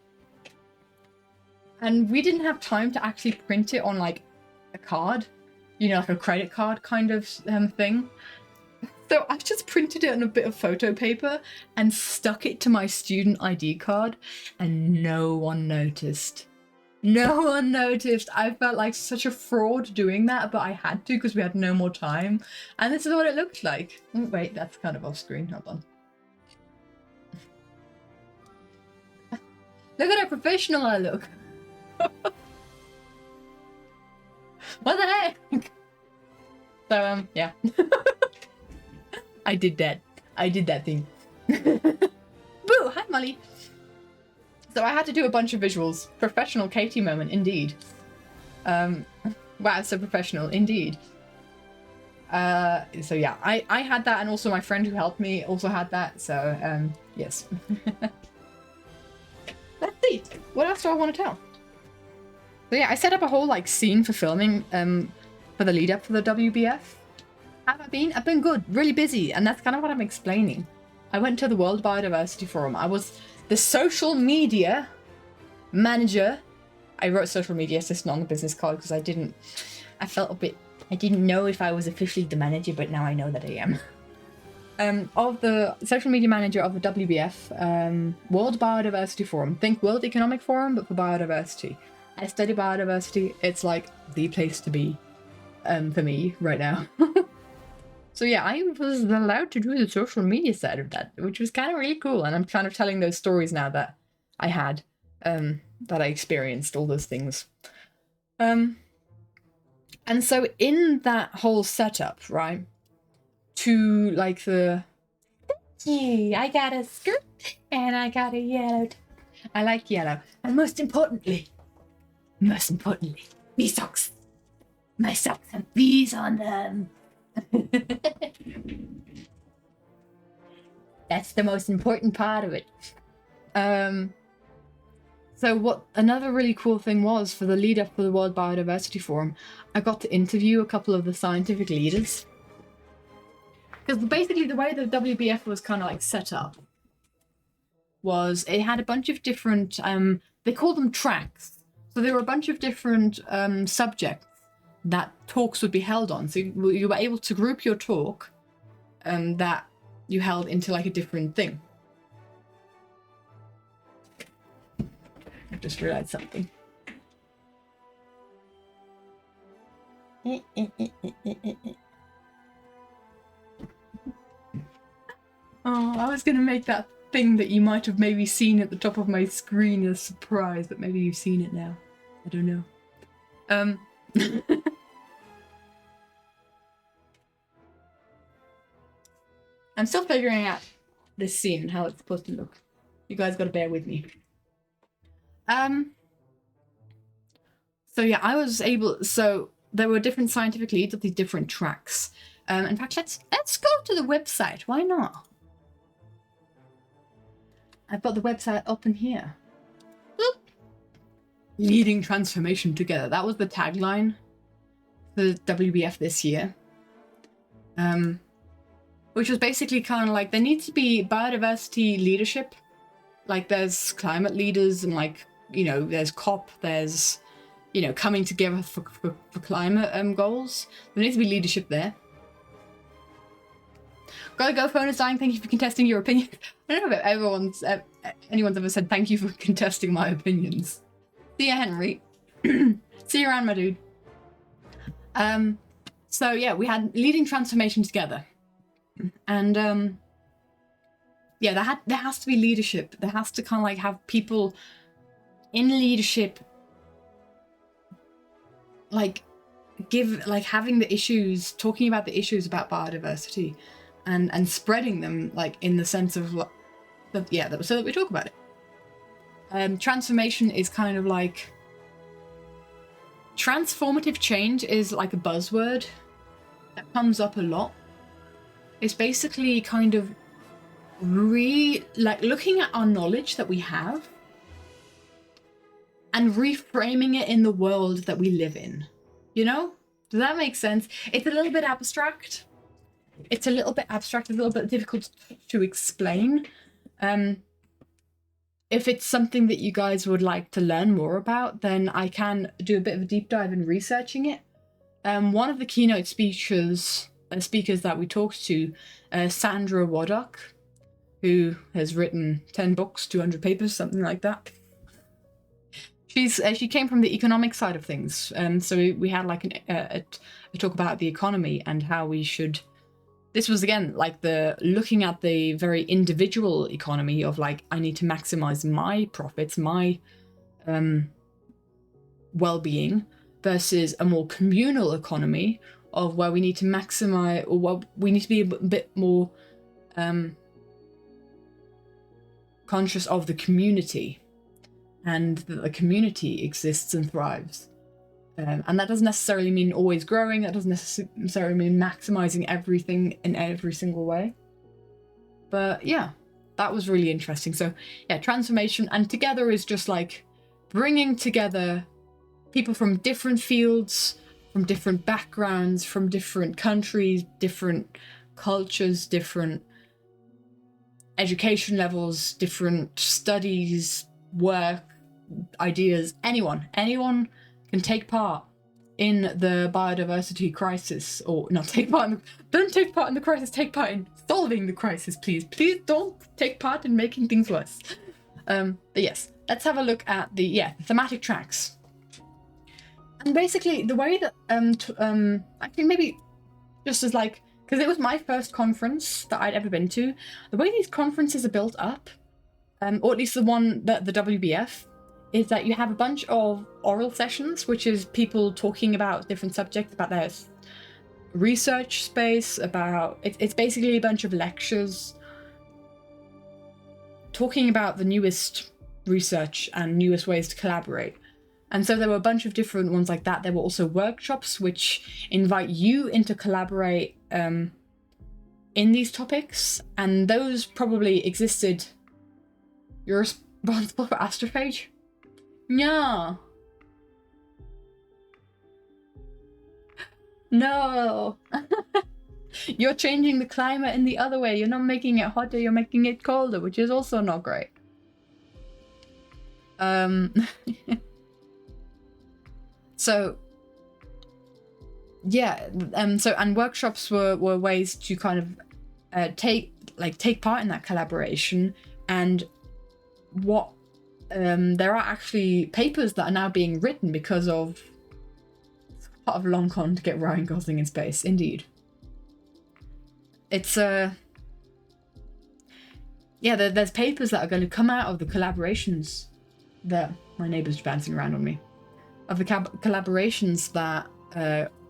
And we didn't have time to actually print it on like a card, you know, like a credit card kind of thing. So I just printed it on a bit of photo paper and stuck it to my student ID card, and no one noticed. No one noticed. I felt like such a fraud doing that, but I had to because we had no more time. And this is what it looked like. Oh, wait, that's kind of off screen. Hold on. Look at how professional I look. What the heck? So, yeah. I did that. I did that thing. Boo! Hi, Molly. So I had to do a bunch of visuals. Professional Katie moment, indeed. Wow, so professional, indeed. So yeah, I had that, and also my friend who helped me also had that. So yes. Let's see. What else do I want to tell? So yeah, I set up a whole like scene for filming for the lead up for the WBF. How have I been? I've been good, really busy, and that's kind of what I'm explaining. I went to the World Biodiversity Forum. I was the social media manager. I wrote social media assistant on the business card because I didn't know if I was officially the manager, but now I know that I am. Of the social media manager of the WBF World Biodiversity Forum. Think World Economic Forum, but for biodiversity. I study biodiversity. It's like the place to be for me right now. So yeah, I was allowed to do the social media side of that, which was kind of really cool. And I'm kind of telling those stories now that I had, that I experienced, all those things. And so in that whole setup, right, to like I got a skirt and I got a yellow. I like yellow. And most importantly, these socks. My socks have bees on them. That's the most important part of it. So what another really cool thing was for the lead up for the World Biodiversity Forum, I got to interview a couple of the scientific leaders. Because basically the way the WBF was kind of like set up was it had a bunch of different, they called them tracks. So there were a bunch of different subjects that talks would be held on. So you were able to group your talk that you held into like a different thing. I just realized something. Oh, I was going to make that thing that you might have maybe seen at the top of my screen as a surprise, but maybe you've seen it now. I don't know. I'm still figuring out this scene and how it's supposed to look. You guys gotta bear with me. So yeah, I was able, so there were different scientific leads of these different tracks. In fact, let's go to the website. Why not? I've got the website up in here. Boop. Leading transformation together. That was the tagline for the WBF this year. Which was basically kind of like there needs to be biodiversity leadership. Like there's climate leaders and like, you know, there's COP, there's, you know, coming together for climate goals. There needs to be leadership there. Gotta go, phone is dying. Thank you for contesting your opinion. I don't know if anyone's ever said thank you for contesting my opinions. See ya, Henry. See you around, my dude. So yeah, we had leading transformation together. And yeah, there has to be leadership. There has to kind of like have people in leadership like having the issues, talking about the issues about biodiversity and spreading them like in the sense of so that we talk about it. Transformation is kind of like transformative change is like a buzzword that comes up a lot. It's basically kind of looking at our knowledge that we have and reframing it in the world that we live in. You know? Does that make sense? It's a little bit abstract. It's a little bit difficult to explain. If it's something that you guys would like to learn more about, then I can do a bit of a deep dive in researching it. One of the keynote speakers speakers that we talked to, Sandra Waddock, who has written 10 books, 200 papers, something like that. She came from the economic side of things. So we had like a talk about the economy and how we should. This was again like the looking at the very individual economy of like, I need to maximize my profits, my well-being, versus a more communal economy of where we need to maximize, or where we need to be a bit more conscious of the community, and that the community exists and thrives. And that doesn't necessarily mean always growing. That doesn't necessarily mean maximizing everything in every single way. But yeah, that was really interesting. So yeah, transformation and together is just like bringing together people from different fields, from different backgrounds, from different countries, different cultures, different education levels, different studies, work, ideas. Anyone can take part in the biodiversity crisis, or not take part in don't take part in the crisis, take part in solving the crisis, please. Please don't take part in making things worse. But yes, let's have a look at the thematic tracks. And basically the way that I think maybe just as like, because it was my first conference that I'd ever been to, the way these conferences are built up, or at least the one that the WBF, is that you have a bunch of oral sessions, which is people talking about different subjects, about their research space, about it's basically a bunch of lectures talking about the newest research and newest ways to collaborate. And so there were a bunch of different ones like that. There were also workshops which invite you in to collaborate in these topics, and those probably existed. You're responsible for astrophage? Yeah. No. You're changing the climate in the other way. You're not making it hotter, you're making it colder, which is also not great. So yeah, and workshops were ways to kind of take part in that collaboration. And what there are actually papers that are now being written because of part of long con to get Ryan Gosling in space. Indeed, it's there's papers that are going to come out of the collaborations that my neighbour's bouncing around on me, of the collaborations that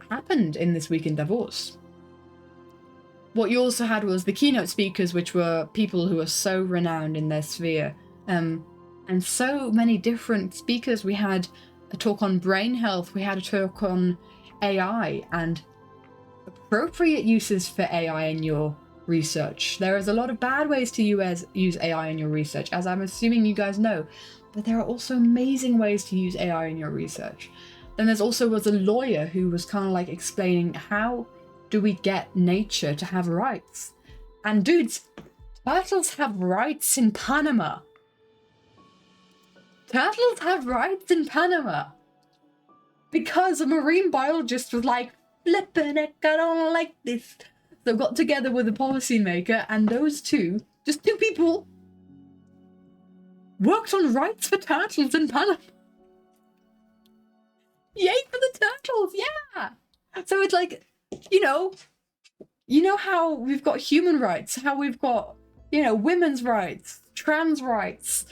happened in this week in Davos. What you also had was the keynote speakers, which were people who are so renowned in their sphere, and so many different speakers. We had a talk on brain health, we had a talk on AI and appropriate uses for AI in your research. There is a lot of bad ways to use AI in your research, as I'm assuming you guys know, but there are also amazing ways to use AI in your research. Then there's also was a lawyer who was kind of like explaining, how do we get nature to have rights? And dudes, turtles have rights in Panama. Turtles have rights in Panama because a marine biologist was like, flippin' heck, I don't like this. So got together with a policymaker, and those two, just two people, worked on rights for turtles in Panama. Yay for the turtles, yeah! So it's like, you know how we've got human rights, how we've got, women's rights, trans rights,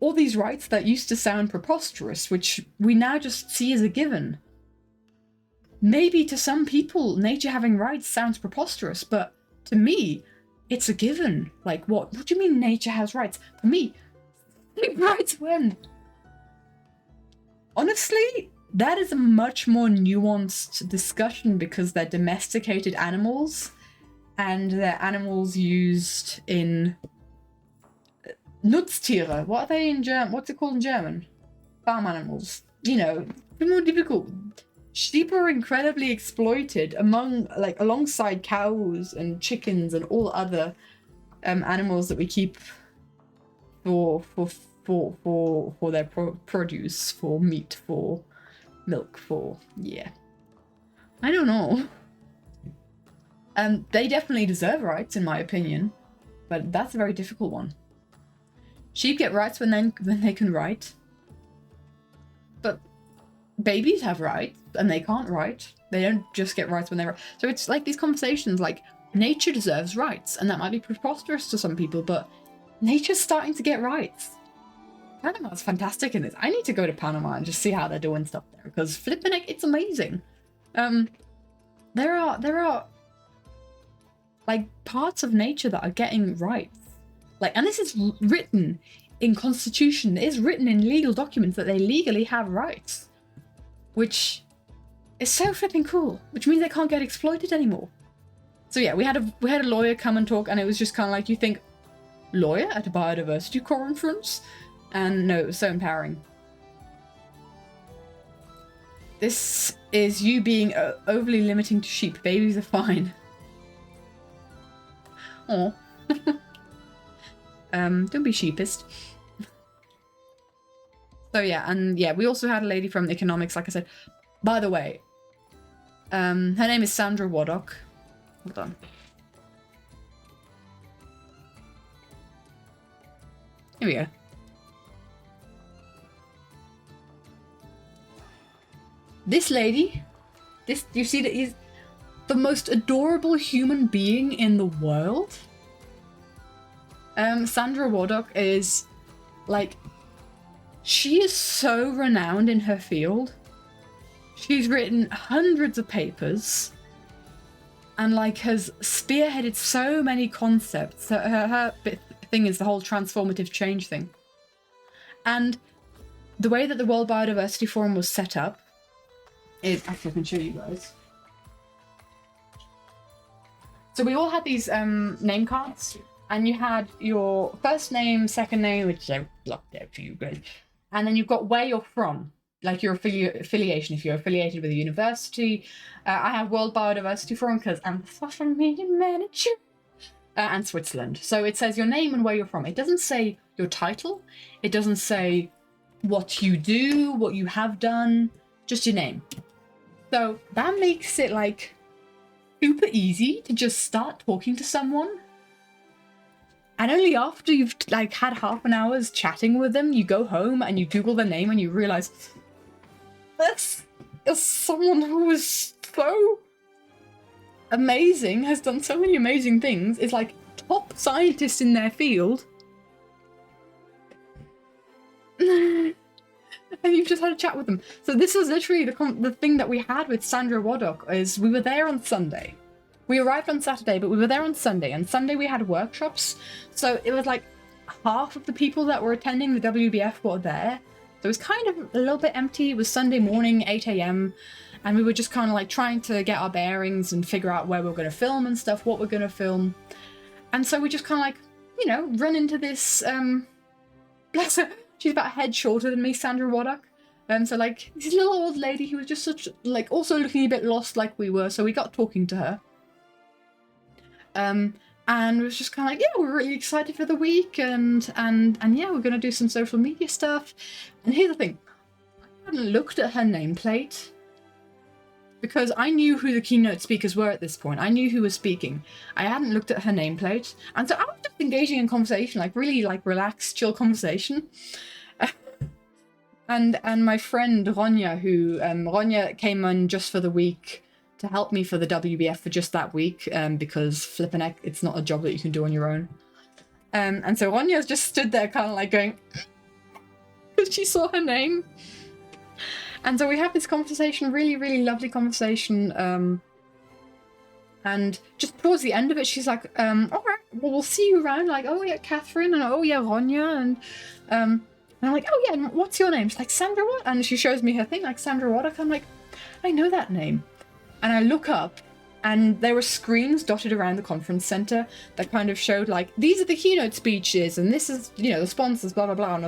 all these rights that used to sound preposterous, which we now just see as a given. Maybe to some people, nature having rights sounds preposterous, but to me, it's a given. Like, what do you mean nature has rights? For me, rights when? Honestly, that is a much more nuanced discussion, because they're domesticated animals, and they're animals used in Nutztiere. What are they in German? What's it called in German? Farm animals. More difficult. Sheep are incredibly exploited alongside cows and chickens and all other animals that we keep for their produce, for meat, for milk, for I don't know. They definitely deserve rights, in my opinion, but that's a very difficult one. Sheep get rights when they can write, but babies have rights and they can't write. They don't just get rights when they write. So it's like these conversations, like nature deserves rights, and that might be preposterous to some people, but nature's starting to get rights. Panama's fantastic in this. I need to go to Panama and just see how they're doing stuff there, because flipping it, it's amazing. There are like parts of nature that are getting rights. Like, and this is written in constitution, it is written in legal documents that they legally have rights, which is so flipping cool, which means they can't get exploited anymore. So yeah, we had a lawyer come and talk, and it was just kind of like, you think, lawyer at a biodiversity conference? And no, it was so empowering. This is you being overly limiting to sheep. Babies are fine. Aw. Don't be sheepist. So yeah, and yeah, we also had a lady from economics, like I said. By the way, her name is Sandra Waddock. Hold on. Here we go. This lady, you see that he's the most adorable human being in the world. Sandra Waddock is, like, she is so renowned in her field. She's written hundreds of papers and, like, has spearheaded so many concepts. Her thing is the whole transformative change thing. And the way that the World Biodiversity Forum was set up is, actually I can show you guys. So we all had these name cards, and you had your first name, second name, which I blocked out for you guys, and then you've got where you're from, like your affiliation, if you're affiliated with a university. I have World Biodiversity Forum because I'm the social media manager, and Switzerland. So it says your name and where you're from. It doesn't say your title. It doesn't say what you do, what you have done, just your name. So that makes it like super easy to just start talking to someone. And only after you've like had half an hour's chatting with them, you go home and you Google their name and you realize this is someone who is so amazing, has done so many amazing things, is like top scientist in their field. And you've just had a chat with them. So this was literally the thing that we had with Sandra Waddock, is we were there on Sunday. We arrived on Saturday, but we were there on Sunday. And Sunday we had workshops. So it was like half of the people that were attending the WBF were there. So it was kind of a little bit empty. It was Sunday morning, 8 a.m. And we were just kind of like trying to get our bearings and figure out where we were going to film and stuff, what we're going to film. And so we just kind of like, you know, run into this, bless her, she's about a head shorter than me, Sandra Waddock. So like this little old lady who was just such, like, also looking a bit lost like we were. So we got talking to her. And it was just kind of like, yeah, we're really excited for the week, and yeah, we're gonna do some social media stuff. And here's the thing, I hadn't looked at her nameplate because I knew who the keynote speakers were at this point. I knew who was speaking. I hadn't looked at her nameplate, and so I was just engaging in conversation, like really like relaxed, chill conversation. And my friend Ronya, who Ronya came on just for the week to help me for the WBF for just that week, because flipping heck, it's not a job that you can do on your own. And so Ronya's just stood there kind of like going, because she saw her name. And so we have this conversation, really, really lovely conversation. And just towards the end of it, she's like, all right, well, we'll see you around. Like, oh yeah, Catherine, and oh yeah, Ronya. And I'm like, oh yeah, and what's your name? She's like, Sandra what? And she shows me her thing, like, Sandra Waddock. I'm like, I know that name. And I look up, and there were screens dotted around the conference center that kind of showed like, these are the keynote speeches, and this is, you know, the sponsors, blah blah blah, on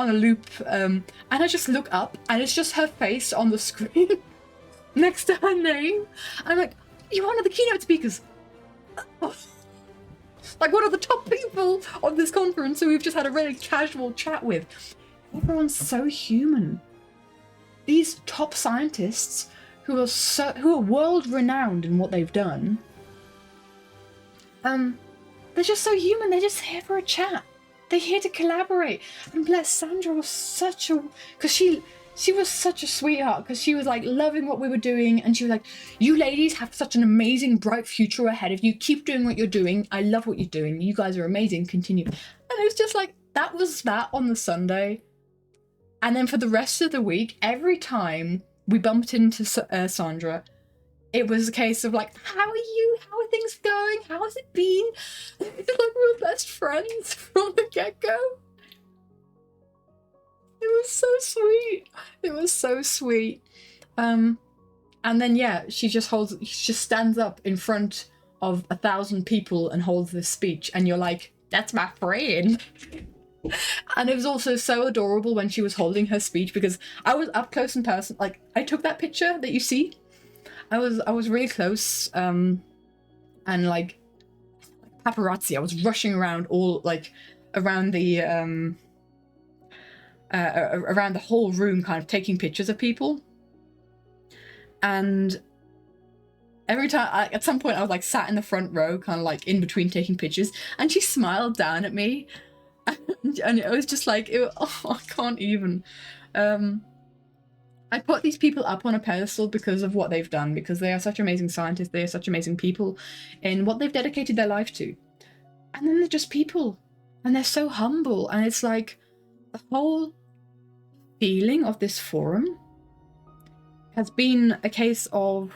a loop. And I just look up, and it's just her face on the screen next to her name. I'm like, you're one of the keynote speakers. Like one of the top people on this conference who we've just had a really casual chat with. Everyone's so human. These top scientists who are world renowned in what they've done, they're just so human. They're just here for a chat. They're here to collaborate. And bless Sandra was such a, because she was such a sweetheart, because she was like loving what we were doing, and she was like, you ladies have such an amazing bright future ahead of you. Keep doing what you're doing. I love what you're doing. You guys are amazing. Continue. And it was just like, that was that on the Sunday. And then for the rest of the week, every time we bumped into Sandra, it was a case of like, how are you? How are things going? How has it been? It's like we were best friends from the get-go. It was so sweet. It was so sweet. And then yeah, she just stands up in front of 1,000 people and holds this speech, and you're like, that's my friend. And it was also so adorable when she was holding her speech, because I was up close and personal. Like, I took that picture that you see. I was really close, and like paparazzi. I was rushing around around the around the whole room, kind of taking pictures of people. And every time, at some point, I was like sat in the front row, kind of like in between taking pictures, and she smiled down at me, and it was just like, I can't even. I put these people up on a pedestal because of what they've done, because they are such amazing scientists, they are such amazing people in what they've dedicated their life to. And then they're just people, and they're so humble, and it's like the whole feeling of this forum has been a case of,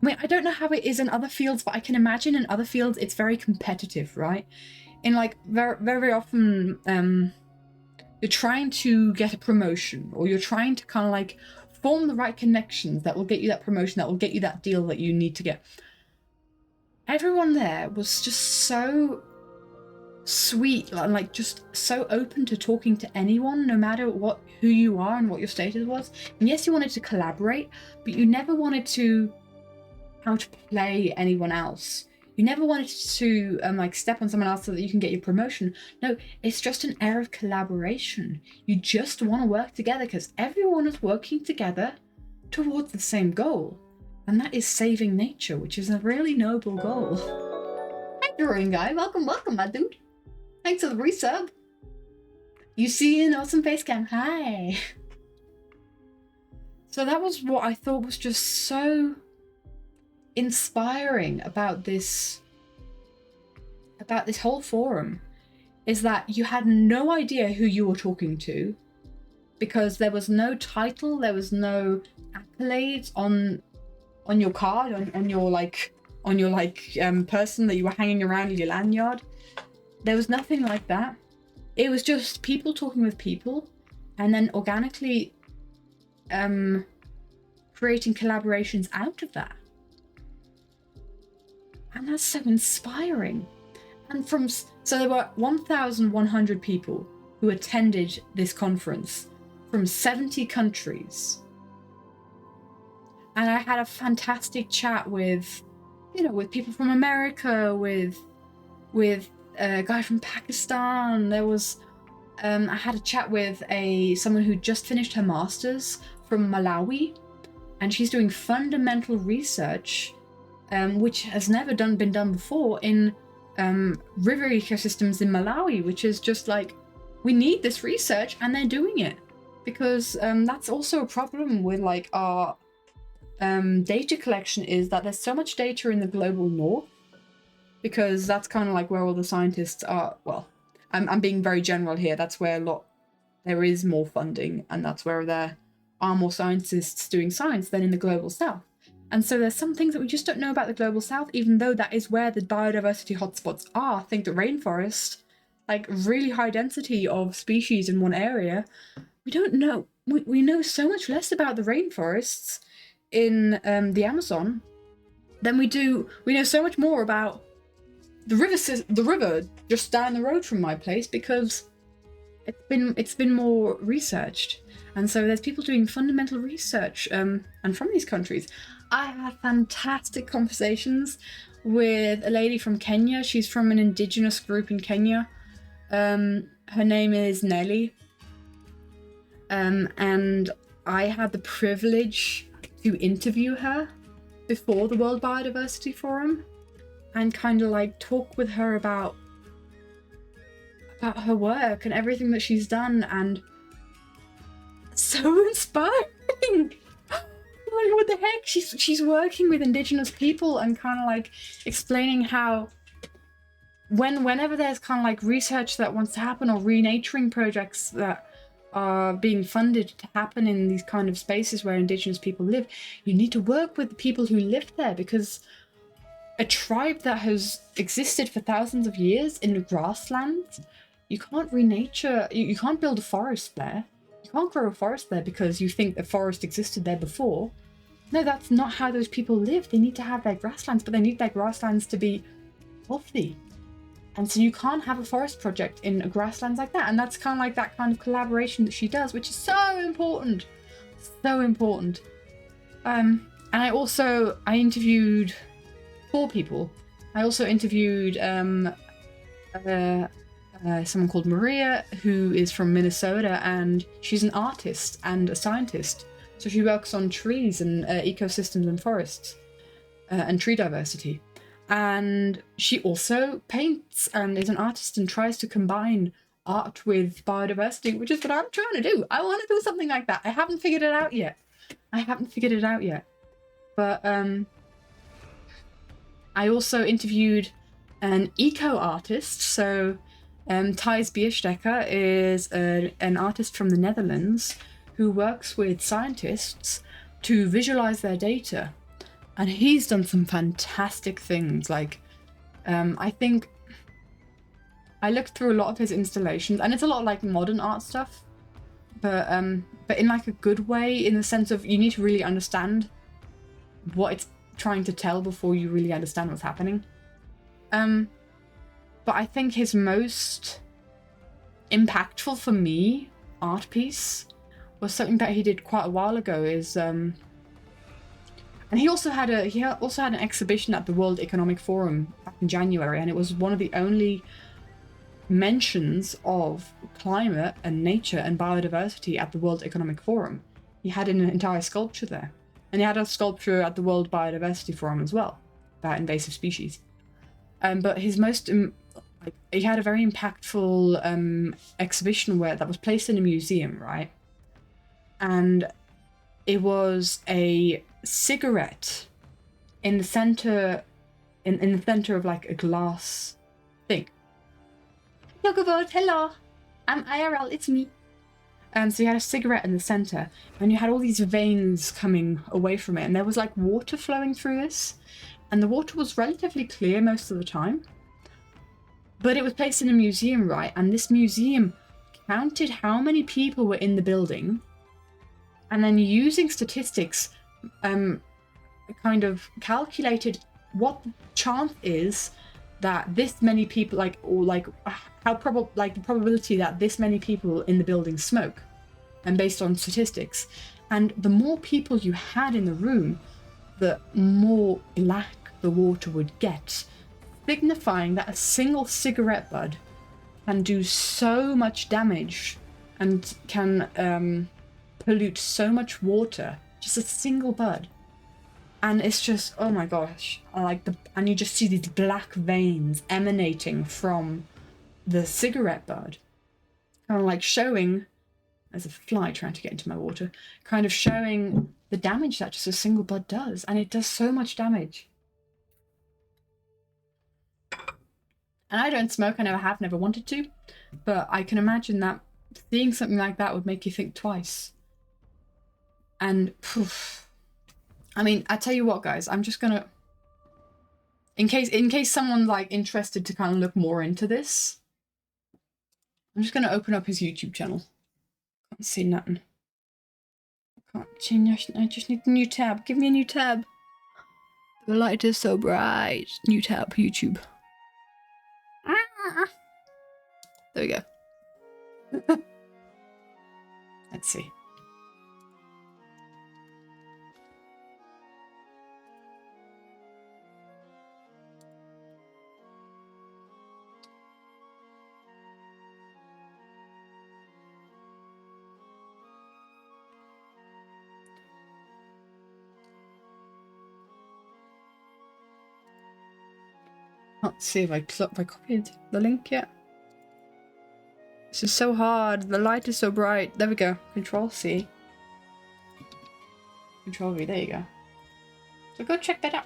I mean, I don't know how it is in other fields, but I can imagine in other fields it's very competitive, right? In like very, very often, you're trying to get a promotion, or you're trying to kind of like form the right connections that will get you that promotion, that will get you that deal that you need to get. Everyone there was just so sweet and like just so open to talking to anyone, no matter who you are and what your status was. And yes, you wanted to collaborate, but you never wanted to outplay anyone else. You never wanted to like step on someone else so that you can get your promotion. No, it's just an air of collaboration. You just want to work together because everyone is working together towards the same goal. And that is saving nature, which is a really noble goal. Hi, Drawing Guy. Welcome, my dude. Thanks for the resub. You see an awesome face cam. Hi. So that was what I thought was just so inspiring about this whole forum, is that you had no idea who you were talking to, because there was no title, there was no accolades on your card, on your person that you were hanging around in your lanyard. There was nothing like that. It was just people talking with people, and then organically creating collaborations out of that. And that's so inspiring. And so there were 1,100 people who attended this conference from 70 countries. And I had a fantastic chat with people from America, with a guy from Pakistan. There was, I had a chat with someone who just finished her master's from Malawi, and she's doing fundamental research, which has never been done before in river ecosystems in Malawi, which is just like, we need this research, and they're doing it, because that's also a problem with like our data collection, is that there's so much data in the global north, because that's kind of like where all the scientists are. Well, I'm being very general here. That's where there is more funding, and that's where there are more scientists doing science than in the global south. And so there's some things that we just don't know about the global south, even though that is where the biodiversity hotspots are. Think the rainforest, like really high density of species in one area. We don't know. We know so much less about the rainforests in the Amazon than we do. We know so much more about the river just down the road from my place, because it's been more researched. And so there's people doing fundamental research, and from these countries. I had fantastic conversations with a lady from Kenya. She's from an indigenous group in Kenya. Her name is Nelly. And I had the privilege to interview her before the World Biodiversity Forum and kind of like talk with her about her work and everything that she's done, and so inspiring. Like, what the heck? She's working with Indigenous people and kind of like explaining how whenever there's kind of like research that wants to happen or renaturing projects that are being funded to happen in these kind of spaces where Indigenous people live, you need to work with the people who live there, because a tribe that has existed for thousands of years in the grasslands, you can't renature, you can't build a forest there. You can't grow a forest there because you think the forest existed there before. No, that's not how those people live. They need to have their grasslands, but they need their grasslands to be healthy. And so you can't have a forest project in a grasslands like that. And that's kind of like that kind of collaboration that she does, which is so important. So important. And I interviewed 4 people. I also interviewed someone called Maria, who is from Minnesota, and she's an artist and a scientist. So she works on trees and ecosystems and forests and tree diversity. And she also paints and is an artist and tries to combine art with biodiversity, which is what I'm trying to do. I want to do something like that. I haven't figured it out yet. But I also interviewed an eco-artist. So Thijs Bierstekker is an artist from the Netherlands who works with scientists to visualize their data. And he's done some fantastic things. Like, I think I looked through a lot of his installations, and it's a lot of like modern art stuff, but in like a good way, in the sense of you need to really understand what it's trying to tell before you really understand what's happening. But I think his most impactful for me art piece was something that he did quite a while ago. And he also had an exhibition at the World Economic Forum back in January, and it was one of the only mentions of climate and nature and biodiversity at the World Economic Forum. He had an entire sculpture there, and he had a sculpture at the World Biodiversity Forum as well about invasive species. But his most he had a very impactful exhibition that was placed in a museum, right? And it was a cigarette in the center of like a glass thing. Yogurt, hello, I'm IRL, it's me. So you had a cigarette in the center, and you had all these veins coming away from it, and there was like water flowing through this, and the water was relatively clear most of the time. But it was placed in a museum, right? And this museum counted how many people were in the building, and then using statistics, kind of calculated what the chance is that this many people, the probability that this many people in the building smoke, and based on statistics. And the more people you had in the room, the more black the water would get, signifying that a single cigarette bud can do so much damage and can pollute so much water, just a single bud. And it's just, oh my gosh, and you just see these black veins emanating from the cigarette bud, kind of like showing, there's a fly trying to get into my water, kind of showing the damage that just a single bud does. And it does so much damage. And I don't smoke, I never have, never wanted to, but I can imagine that seeing something like that would make you think twice. And, I mean, I tell you what, guys, I'm just gonna, in case someone's like interested to kind of look more into this, I'm just gonna open up his YouTube channel. Can't see nothing. Can't change. I just need a new tab. Give me a new tab. The light is so bright. New tab, YouTube. There we go. Let's see. Let's see if I copied the link yet. This is so hard. The light is so bright. There we go. Control C. Control V. There you go. So go check that out.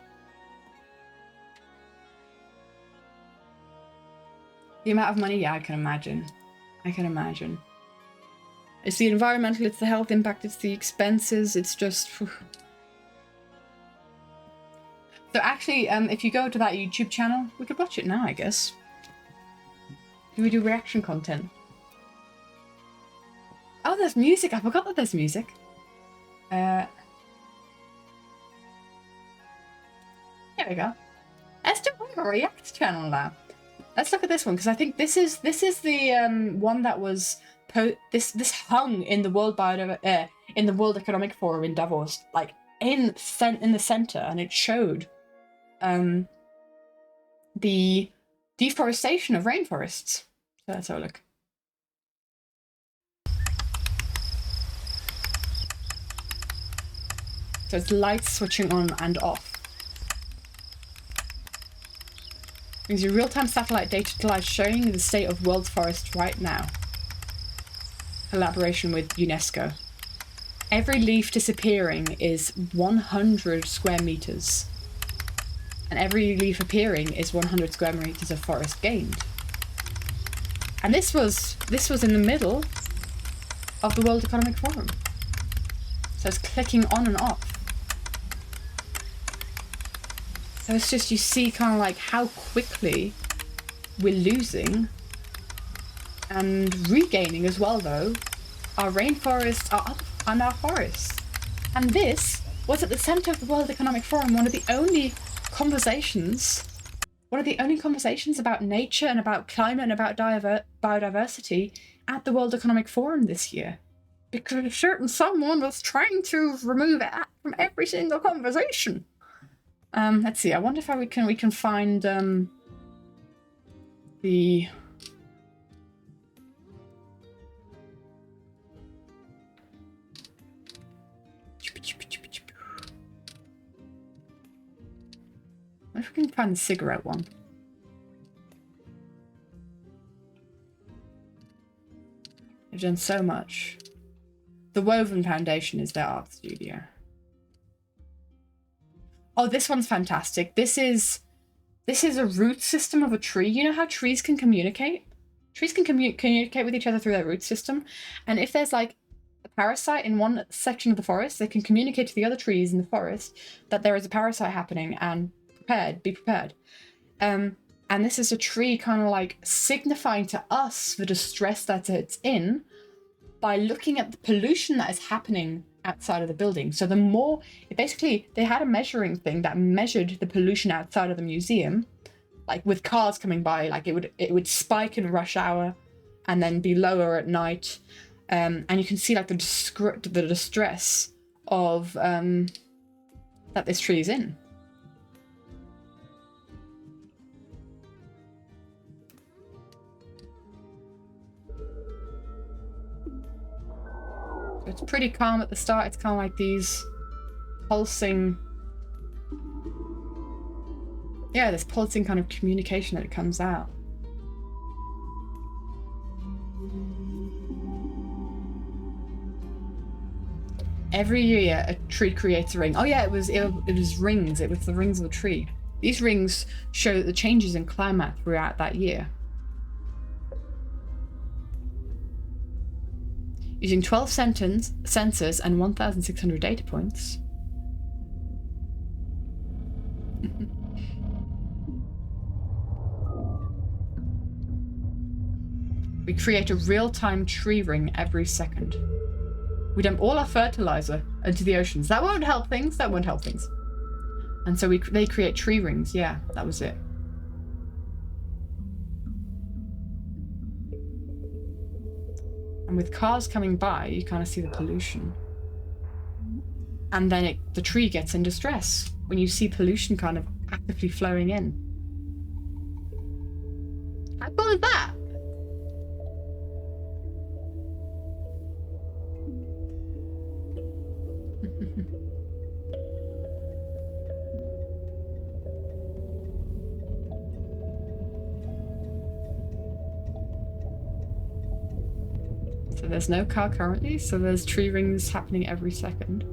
The amount of money, yeah, I can imagine. I can imagine. It's the environmental, it's the health impact, it's the expenses, it's just... Whew. So actually, if you go to that YouTube channel, we could watch it now, I guess. Do we do reaction content? Oh, there's music. I forgot that there's music. There we go. Let's do a react channel now. Let's look at this one because I think this is the one that was this hung in the World Economic Forum in Davos, like in the center, and it showed the deforestation of rainforests. So let's have a look. So it's lights switching on and off. Brings you real-time satellite data to life showing the state of world forests right now. Collaboration with UNESCO. Every leaf disappearing is 100 square meters. And every leaf appearing is 100 square meters of forest gained. And this was in the middle of the World Economic Forum. So it's clicking on and off. So it's just, you see kind of like how quickly we're losing and regaining as well, though, our rainforests and our forests. And this was at the center of the World Economic Forum, one of the only conversations about nature and about climate and about biodiversity at the World Economic Forum this year. Because a certain someone was trying to remove it from every single conversation. Let's see. I wonder if we can find the... I wonder if we can find the cigarette one. They've done so much. The Woven Foundation is their art studio. Oh, this one's fantastic. This is a root system of a tree. You know how trees can communicate? Trees can communicate with each other through their root system. And if there's like a parasite in one section of the forest, they can communicate to the other trees in the forest that there is a parasite happening and be prepared. And this is a tree kind of like signifying to us the distress that it's in by looking at the pollution that is happening outside of the building. So the more, basically, they had a measuring thing that measured the pollution outside of the museum, like with cars coming by, like it would spike in rush hour and then be lower at night. And you can see like the distress of that this tree is in. It's pretty calm at the start. It's kind of like these pulsing... Yeah, this pulsing kind of communication that comes out. Every year a tree creates a ring. Oh yeah, it was rings. It was the rings of the tree. These rings show the changes in climate throughout that year. Using 12 sensors and 1,600 data points. We create a real-time tree ring every second. We dump all our fertilizer into the oceans. That won't help things. That won't help things. And so they create tree rings. Yeah, that was it. And with cars coming by, you kind of see the pollution. And then the tree gets in distress when you see pollution kind of actively flowing in. How cool is that? So there's no car currently, so there's tree rings happening every second.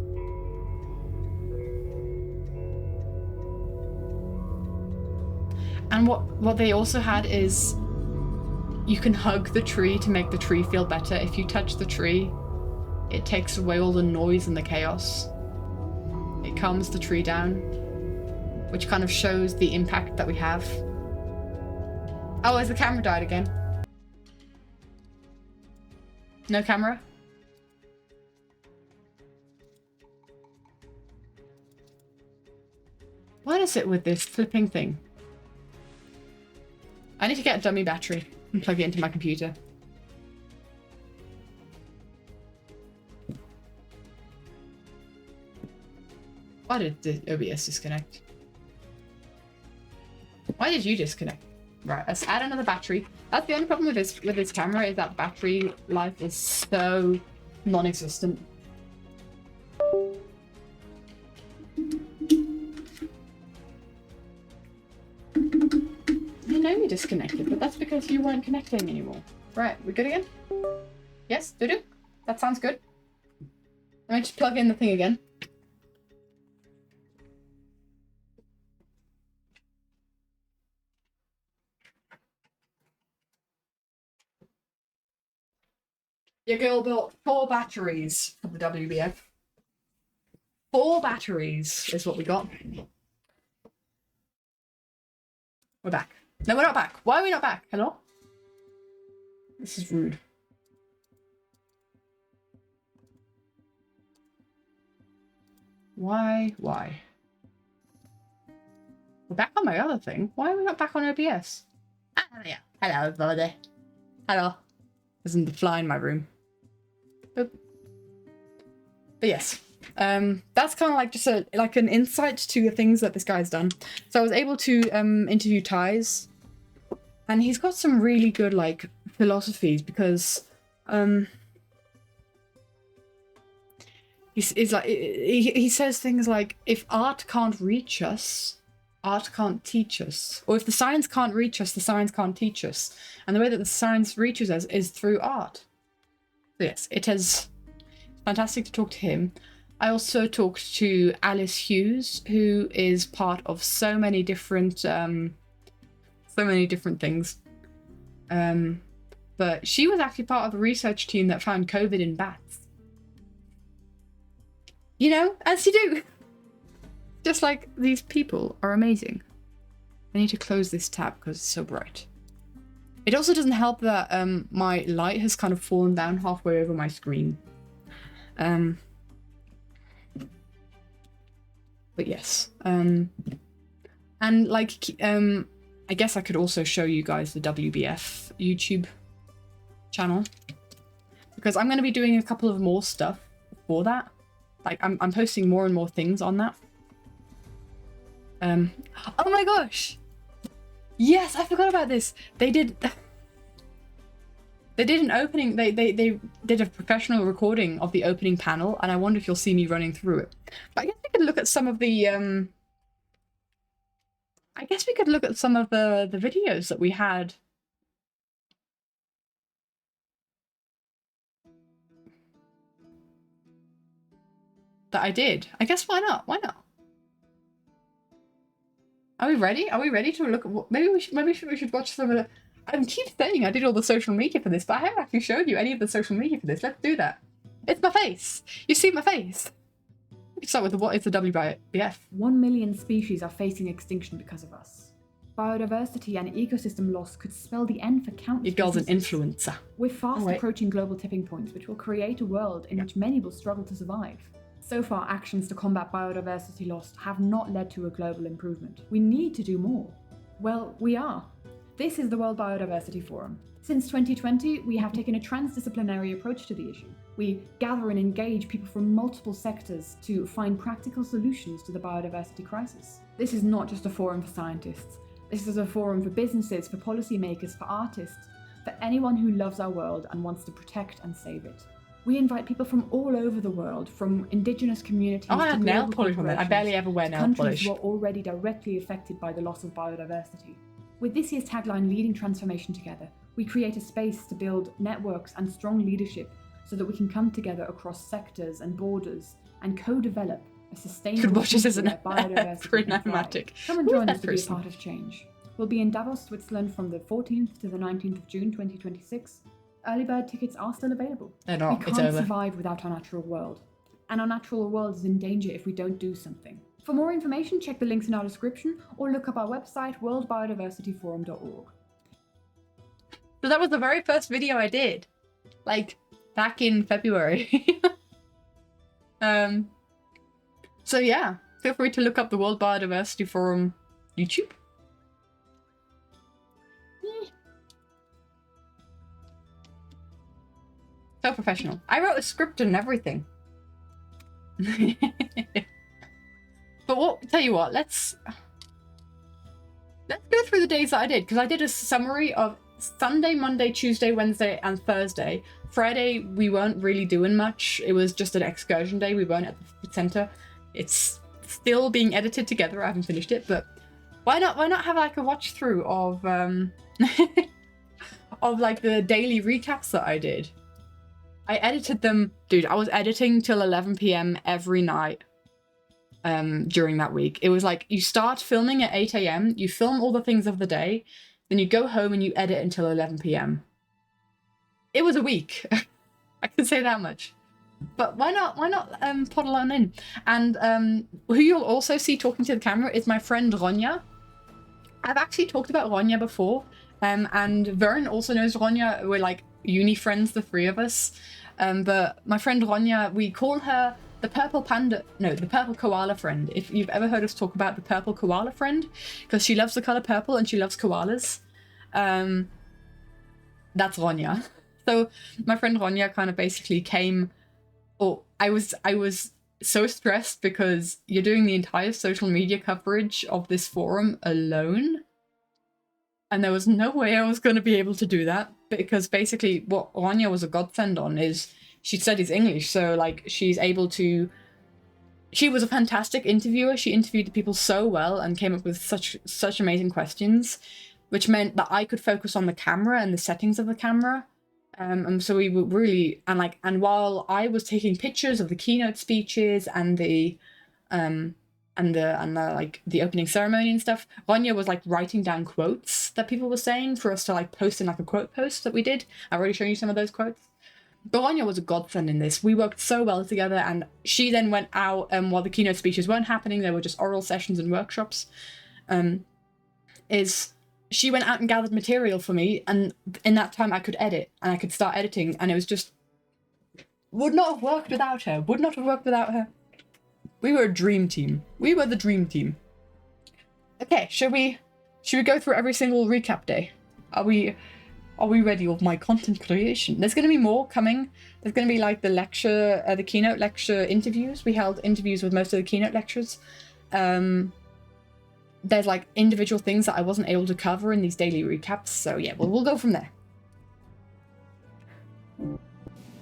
And what they also had is you can hug the tree to make the tree feel better. If you touch the tree, it takes away all the noise and the chaos. It calms the tree down, which kind of shows the impact that we have. Oh, has the camera died again? No camera? What is it with this flipping thing? I need to get a dummy battery and plug it into my computer. Why did the OBS disconnect? Why did you disconnect? Right, let's add another battery. That's the only problem with this camera, is that battery life is so non-existent. You know you disconnected, but that's because you weren't connecting anymore. Right, we good again? Yes, do. That sounds good. Let me just plug in the thing again. Your girl built 4 batteries for the WBF. 4 batteries is what we got. We're back. No, we're not back. Why are we not back? Hello? This is rude. Why? We're back on my other thing. Why are we not back on OBS? Ah, yeah. Hello, everybody. Hello. Isn't the fly in my room? Boop. But yes, that's kind of like just an insight to the things that this guy's done. So I was able to interview Ties, and he's got some really good like philosophies, because he's like he says things like, if art can't reach us, art can't teach us. Or if the science can't reach us, the science can't teach us. And the way that the science reaches us is through art. So yes, it is fantastic to talk to him. I also talked to Alice Hughes, who is part of so many different things. But she was actually part of the research team that found COVID in bats. You know, as you do. Just like, these people are amazing. I need to close this tab because it's so bright. It also doesn't help that my light has kind of fallen down halfway over my screen. But yes. And like, I guess I could also show you guys the WBF YouTube channel, because I'm going to be doing a couple of more stuff for that. Like, I'm posting more and more things on that. Oh my gosh! Yes, I forgot about this. They did an opening. They did a professional recording of the opening panel, and I wonder if you'll see me running through it. But I guess we could look at some of the videos that we had. That I did. I guess why not? Why not? Are we ready? Are we ready to look at what? Maybe we should watch some of the. I keep saying I did all the social media for this, but I haven't actually showed you any of the social media for this. Let's do that. It's my face. You see my face. Let's start with what is the WBF? 1 million species are facing extinction because of us. Biodiversity and ecosystem loss could spell the end for countless Your girl's an businesses. influencer. We're fast approaching global tipping points, which will create a world in which many will struggle to survive. So far, actions to combat biodiversity loss have not led to a global improvement. We need to do more. Well, we are. This is the World Biodiversity Forum. Since 2020, we have taken a transdisciplinary approach to the issue. We gather and engage people from multiple sectors to find practical solutions to the biodiversity crisis. This is not just a forum for scientists. This is a forum for businesses, for policymakers, for artists, for anyone who loves our world and wants to protect and save it. We invite people from all over the world, from indigenous communities Oh, I to had nail global polish on it. I barely ever wear nail countries polish. who are already directly affected by the loss of biodiversity. With this year's tagline, Leading Transformation Together, We create a space to build networks and strong leadership so that we can come together across sectors and borders and co-develop a sustainable watch this as future where biodiversity can thrive. cinematic. Come and Who is join that us to be a person? part of change. We'll be in Davos, Switzerland from the 14th to the 19th of June 2026. Early bird tickets are still available. They're not. We It's can't over. survive without our natural world. And our natural world is in danger if we don't do something. For more information, check the links in our description or look up our website, worldbiodiversityforum.org. So that was the very first video I did, like back in February. So yeah, feel free to look up the World Biodiversity Forum YouTube. So professional. I wrote a script and everything. But tell you what, let's go through the days that I did, because I did a summary of Sunday, Monday, Tuesday, Wednesday, and Thursday. Friday, we weren't really doing much. It was just an excursion day. We weren't at the center. It's still being edited together. I haven't finished it, but why not have like a watch through of of like the daily recaps that I did. I edited them, dude. I was editing till 11 p.m. every night during that week. It was like you start filming at 8 a.m. You film all the things of the day, then you go home and you edit until 11 p.m. It was a week. I can say that much. But why not poddle on in? And who you'll also see talking to the camera is my friend Ronja. I've actually talked about Ronja before, and Vern also knows Ronja. We're like uni friends, the three of us. But my friend Ronja, we call her the purple koala friend. If you've ever heard us talk about the purple koala friend, because she loves the color purple and she loves koalas. That's Ronja. So my friend Ronja kind of basically came. I was so stressed because you're doing the entire social media coverage of this forum alone. And there was no way I was going to be able to do that, because basically what Ronja was a godsend on is she studies English. So like she was a fantastic interviewer. She interviewed the people so well and came up with such amazing questions, which meant that I could focus on the camera and the settings of the camera. And so we were really, and while I was taking pictures of the keynote speeches and the opening ceremony and stuff, Ronja was like writing down quotes that people were saying for us to like post in like a quote post that we did. I've already shown you some of those quotes. But Ronja was a godsend in this. We worked so well together, and she then went out while the keynote speeches weren't happening. There were just oral sessions and workshops. She went out and gathered material for me, and in that time I could edit and I could start editing, and it was just would not have worked without her. We were a dream team. We were the dream team. Okay, should we go through every single recap day? Are we ready with my content creation? There's going to be more coming. There's going to be like the keynote lecture interviews. We held interviews with most of the keynote lectures. There's like individual things that I wasn't able to cover in these daily recaps. So yeah, we'll go from there.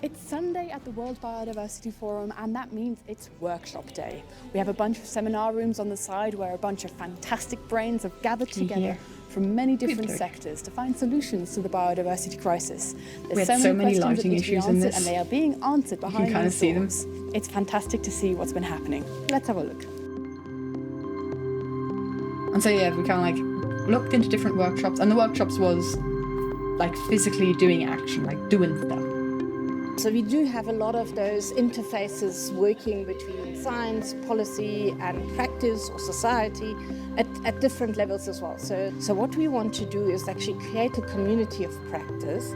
It's Sunday at the World Biodiversity Forum, and that means it's workshop day. We have a bunch of seminar rooms on the side where a bunch of fantastic brains have gathered together from many different sectors to find solutions to the biodiversity crisis. There's so many lighting issues in this, and they are being answered behind you can kind of see them. It's fantastic to see what's been happening. Let's have a look. And so yeah, we kind of like looked into different workshops, and the workshops was like physically doing action, like doing stuff. So we do have a lot of those interfaces working between science, policy and practice or society at different levels as well. So what we want to do is actually create a community of practice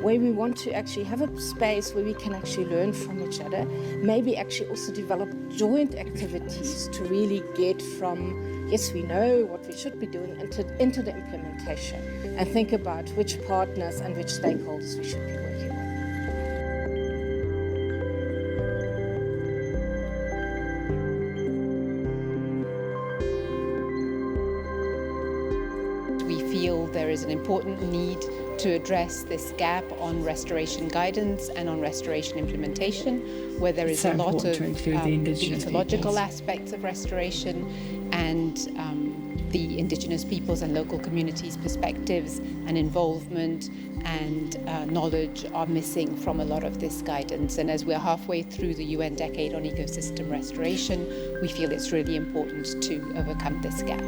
where we want to actually have a space where we can actually learn from each other, maybe actually also develop joint activities to really get from, yes, we know what we should be doing, into the implementation, and think about which partners and which stakeholders we should be working with. There is an important need to address this gap on restoration guidance and on restoration implementation, where there is a lot of the ecological aspects of restoration and the Indigenous peoples and local communities' perspectives and involvement and knowledge are missing from a lot of this guidance. And as we're halfway through the UN Decade on Ecosystem Restoration, we feel it's really important to overcome this gap.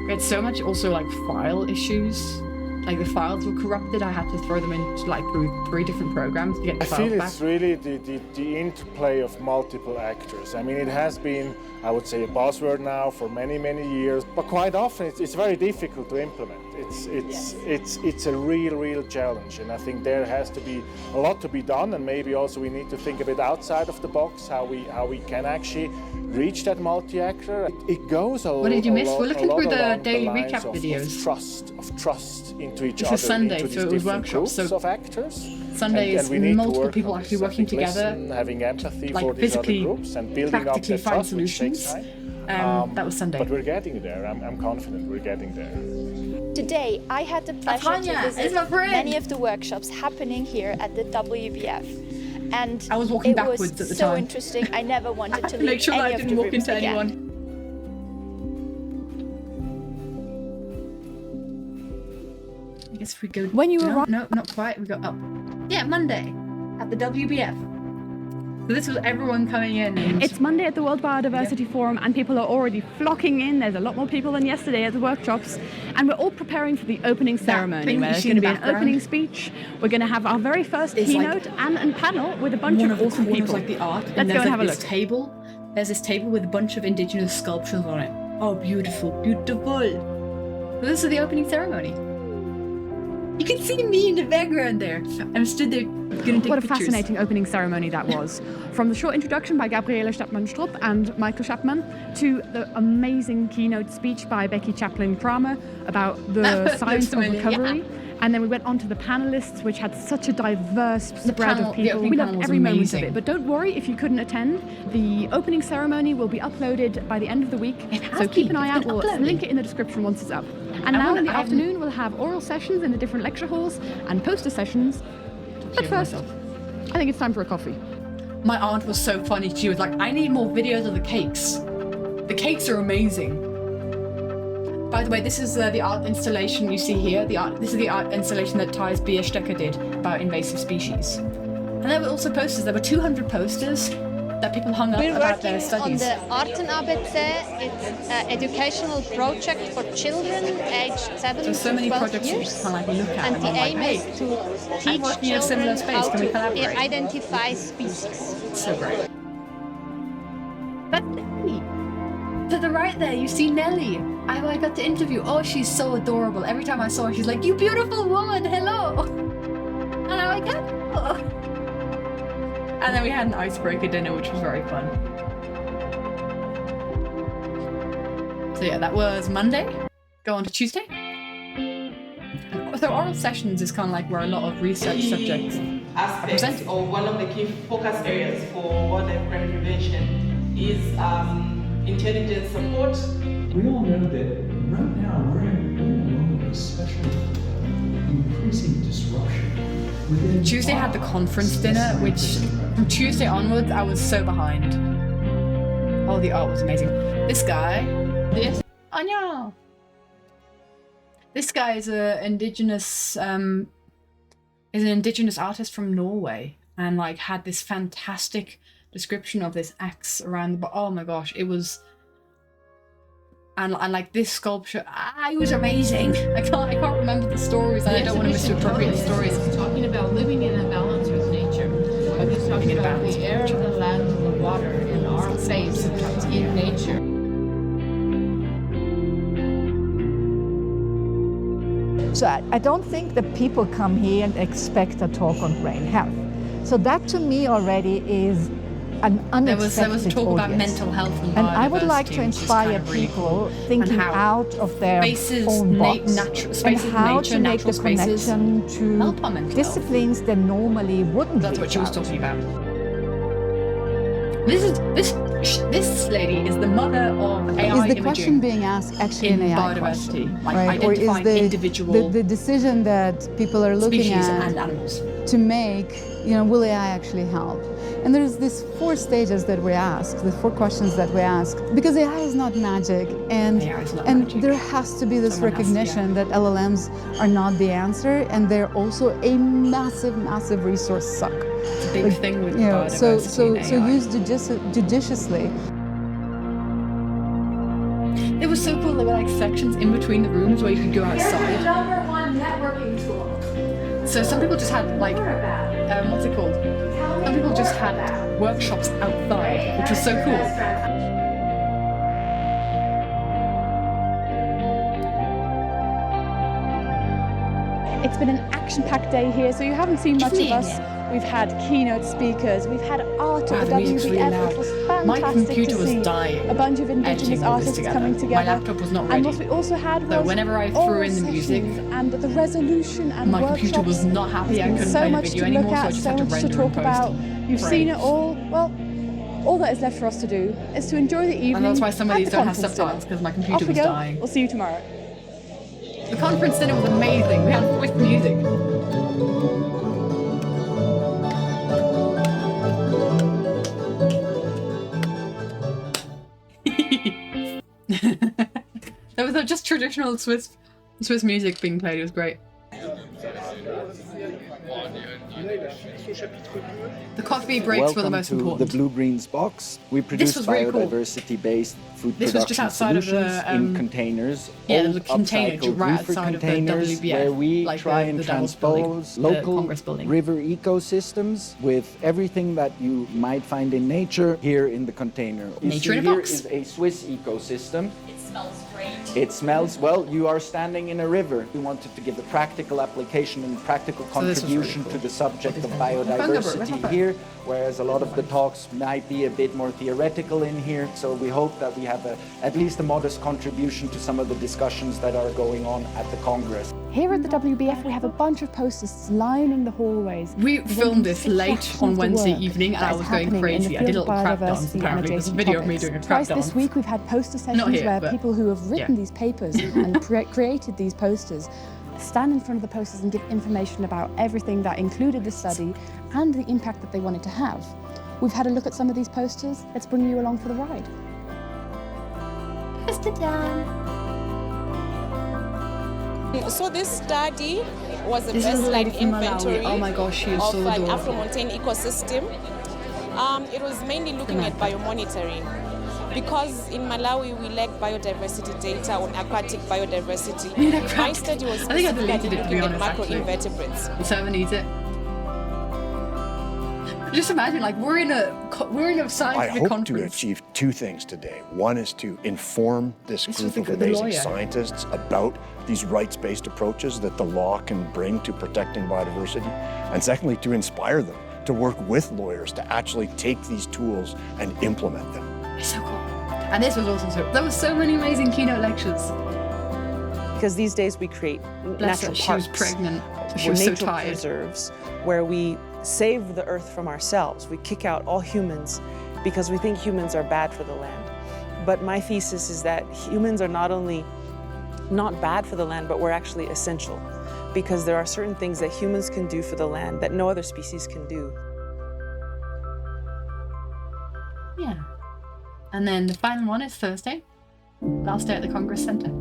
We had so much also like file issues. Like the files were corrupted. I had to throw them into like through 3 different programs to get the I files feel back. it's really the interplay of multiple actors. I mean, it has been, I would say, a buzzword now for many, many years, but quite often it's very difficult to implement. It's a real challenge, and I think there has to be a lot to be done, and maybe also we need to think a bit outside of the box how we can actually reach that multi-actor. It goes a lot. What did you miss? We're looking through the daily lines recap videos. Of trust into each This other. is Sunday, into so these it was different workshops. groups So of actors. Sunday is we need to multiple work people on actually this. I working think together, listen, having empathy like for these other physically, groups and building up practically that find trust, which takes solutions. time. That was Sunday. But we're getting there. I'm confident we're getting there. Today, I had the pleasure Tanya, to it's visit my friend. many of the workshops happening here at the WBF. And I was walking it backwards was at the so time. interesting. I never wanted to leave Make sure that any I of the didn't walk rooms into again. anyone. I guess we go. When you no, arrive- no, not quite. We go up. Yeah, Monday at the WBF. So this was everyone coming in. And It's Monday at the World Biodiversity Forum and people are already flocking in. There's a lot more people than yesterday at the workshops. And we're all preparing for the opening ceremony thing where you there's see going in to be the an background opening speech. We're going to have our very first is like keynote and panel with a bunch one of of the awesome corners, people. like the art. Let's and go there's and like have a this look. table. There's this table with a bunch of indigenous sculptures on it. Oh, beautiful, beautiful. So this is the opening ceremony. You can see me in the background there. I'm stood there gonna take What a pictures. fascinating opening ceremony that was. From the short introduction by Gabriele Stapman-Strupp and Michael Chapman to the amazing keynote speech by Becky Chaplin-Kramer about the That science of looks familiar, recovery. And then we went on to the panelists, which had such a diverse spread panel- of the people. opening We panel loved was every moment of amazing. it. But don't worry if you couldn't attend. The opening ceremony will be uploaded by the end of the week. It has So keep an been. eye It's out. been We'll uploaded. link it in the description once it's up. And I now wanna- in the I- afternoon, we'll have oral sessions in the different lecture halls and poster sessions. But Hear first, myself. I think it's time for a coffee. My aunt was so funny. She was like, I need more videos of the cakes. The cakes are amazing. By the way, this is the art installation you see here. This is the art installation that Thijs Bierstecker did about invasive species. And there were also posters. There were 200 posters that people hung up We're about their working on studies. the Artenabc. It's an educational project for children aged 7 There's so to many 12 projects you years. just kind of like look at And and the I'm like, aim hey, is to teach working in a similar children space. how Can we to collaborate? identify species. it's so great. That's Nelly. To the right there, you see Nelly. I got to interview. Oh, she's so adorable. Every time I saw her, she's like, you beautiful woman, hello. And I'm like, hello. And then we had an icebreaker dinner, which was very fun. So yeah, that was Monday. Go on to Tuesday. So oral sessions is kind of like where a lot of research subjects are aspects presented. or one of the key focus areas for wildlife crime prevention is intelligence support. We all know that right now we're in a moment of special increasing disruption. Within Tuesday had the conference dinner, which from Tuesday onwards I was so behind. Oh, the art was amazing. This guy, Anya. This guy is an indigenous artist from Norway, and like had this fantastic description of this axe around the. Oh my gosh, it was. And like this sculpture, it was amazing. I can't remember the stories, and I don't want to misappropriate the stories. It's talking about living in a balance with nature. It's talking in a about balance the with air, nature. the land, and the water in our place in nature. So I don't think that people come here and expect a talk on brain health. So that to me already is an unexpected There was talk about audience. mental health and I would like biodiversity, to which is inspire kind of really people cool. thinking And how out of their spaces, own box spaces and in how nature, to make natural the spaces connection help to our mental health. disciplines that normally wouldn't That's be what she was about. talking about. This lady is the mother of AI Is the imaging question being asked actually in an AI biodiversity, question? like right? Or is identifying individual the decision that people are looking species at and animals? to make, will AI actually help? And there's these 4 stages that we ask, the 4 questions that we ask, because AI is not magic, and there has to be this recognition that LLMs are not the answer, and they're also a massive, massive resource suck. It's a big thing with so AI. use judiciously. It was so cool. There were like sections in between the rooms where you could go outside. #1 networking tool. So some people just had like, what's it called? Some people just had workshops outside, which was so cool. It's been an action-packed day here, so you haven't seen much of us. We've had keynote speakers, we've had art at the WBF, which was fantastic. My computer was to see dying. A bunch of Indigenous artists coming together. My laptop was not ready. And what we also had was so whenever I threw in the music, and the resolution and my computer was not happy. I couldn't play the video anymore, so I just had to render so much to talk about. You've seen it all. Well, all that is left for us to do is to enjoy the evening. And that's why some of these don't have conference subtitles, because my Off computer we was go. dying. We'll see you tomorrow. The conference dinner was amazing. We had with music. There was just traditional Swiss music being played. It was great. The coffee breaks were the most important. Welcome to the Blue Greens box. We produce really cool. biodiversity-based food This was just production outside of solutions the, in containers. yeah, there old was a container upcycled right reefer outside of the containers WBF, where we like try the and Davos building, transpose the local Congress building. river ecosystems with everything that you might find in nature here in the container. You Nature see in a here box. is a Swiss ecosystem. It smells great. It smells, well, you are standing in a river. We wanted to give a practical application and practical So this was really contribution cool. to the subject of Let's biodiversity have here, whereas a lot of the talks might be a bit more theoretical in here. So we hope that we have at least a modest contribution to some of the discussions that are going on at the Congress. Here at the WBF, we have a bunch of posters lining the hallways. We filmed this late on Wednesday evening, and I was going crazy. I did a little crap dance. Apparently, there's a video of me doing a crap Twice dance. this week, we've had poster sessions here, where but- people who have written yeah. these papers and created these posters stand in front of the posters and give information about everything that included the study and the impact that they wanted to have. We've had a look at some of these posters. Let's bring you along for the ride. Poster done. So this study was a This is a lady baseline from Malawi. inventory Oh my gosh, she is of so an adorable. Afro-montane ecosystem. It was mainly looking at biomonitoring. Because in Malawi we lack biodiversity data on aquatic biodiversity. My study was I think I specifically deleted it, to be looking at honest, actually. macroinvertebrates. The server needs it. Just imagine, like, we're in a I scientific hope conference. to achieve 2 things today. One is to inform this group of the amazing lawyer. scientists about these rights-based approaches that the law can bring to protecting biodiversity. And secondly, to inspire them to work with lawyers to actually take these tools and implement them. It's so cool. And this was also there were so many amazing keynote lectures. Because these days we create Bless her, natural she parks. was pregnant. She or was so nature tired. preserves where we save the earth from ourselves. We kick out all humans because we think humans are bad for the land. But my thesis is that humans are not only not bad for the land, but we're actually essential because there are certain things that humans can do for the land that no other species can do. Yeah. And then the final one is Thursday. Last day at the Congress Center.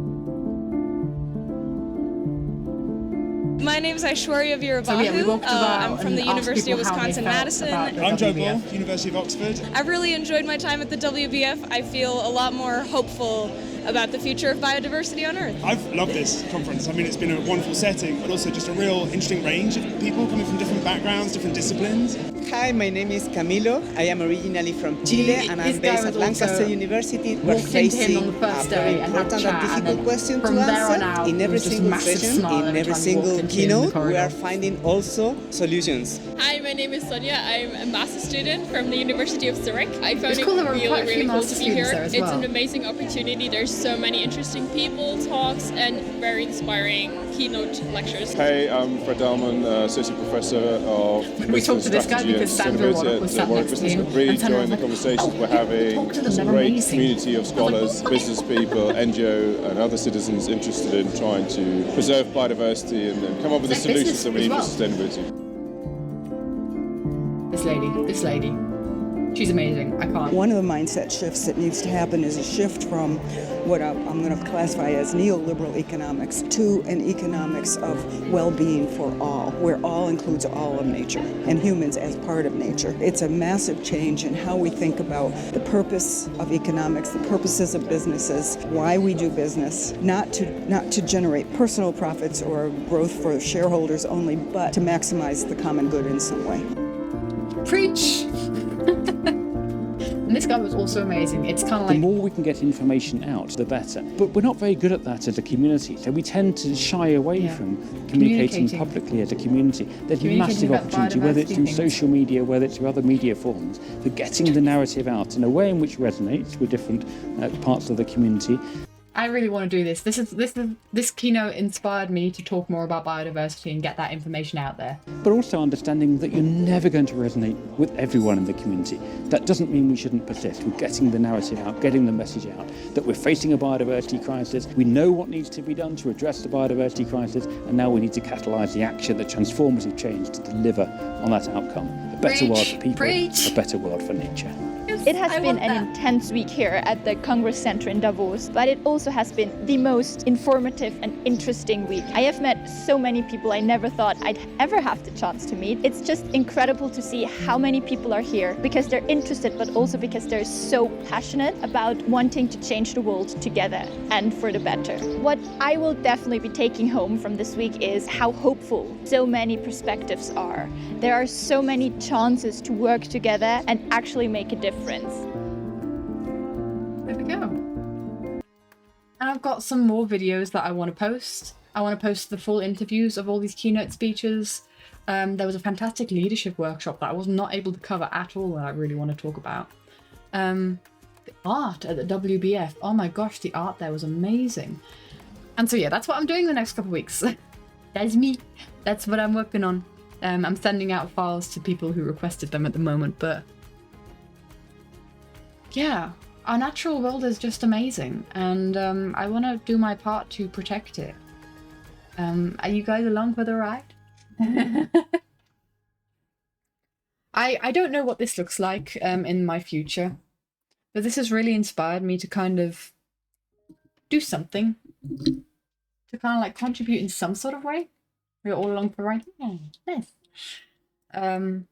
My name is Aishwarya Veerabahu. So, yeah, we walked about I'm from the and asked University of people how they Wisconsin-Madison. felt about the I'm Joe WBF. Ball, University of Oxford. I've really enjoyed my time at the WBF. I feel a lot more hopeful about the future of biodiversity on Earth. I've loved this conference. I mean, it's been a wonderful setting, but also just a real interesting range of people coming from different backgrounds, different disciplines. Hi, my name is Camilo. I am originally from Chile and I'm based at Lancaster University. We're facing a very important and difficult question to answer. In every single session, in every single keynote, we are finding also solutions. Hi, my name is Sonia. I'm a master's student from the University of Zurich. I found It's it cool there were really, quite a few really cool master's to be here. students there as It's well. an amazing opportunity. There's so many interesting people, talks, and very inspiring keynote lectures. Hey, I'm Fred Dalman, Associate Professor of We talked to this guy Strategy because and Sandra Sustainability was at sat Warwick next to Business him. School. Really And Sandra enjoying was the like, conversations we're having. talk to them, It's a they're great amazing. community of scholars, business people, NGO, and other citizens interested in trying to preserve biodiversity and then come up with the It's like solutions that we need business for as sustainability. This lady. She's amazing. I can't. One of the mindset shifts that needs to happen is a shift from what I'm going to classify as neoliberal economics to an economics of well-being for all, where all includes all of nature and humans as part of nature. It's a massive change in how we think about the purpose of economics, the purposes of businesses, why we do business, not to generate personal profits or growth for shareholders only, but to maximize the common good in some way. Preach! And this guy was also amazing. It's kind of like... The more we can get information out, the better. But we're not very good at that as a community, so we tend to shy away from communicating publicly as a community. There's massive opportunity, whether it's through social media, whether it's through other media forms, for getting the narrative out in a way in which resonates with different parts of the community. I really want to do this. This keynote inspired me to talk more about biodiversity and get that information out there. But also understanding that you're never going to resonate with everyone in the community. That doesn't mean we shouldn't persist with getting the narrative out, getting the message out, that we're facing a biodiversity crisis. We know what needs to be done to address the biodiversity crisis, and now we need to catalyse the action, the transformative change to deliver on that outcome. A better world for people, a better world for nature. It has been an intense week here at the Congress Center in Davos, but it also has been the most informative and interesting week. I have met so many people I never thought I'd ever have the chance to meet. It's just incredible to see how many people are here because they're interested, but also because they're so passionate about wanting to change the world together and for the better. What I will definitely be taking home from this week is how hopeful so many perspectives are. There are so many chances to work together and actually make a difference. There we go. And I've got some more videos that I want to post. I want to post the full interviews of all these keynote speeches. There was a fantastic leadership workshop that I was not able to cover at all that I really want to talk about. The art at the WBF. Oh my gosh, the art there was amazing. And so yeah, that's what I'm doing the next couple of weeks. That's me. That's what I'm working on. I'm sending out files to people who requested them at the moment, but yeah, our natural world is just amazing, and I want to do my part to protect it. Are you guys along for the ride? I don't know what this looks like in my future, but this has really inspired me to kind of do something, to kind of like contribute in some sort of way. We're all along for the ride. Yeah, nice. And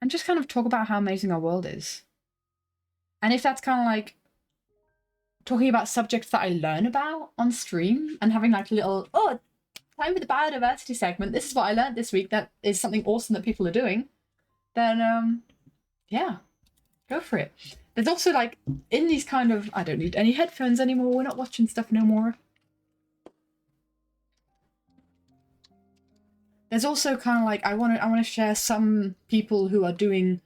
just kind of talk about how amazing our world is. And if that's kind of like talking about subjects that I learn about on stream and having like a little, oh, time for the biodiversity segment, this is what I learned this week, that is something awesome that people are doing, then yeah, go for it. There's also like, in these kind of, I don't need any headphones anymore, we're not watching stuff no more. There's also kind of like, I want to share some people who are doing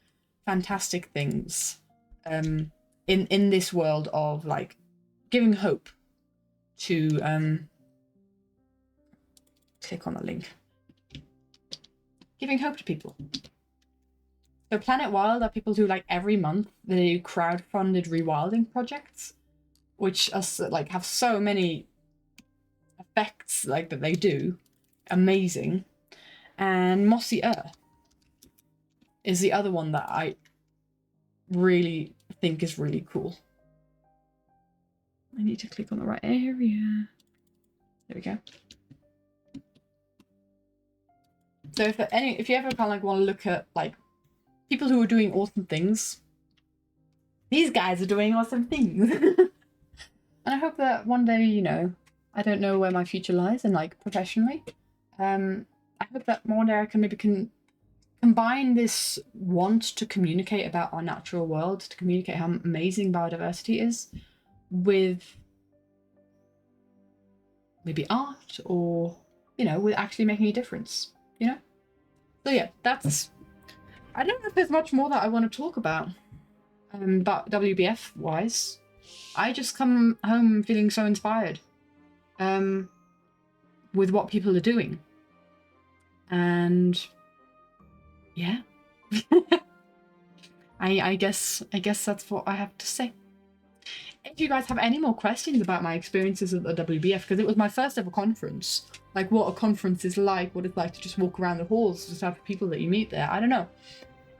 fantastic things in this world of like giving hope to click on the link, giving hope to people. So Planet Wild are people who like every month they do crowdfunded rewilding projects, which are like have so many effects like that they do, amazing. And Mossy Earth is the other one that I really think is really cool. I need to click on the right area. There we go. So if you ever kind of like want to look at like people who are doing awesome things, these guys are doing awesome things. And I hope that one day, you know, I don't know where my future lies and like professionally. I hope that one day I can maybe combine this want to communicate about our natural world, to communicate how amazing biodiversity is, with maybe art or, you know, with actually making a difference, you know? So yeah, that's, I don't know if there's much more that I want to talk about WBF wise. I just come home feeling so inspired with what people are doing. And yeah, I guess that's what I have to say. If you guys have any more questions about my experiences at the WBF, because it was my first ever conference, like what a conference is like, what it's like to just walk around the halls, the type of people that you meet there, I don't know.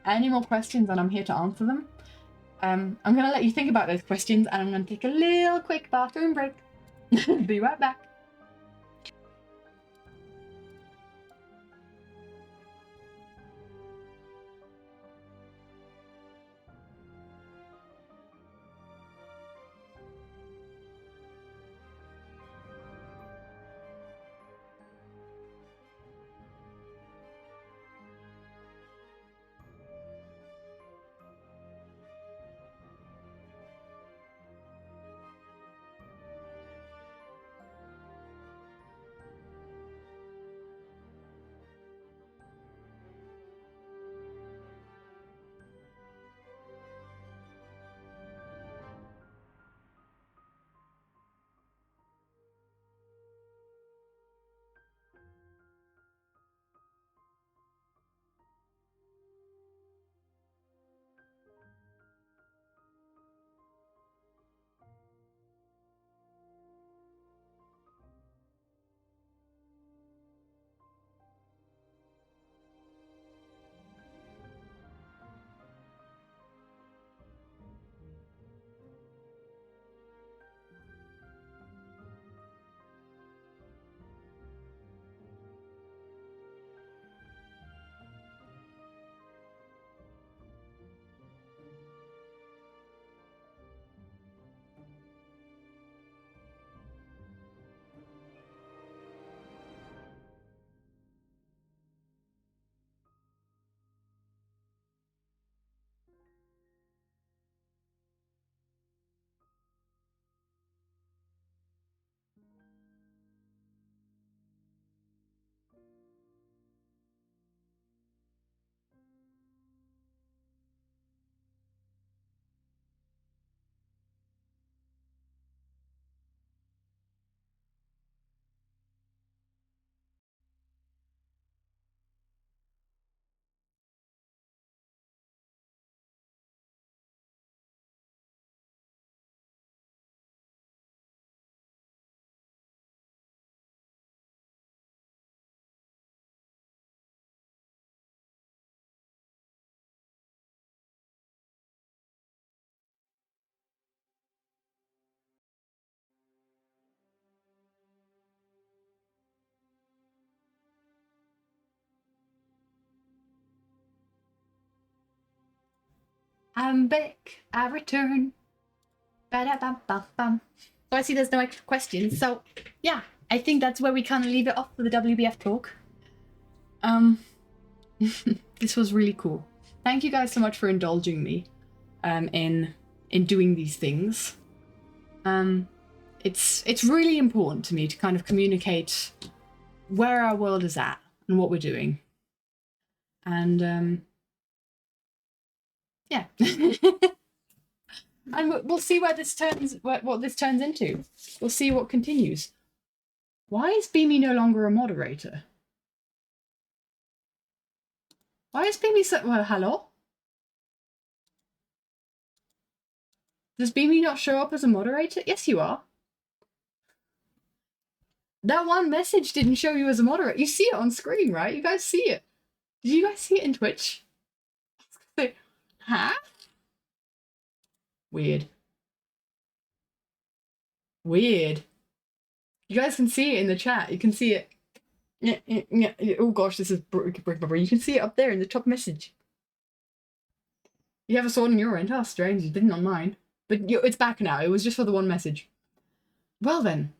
Any more questions and I'm here to answer them. I'm gonna let you think about those questions, and I'm gonna take a little quick bathroom break. Be right back. I'm back. I return. Ba-da-bum-bum-bum. So I see there's no extra questions. So yeah, I think that's where we kind of leave it off for the WBF talk. This was really cool. Thank you guys so much for indulging me in doing these things. It's really important to me to kind of communicate where our world is at and what we're doing. And yeah. And we'll see where this turns, what this turns into. We'll see what continues. Why is Beamy no longer a moderator? Why is Beamy so... Well, hello? Does Beamy not show up as a moderator? Yes, you are. That one message didn't show you as a moderator. You see it on screen, right? You guys see it. Did you guys see it in Twitch? Huh? Weird. Weird. You guys can see it in the chat. You can see it. Yeah. Oh gosh, this is break my brain. You can see it up there in the top message. You have a sword in your end. How strange. You didn't on mine. But it's back now. It was just for the one message. Well then.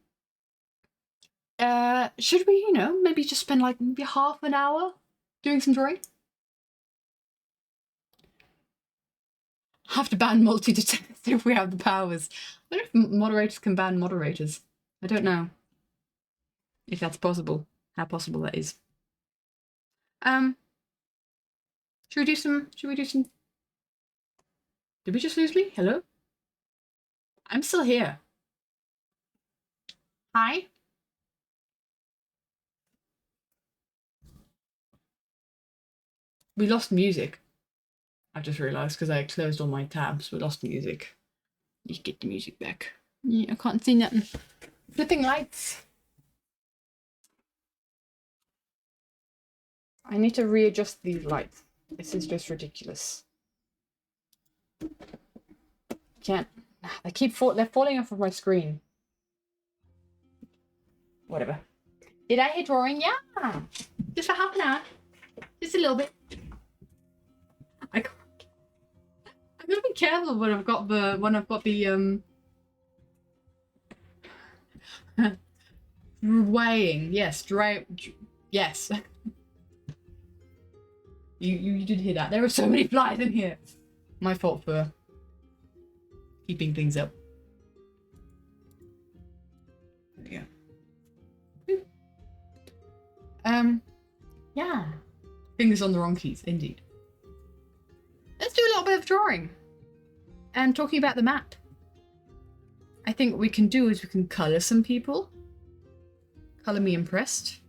Should we, maybe just spend like maybe half an hour doing some drawing? Have to ban multi-detect if we have the powers. I wonder if moderators can ban moderators. I don't know if that's possible. How possible that is. Should we do some... Did we just lose me? Hello? I'm still here. Hi? We lost music. I've just realised because I closed all my tabs. We lost music. You get the music back. Yeah, I can't see nothing. Flipping lights. I need to readjust these lights. This is just ridiculous. Can't. They're falling off of my screen. Whatever. Did I hit drawing? Yeah. Just for half an hour. Just a little bit. I'm gonna be careful when I've got the weighing. Yes, yes. You did hear that. There are so many flies in here. My fault for keeping things up. Yeah. Yeah. Fingers on the wrong keys, indeed. Let's do a little bit of drawing. And talking about the map. I think what we can do is we can colour some people. Colour me impressed.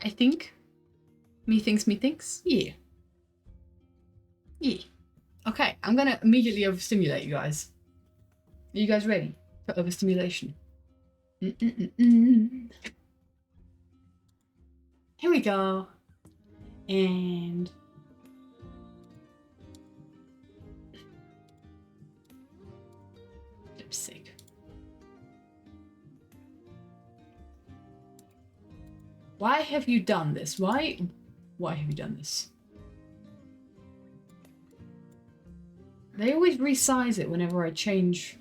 I think. Me thinks. Yeah. Yeah. Okay, I'm gonna immediately overstimulate you guys. Are you guys ready for overstimulation? Here we go. And lipstick. Why have you done this? Why have you done this? They always resize it whenever I change.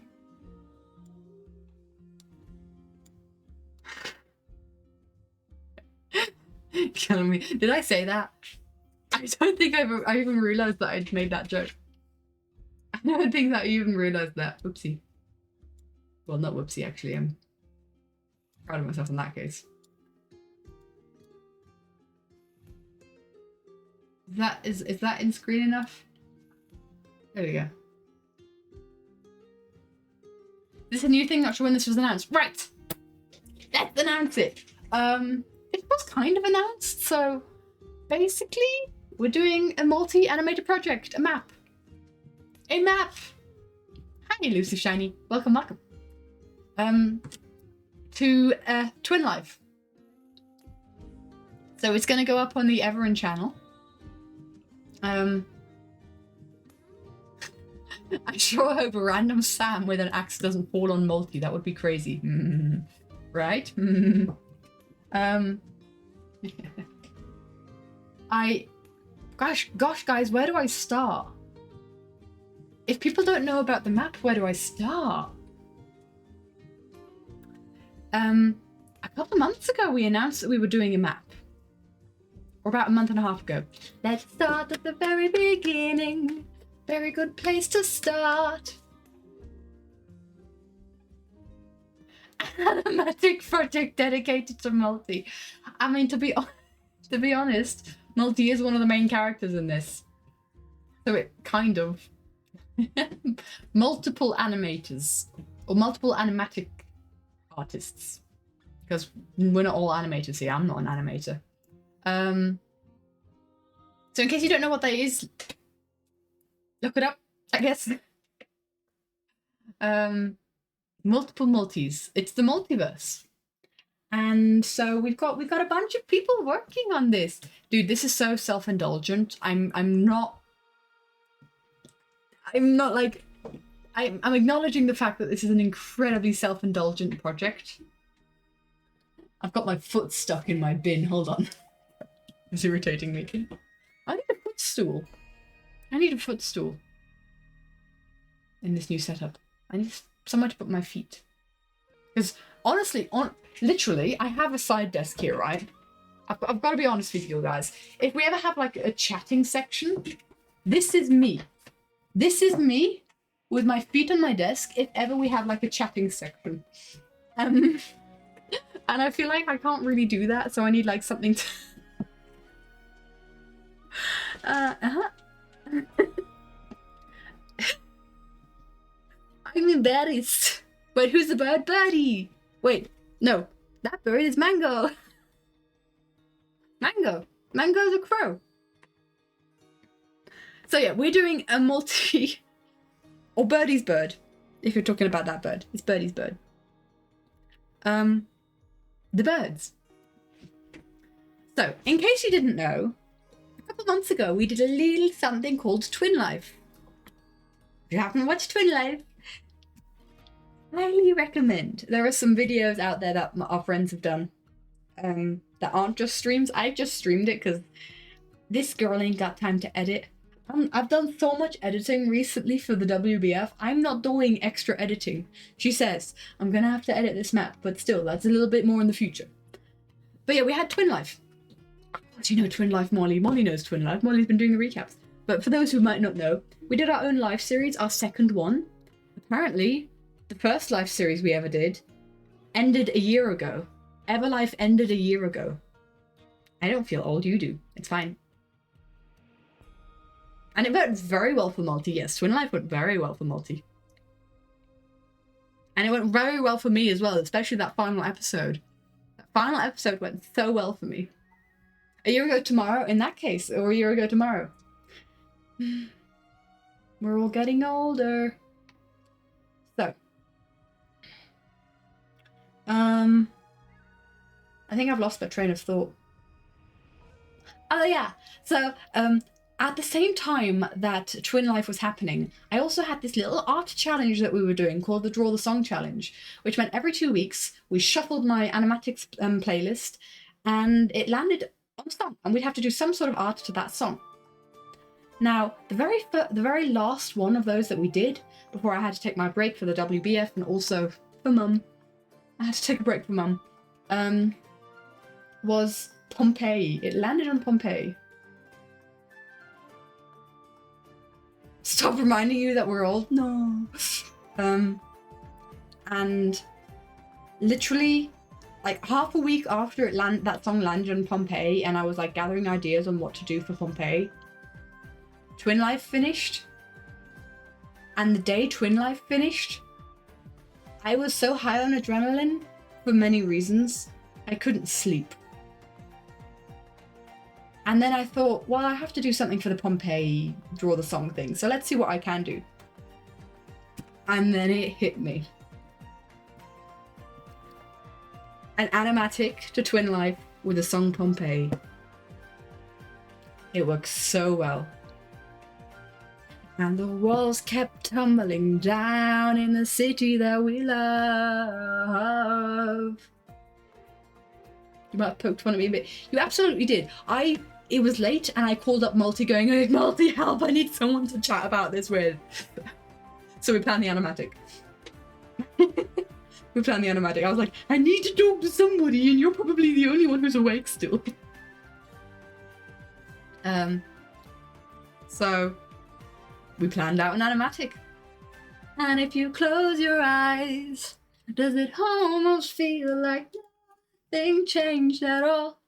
Killing me. Did I say that? I don't think I even realized that I'd made that joke. I don't think that I even realized that. Whoopsie. Well, not whoopsie, actually. I'm proud of myself in that case. Is that in screen enough? There we go. This is a new thing, not sure when this was announced. Right! Let's announce it! It was kind of announced, so basically we're doing a multi-animated project, a map. A map! Hi, Lucy Shiny. Welcome. To Twin Life. So it's gonna go up on the Everin channel. I sure hope a random Sam with an axe doesn't fall on multi. That would be crazy. Right? Gosh, guys, where do I start? If people don't know about the map, where do I start? A couple of months ago, we announced that we were doing a map. Or about a month and a half ago. Let's start at the very beginning. Very good place to start. Animatic project dedicated to multi. I mean, to be honest, multi is one of the main characters in this. So it kind of multiple animators or multiple animatic artists. Because we're not all animators here. I'm not an animator. So in case you don't know what that is, look it up, I guess. Multiple multis. It's the multiverse. And so we've got a bunch of people working on this. Dude, this is so self-indulgent. I'm acknowledging the fact that this is an incredibly self-indulgent project. I've got my foot stuck in my bin. Hold on. It's irritating me. I need a footstool. In this new setup. I need somewhere to put my feet. Because honestly, literally, I have a side desk here, right? I've got to be honest with you guys. If we ever have like a chatting section, this is me. This is me with my feet on my desk if ever we have like a chatting section. And I feel like I can't really do that, so I need like something to... I'm embarrassed. Wait, who's the bird? Birdie! Wait, no. That bird is Mango. Mango's a crow. So yeah, we're doing a multi... or Birdie's bird. If you're talking about that bird. It's Birdie's bird. The birds. So, in case you didn't know, a couple months ago we did a little something called Twin Life. If you haven't watched Twin Life, highly recommend. There are some videos out there that our friends have done that aren't just streams. I've just streamed it because this girl ain't got time to edit. I've done so much editing recently for the WBF. I'm not doing extra editing. She says, I'm gonna have to edit this map, but still, that's a little bit more in the future. But yeah, we had Twin Life. Do you know Twin Life, Molly? Molly knows Twin Life. Molly's been doing the recaps. But for those who might not know, we did our own live series, our second one. Apparently, the first live series we ever did ended a year ago. Everlife ended a year ago. I don't feel old, you do. It's fine. And it went very well for Multi, yes. Twin Life went very well for Multi. And it went very well for me as well, especially that final episode. That final episode went so well for me. A year ago tomorrow, in that case, or a year ago tomorrow. We're all getting older. So. I think I've lost my train of thought. Oh yeah, so at the same time that Twin Life was happening, I also had this little art challenge that we were doing called the Draw the Song Challenge, which meant every 2 weeks we shuffled my animatics playlist and it landed on a song, and we'd have to do some sort of art to that song. Now, the very last one of those that we did, before I had to take my break for the WBF and also for Mum, I had to take a break for Mum, was Pompeii. It landed on Pompeii. Stop reminding you that we're old? No. And literally, like half a week after that song landed on Pompeii, and I was like gathering ideas on what to do for Pompeii, Twin Life finished. And the day Twin Life finished, I was so high on adrenaline for many reasons, I couldn't sleep. And then I thought, well, I have to do something for the Pompeii Draw the Song thing, so let's see what I can do. And then it hit me. An animatic to Twin Life with the song Pompeii. It works so well. And the walls kept tumbling down in the city that we love. You might have poked fun at me a bit. You absolutely did. It was late and I called up Multi going, hey, Multi, help, I need someone to chat about this with. So we planned the animatic. I was like, I need to talk to somebody and you're probably the only one who's awake still. So we planned out an animatic. And if you close your eyes, does it almost feel like nothing changed at all?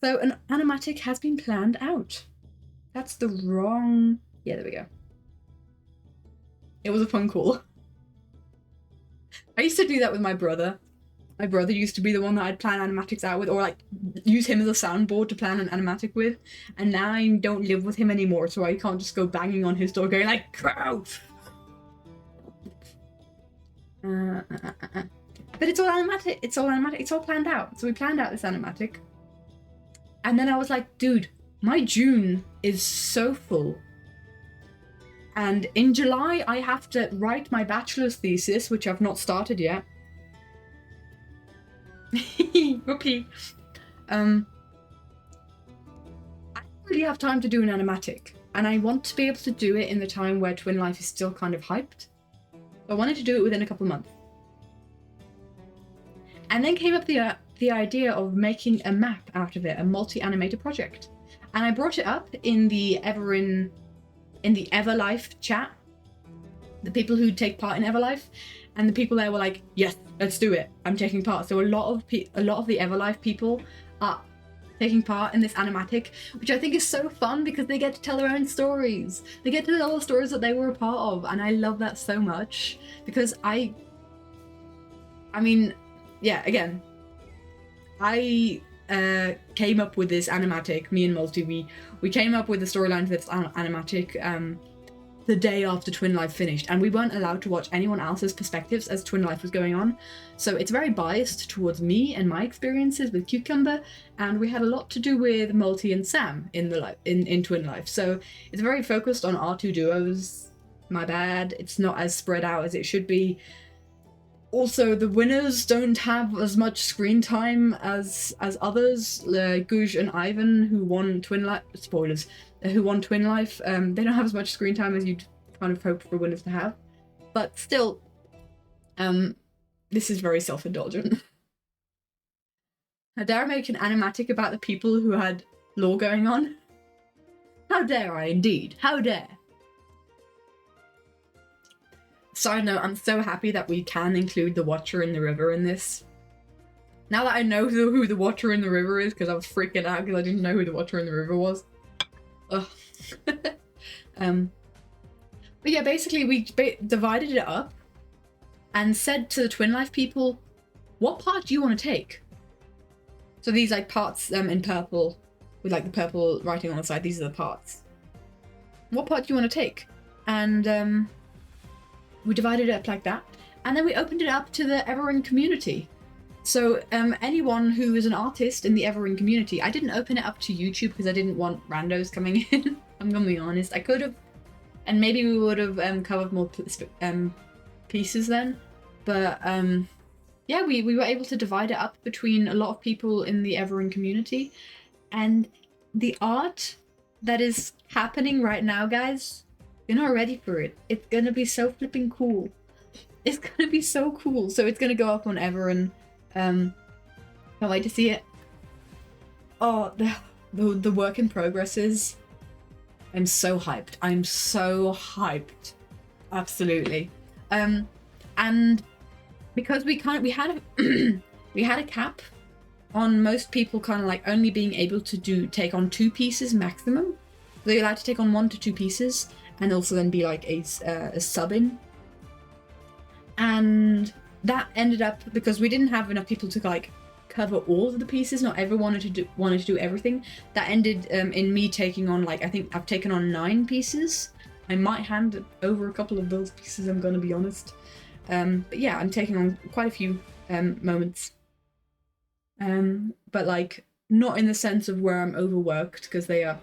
So an animatic has been planned out. That's the wrong... Yeah, there we go. It was a fun call. I used to do that with my brother. My brother used to be the one that I'd plan animatics out with, or like use him as a soundboard to plan an animatic with. And now I don't live with him anymore, so I can't just go banging on his door going like, "Crow!" But it's all animatic. It's all animatic. It's all planned out. So we planned out this animatic. And then I was like, dude, my June is so full. And in July, I have to write my bachelor's thesis, which I've not started yet. Whoopee. I don't really have time to do an animatic. And I want to be able to do it in the time where Twin Life is still kind of hyped. I wanted to do it within a couple of months. And then came up the idea of making a map out of it, a multi-animator project. And I brought it up in the Everlife chat, the people who take part in Everlife, and the people there were like, yes, let's do it, I'm taking part. So a lot of the Everlife people are taking part in this animatic, which I think is so fun because they get to tell their own stories. They get to tell the stories that they were a part of, and I love that so much because I mean, yeah, again, I came up with this animatic, me and Multi, we came up with the storyline for this animatic the day after Twin Life finished, and we weren't allowed to watch anyone else's perspectives as Twin Life was going on, so it's very biased towards me and my experiences with Cucumber, and we had a lot to do with Multi and Sam in Twin Life, so it's very focused on our two duos My bad. It's not as spread out as it should be. Also, the winners don't have as much screen time as others. Guj and Ivan, who won Twin Life, spoilers, who won Twin Life, they don't have as much screen time as you'd kind of hope for winners to have. But still, this is very self-indulgent. How dare I make an animatic about the people who had law going on? How dare I, indeed? How dare? Side note, I'm so happy that we can include the Watcher in the River in this. Now that I know who the Watcher in the River is, because I was freaking out because I didn't know who the Watcher in the River was. Ugh. But yeah, basically we divided it up and said to the Twin Life people, what part do you want to take? So these like parts in purple, with like the purple writing on the side, these are the parts. What part do you want to take? And we divided it up like that, and then we opened it up to the Everin community. So anyone who is an artist in the Everin community, I didn't open it up to YouTube because I didn't want randos coming in. I'm gonna be honest. I could have, and maybe we would have covered more pieces then. But yeah, we were able to divide it up between a lot of people in the Everin community, and the art that is happening right now, guys. You're not ready for it. It's gonna be so flipping cool. It's gonna be so cool. So it's gonna go up on Everin. Can't wait to see it. Oh, the work in progresses. I'm so hyped. I'm so hyped. Absolutely. And because we had we had a cap on most people kind of like only being able to take on 2 pieces maximum. So you're allowed to take on 1 to 2 pieces. And also then be like a sub-in. And that ended up, because we didn't have enough people to like cover all of the pieces, not everyone wanted to do everything, that ended in me taking on like, I think I've taken on 9 pieces. I might hand over a couple of those pieces, I'm gonna be honest. But yeah, I'm taking on quite a few moments. But like, not in the sense of where I'm overworked, because they are.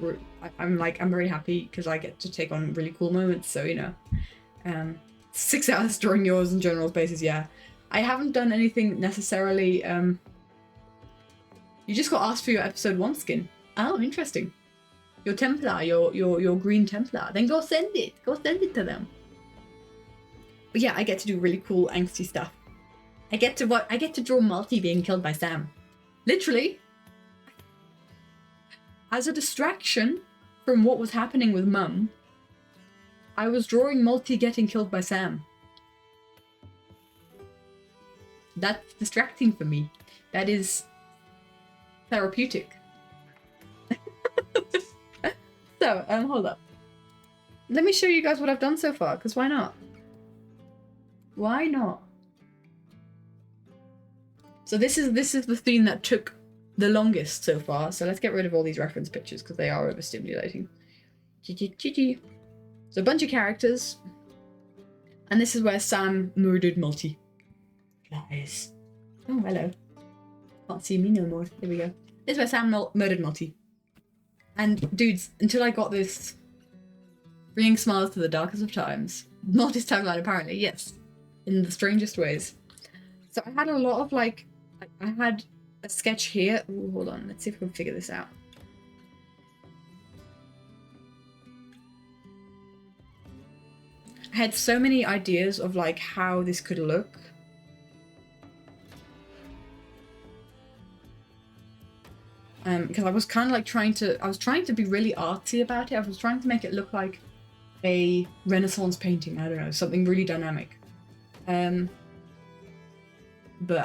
I'm very happy because I get to take on really cool moments. So you know, 6 hours drawing yours in general basis. Yeah, I haven't done anything necessarily. You just got asked for your episode 1 skin. Oh, interesting. Your Templar, your green Templar. Then go send it. Go send it to them. But yeah, I get to do really cool angsty stuff. I get to draw Multi being killed by Sam. Literally. As a distraction from what was happening with Mum, I was drawing Multi getting killed by Sam. That's distracting for me. That is therapeutic. So, hold up. Let me show you guys what I've done so far, because why not? Why not? So this is the theme that took the longest so far, so let's get rid of all these reference pictures because they are overstimulating. So a bunch of characters, and this is where Sam murdered Multi. Guys. Oh, hello. Can't see me no more. Here we go. This is where Sam murdered Multi. And dudes, until I got this bringing smiles to the darkest of times. Multi's tagline apparently, yes. In the strangest ways. So I had a lot of like, I had a sketch here. Ooh, hold on, let's see if we can figure this out. I had so many ideas of like how this could look. Because I was kind of like trying to be really artsy about it. I was trying to make it look like a Renaissance painting. I don't know, something really dynamic. But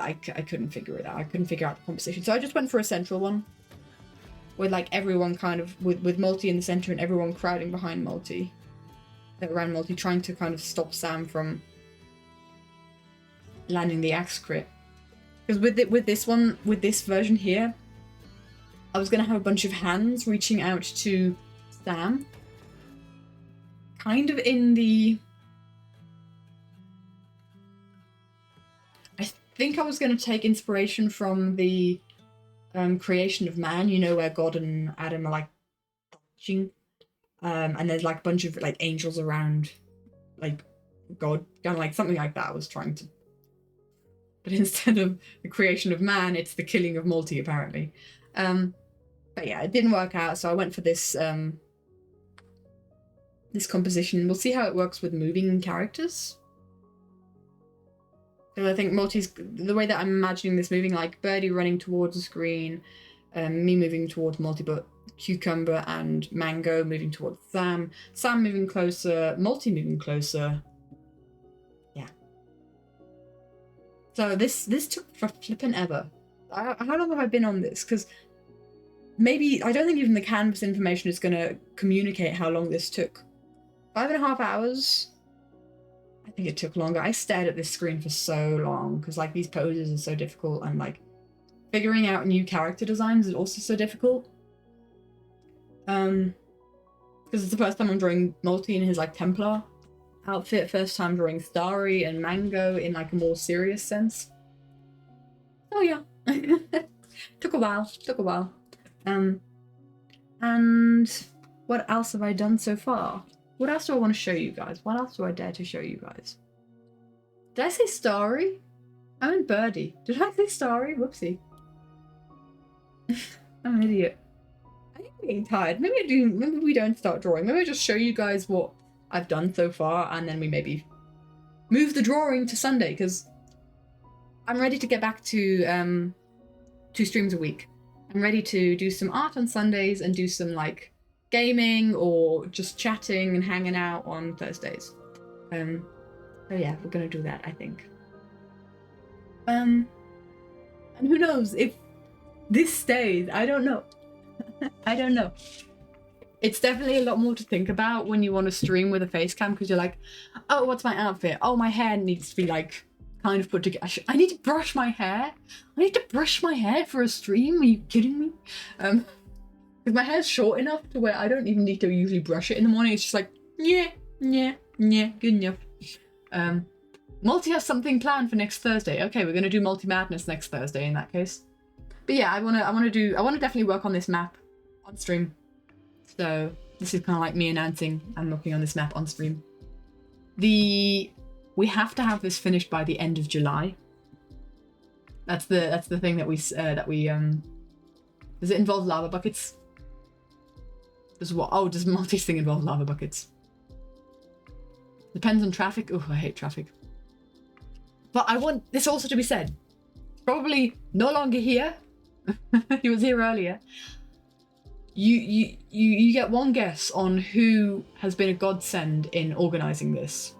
I couldn't figure it out. I couldn't figure out the composition. So I just went for a central one. With like everyone kind of, with Multi in the center and everyone crowding behind Multi. Around Multi, trying to kind of stop Sam from landing the axe crit. Because with this version here, I was going to have a bunch of hands reaching out to Sam. Kind of in the... I think I was going to take inspiration from the creation of man, you know, where God and Adam are like touching. And there's like a bunch of like angels around like God, kind of like something like that I was trying to. But instead of the creation of man, it's the killing of Multi, apparently. But yeah, it didn't work out, so I went for this this composition. We'll see how it works with moving characters. So I think Multi's, the way that I'm imagining this moving, like Birdie running towards the screen, me moving towards Multi, but Cucumber and Mango moving towards Sam, Sam moving closer, Multi moving closer. Yeah. So this took for flippin' ever. How long have I been on this? Because maybe, I don't think even the canvas information is going to communicate how long this took. 5.5 hours. I think it took longer. I stared at this screen for so long because like these poses are so difficult, and like figuring out new character designs is also so difficult. Because it's the first time I'm drawing Multi in his like Templar outfit, first time drawing Starry and Mango in like a more serious sense. Oh yeah. Took a while. And what else have I done so far? What else do I want to show you guys? What else do I dare to show you guys? Did I say Starry? I meant Birdie. Did I say Starry? Whoopsie. I'm an idiot. I think I'm getting tired. Maybe we don't start drawing. Maybe I just show you guys what I've done so far, and then we maybe move the drawing to Sunday, because I'm ready to get back to 2 streams a week. I'm ready to do some art on Sundays and do some like gaming or just chatting and hanging out on Thursdays. So yeah, we're gonna do that, I think. And who knows if this stays? I don't know. I don't know. It's definitely a lot more to think about when you want to stream with a face cam, because you're like, oh, what's my outfit? Oh, my hair needs to be like kind of put together. I need to brush my hair. I need to brush my hair for a stream. Are you kidding me? Because my hair's short enough to where I don't even need to usually brush it in the morning. It's just like, yeah, good enough. Multi has something planned for next Thursday. Okay, we're gonna do Multi Madness next Thursday in that case. But yeah, I wanna definitely work on this map on stream. So this is kind of like me announcing I'm working on this map on stream. We have to have this finished by the end of July. That's the thing that we does it involve lava buckets? Does Multi's thing involve lava buckets? Depends on traffic. Oh, I hate traffic. But I want this also to be said. Probably no longer here. He was here earlier. You get one guess on who has been a godsend in organising this.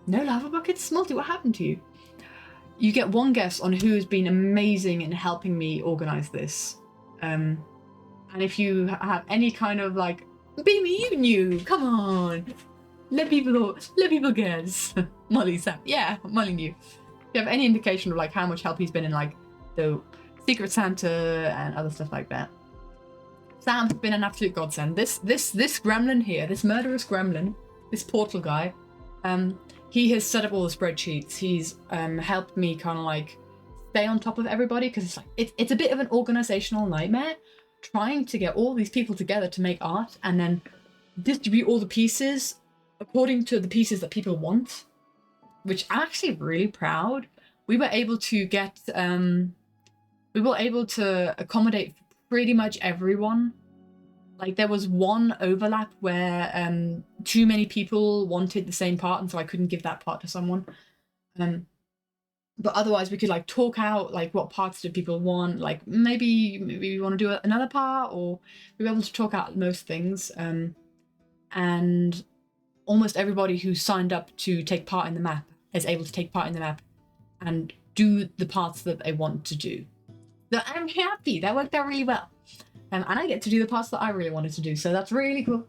No lava buckets? Multi, what happened to you? You get one guess on who has been amazing in helping me organise this. And if you have any kind of like, Beamy, you knew, come on. Let people guess. Molly, Sam, yeah, Molly knew. If you have any indication of like how much help he's been in like the Secret Santa and other stuff like that. Sam's been an absolute godsend. This gremlin here, this murderous gremlin, this portal guy, he has set up all the spreadsheets. He's helped me kind of like stay on top of everybody, because it's like it's a bit of an organizational nightmare trying to get all these people together to make art and then distribute all the pieces according to the pieces that people want, which I'm actually really proud. We were able to get accommodate pretty much everyone. Like there was one overlap where too many people wanted the same part, and so I couldn't give that part to someone. But otherwise we could like talk out like what parts did people want, like maybe we want to do another part, or we were able to talk out most things. And almost everybody who signed up to take part in the map is able to take part in the map and do the parts that they want to do. So I'm happy. That worked out really well. And I get to do the parts that I really wanted to do, so that's really cool.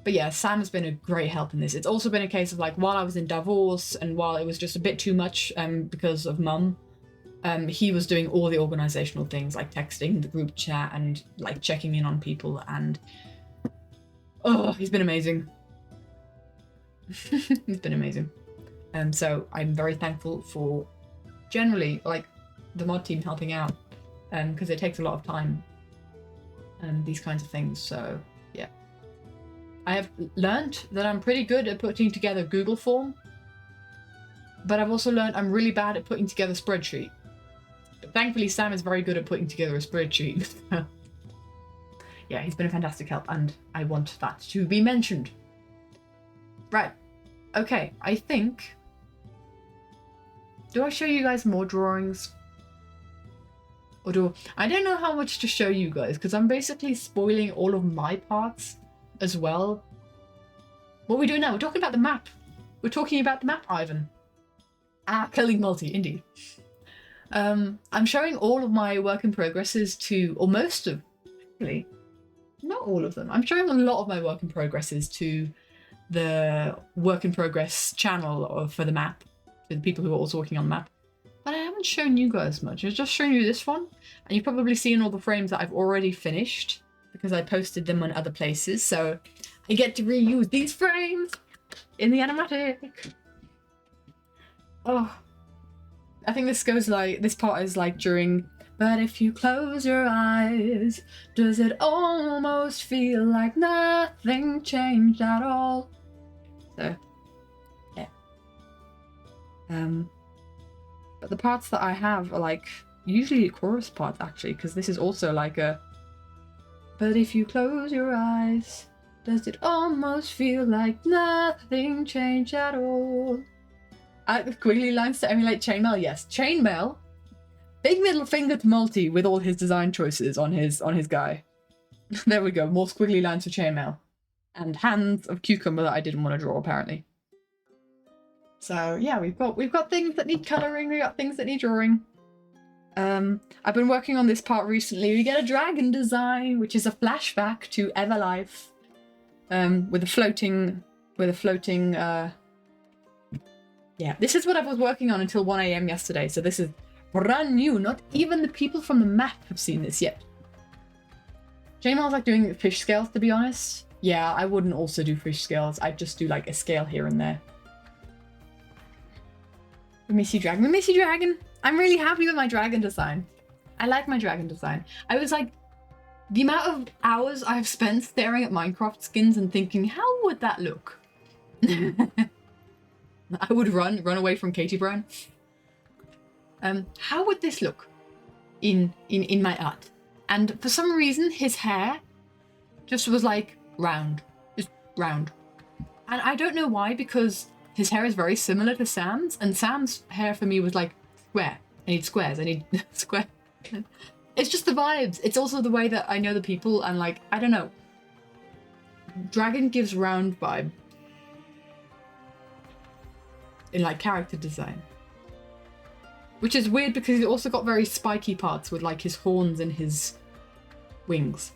But yeah, Sam has been a great help in this. It's also been a case of like, while I was in Davos and while it was just a bit too much because of Mum, he was doing all the organizational things, like texting the group chat and like checking in on people, and he's been amazing. He's been amazing. So I'm very thankful for generally like the mod team helping out, because it takes a lot of time and these kinds of things. So yeah, I have learned that I'm pretty good at putting together Google form, but I've also learned I'm really bad at putting together spreadsheet. But thankfully, Sam is very good at putting together a spreadsheet. Yeah, he's been a fantastic help, and I want that to be mentioned. Right. Okay, I think... Do I show you guys more drawings? Or do... I don't know how much to show you guys, because I'm basically spoiling all of my parts as well. What are we doing now? We're talking about the map. We're talking about the map, Ivan. Killing multi, indeed. I'm showing all of my work in progresses to... Or most of... Actually... Not all of them. I'm showing a lot of my work in progresses to the work in progress channel for the map, to the people who are also working on the map. But I haven't shown you guys much. I've just shown you this one, and you've probably seen all the frames that I've already finished because I posted them on other places. So I get to reuse these frames in the animatic. Oh, I think this goes like, this part is like during... But if you close your eyes, does it almost feel like nothing changed at all? So, yeah. But the parts that I have are like, usually chorus parts actually, because this is also like a... But if you close your eyes, does it almost feel like nothing changed at all? I like the squiggly lines to emulate chainmail, yes. Chainmail. Big middle finger to Multi with all his design choices on his guy. There we go, more squiggly lines for chainmail. And hands of cucumber that I didn't want to draw apparently. So yeah, we've got things that need colouring, we got things that need drawing. I've been working on this part recently. We get a dragon design, which is a flashback to Everlife. With a floating yeah, this is what I was working on until 1 AM yesterday, so this is brand new. Not even the people from the map have seen this yet. J-Mal's like doing fish scales, to be honest. Yeah, I wouldn't also do fish scales. I'd just do like a scale here and there. We miss you, Dragon. We miss you, Dragon. I'm really happy with my dragon design. I like my dragon design. I was like, the amount of hours I've spent staring at Minecraft skins and thinking, how would that look? I would run away from Katie Brown. How would this look in my art? And for some reason, his hair just was like round, just round. And I don't know why, because his hair is very similar to Sam's, and Sam's hair for me was like square. I need squares. I need square. It's just the vibes. It's also the way that I know the people, and like, I don't know. Dragon gives round vibe in like character design. Which is weird because he's also got very spiky parts with like his horns and his wings.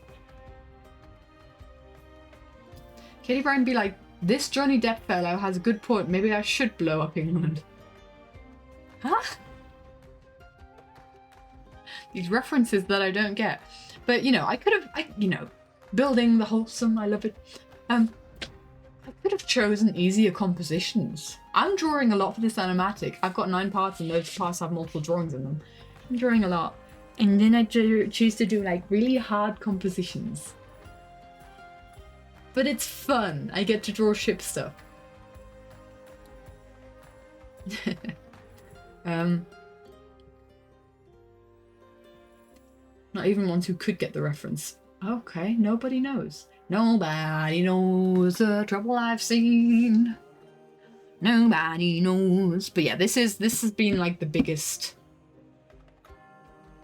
Katie Brown be like, this Johnny Depp fellow has a good point. Maybe I should blow up England. Huh? These references that I don't get. But, you know, I could have, you know, building the wholesome, I love it. I could have chosen easier compositions. I'm drawing a lot for this animatic. I've got 9 parts and those parts have multiple drawings in them. I'm drawing a lot. And then I choose to do like really hard compositions. But it's fun. I get to draw ship stuff. Not even ones who could get the reference. Okay, nobody knows. Nobody knows the trouble I've seen. Nobody knows. But yeah, this has been like the biggest.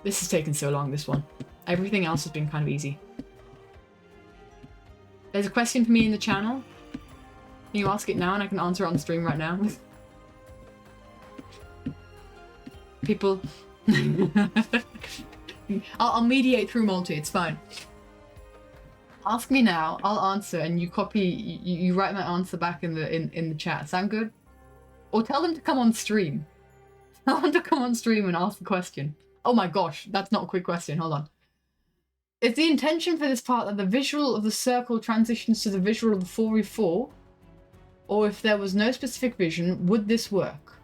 This has taken so long, this one. Everything else has been kind of easy. There's a question for me in the channel. Can you ask it now and I can answer it on stream right now? People. I'll mediate through Multi, it's fine. Ask me now, I'll answer, and you copy, you write my answer back in the chat. Sound good? Or tell them to come on stream. Tell them to come on stream and ask the question. Oh my gosh, that's not a quick question, hold on. Is the intention for this part that the visual of the circle transitions to the visual of the 4v4? Or if there was no specific vision, would this work?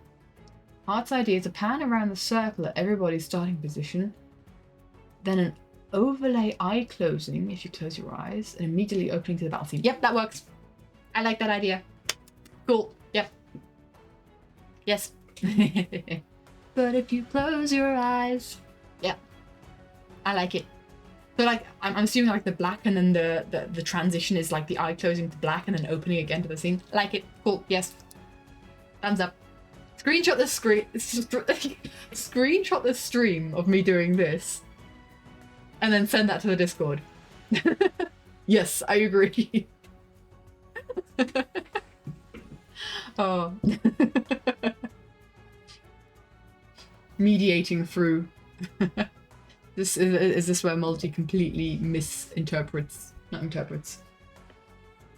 Art's idea is to pan around the circle at everybody's starting position, then an overlay eye closing if you close your eyes, and immediately opening to the battle scene. Yep, that works. I like that idea. Cool. Yep. Yes. But if you close your eyes. Yeah. I like it. So like, I'm assuming like the black and then the transition is like the eye closing to black and then opening again to the scene. I like it. Cool. Yes. Thumbs up. Screenshot the screen. Screenshot the stream of me doing this. And then send that to the Discord. Yes, I agree. Oh. Mediating through. Is this where Multi completely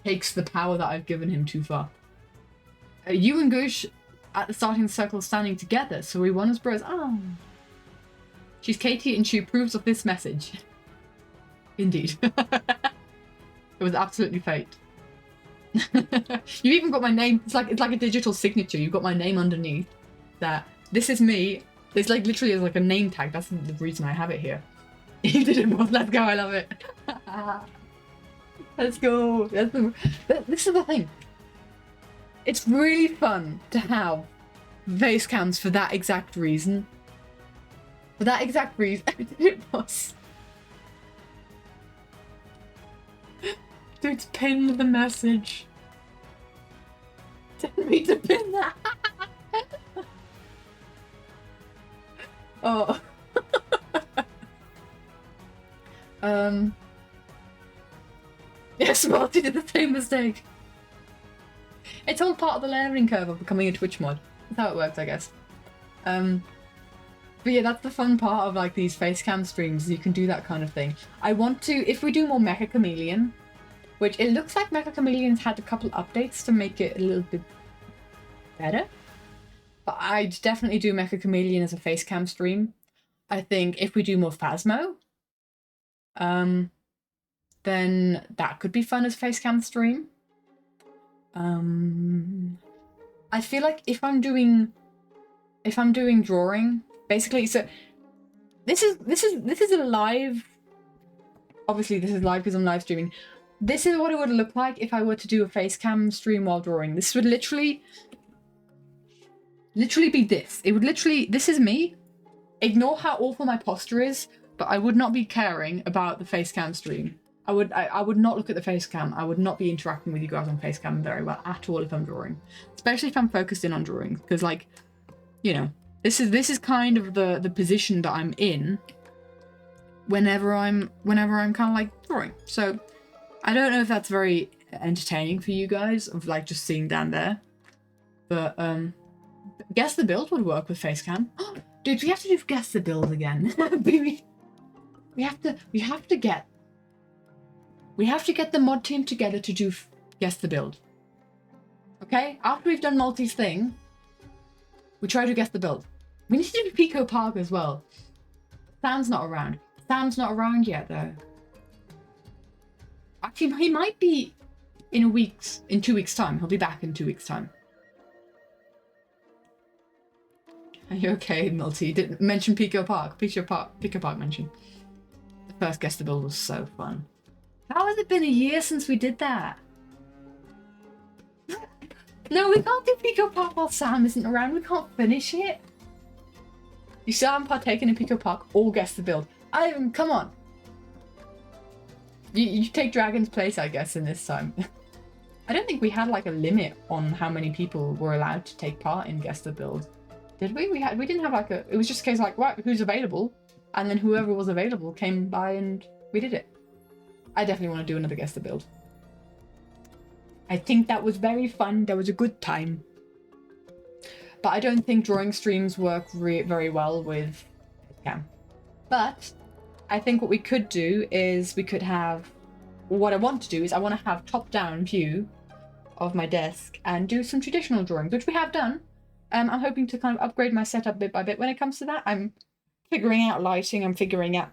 takes the power that I've given him too far. You and Goosh at the starting circle standing together, so we won as bros. Oh. She's Katie and she approves of this message. Indeed. It was absolutely fate. You've even got my name. It's like a digital signature. You've got my name underneath. That this is me. It's like literally like a name tag. That's the reason I have it here. You didn't want. Let's go. I love it. Let's go. This is the thing. It's really fun to have face cams for that exact reason. For that exact reason. It was. Dude's pinned the message. Didn't mean to pin that. Oh. Yes, Marty did the same mistake. It's all part of the learning curve of becoming a Twitch mod. That's how it works, I guess. But yeah, that's the fun part of like these facecam streams. You can do that kind of thing. I want to, if we do more Mecha Chameleon, which it looks like Mecha Chameleon's had a couple updates to make it a little bit better. But I'd definitely do Mecha Chameleon as a facecam stream. I think if we do more Phasmo, then that could be fun as a facecam stream. I feel like if I'm doing drawing, basically, so this is a live. Obviously, this is live because I'm live streaming. This is what it would look like if I were to do a facecam stream while drawing. This would literally be this. It would literally, this is me. Ignore how awful my posture is, but I would not be caring about the facecam stream. I would not look at the facecam. I would not be interacting with you guys on facecam very well at all if I'm drawing. Especially if I'm focused in on drawing. Because like, you know, this is kind of the position that I'm in whenever I'm kind of like drawing. So I don't know if that's very entertaining for you guys of like just seeing down there. But guess the build would work with facecam. Dude, we have to do guess the build again. we have to get the mod team together to do guess the build. Okay? After we've done Multi's thing, we try to guess the build. We need to do Pico Park as well. Sam's not around. Sam's not around yet though. Actually, he might be in 2 weeks' time. He'll be back in 2 weeks' time. Are you okay, Multi? Didn't mention Pico Park. Pico Park mentioned. The first guess the build was so fun. How has it been a year since we did that? No, we can't do Pico Park while Sam isn't around. We can't finish it. You still haven't partaken in Pico Park or guess the build. Ivan, come on. You take Dragon's place, I guess, in this time. I don't think we had like a limit on how many people were allowed to take part in guess the build. Did we? We didn't have like a. It was just a case like, right, who's available, and then whoever was available came by and we did it. I definitely want to do another guess the build. I think that was very fun. That was a good time. But I don't think drawing streams work very well with cam. But I think what we could do is we could have. What I want to do is I want to have top-down view of my desk and do some traditional drawings, which we have done. I'm hoping to kind of upgrade my setup bit by bit when it comes to that. I'm figuring out lighting. I'm figuring out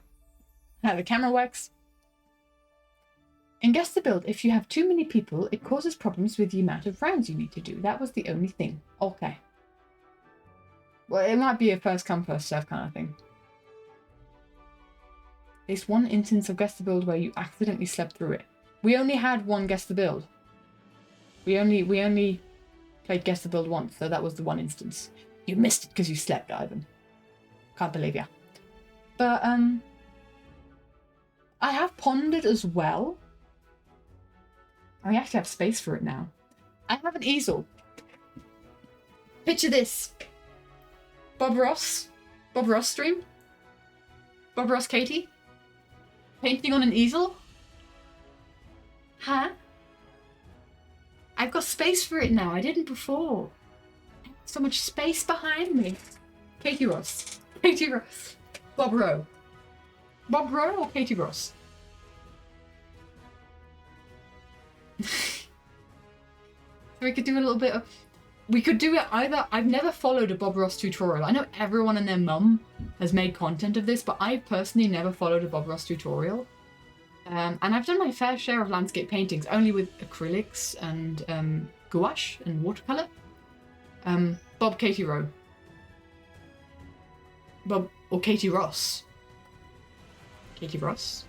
how the camera works. And guess the build. If you have too many people, it causes problems with the amount of rounds you need to do. That was the only thing. Okay. Well, it might be a first come, first serve kind of thing. There's one instance of guess the build where you accidentally slept through it. We only had one guess the build. We only played Guess the Build once, so that was the one instance. You missed it because you slept, Ivan. Can't believe ya. But I have pondered as well. I actually have space for it now. I have an easel. Picture this. Bob Ross stream. Bob Ross Katie. Painting on an easel. Huh? I've got space for it now. I didn't before. So much space behind me. Katie Ross. Katie Ross. Bob Rowe. Bob Rowe or Katie Ross? So we could do a little bit of... We could do it either... I've never followed a Bob Ross tutorial. I know everyone and their mum has made content of this, but I personally never followed a Bob Ross tutorial. And I've done my fair share of landscape paintings, only with acrylics and gouache and watercolour. Bob Katie Rowe. Bob or Katie Ross. Katie Ross?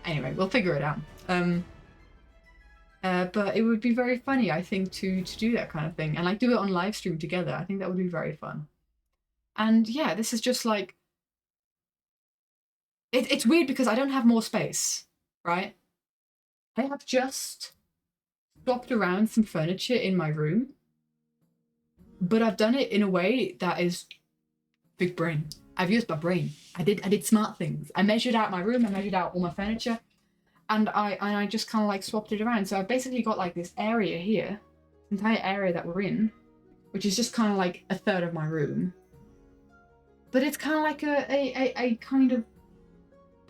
Anyway, we'll figure it out. But it would be very funny, I think, to do that kind of thing and like do it on live stream together. I think that would be very fun. And yeah, this is just like it's weird because I don't have more space, right? I have just swapped around some furniture in my room, but I've done it in a way that is big brain. I've used my brain. I did smart things. I measured out my room. I measured out all my furniture. And I just kind of like swapped it around. So I've basically got like this area here, entire area that we're in, which is just kind of like a third of my room. But it's kind of like a kind of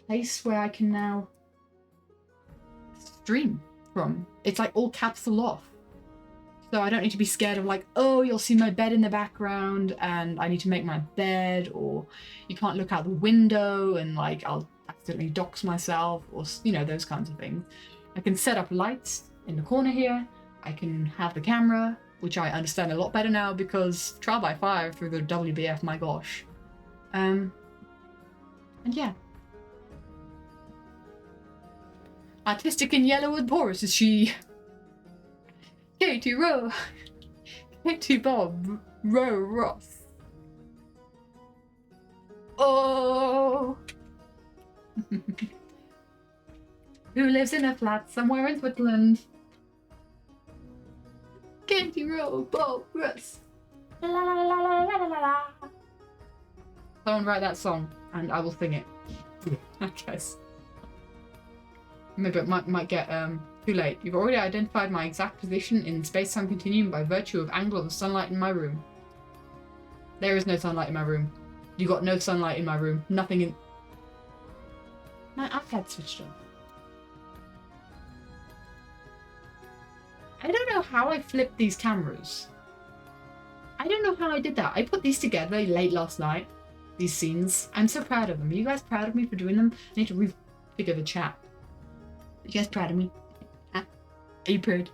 place where I can now stream from. It's like all capsule off. So I don't need to be scared of like, oh, you'll see my bed in the background and I need to make my bed, or you can't look out the window and like I'll accidentally dox myself, or you know, those kinds of things. I can set up lights in the corner here. I can have the camera, which I understand a lot better now because trial by fire through the WBF, my gosh. And yeah. Artistic in yellow with Boris is she. Katie Rowe. Katie Bob Rowe Ross. Oh. Who lives in a flat somewhere in Switzerland? Katie Rowe Bob Ross. La la la la la la la la. Someone write that song and I will sing it. I guess. Maybe it might get too late. You've already identified my exact position in space-time continuum by virtue of angle of the sunlight in my room. There is no sunlight in my room. You got no sunlight in my room. Nothing in... My iPad switched off. I don't know how I flipped these cameras. I don't know how I did that. I put these together late last night. These scenes. I'm so proud of them. Are you guys proud of me for doing them? I need to refigure the chat. Are you guys proud of me? Huh? Are you proud?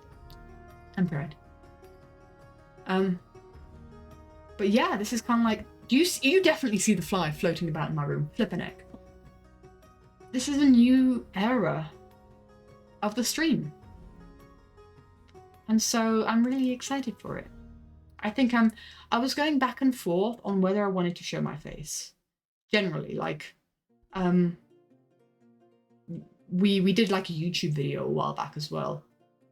I'm proud. But yeah, this is kind of like... You definitely see the fly floating about in my room. Flippin' heck. This is a new era of the stream. And so I'm really excited for it. I think I was going back and forth on whether I wanted to show my face. Generally, like, we did like a YouTube video a while back as well.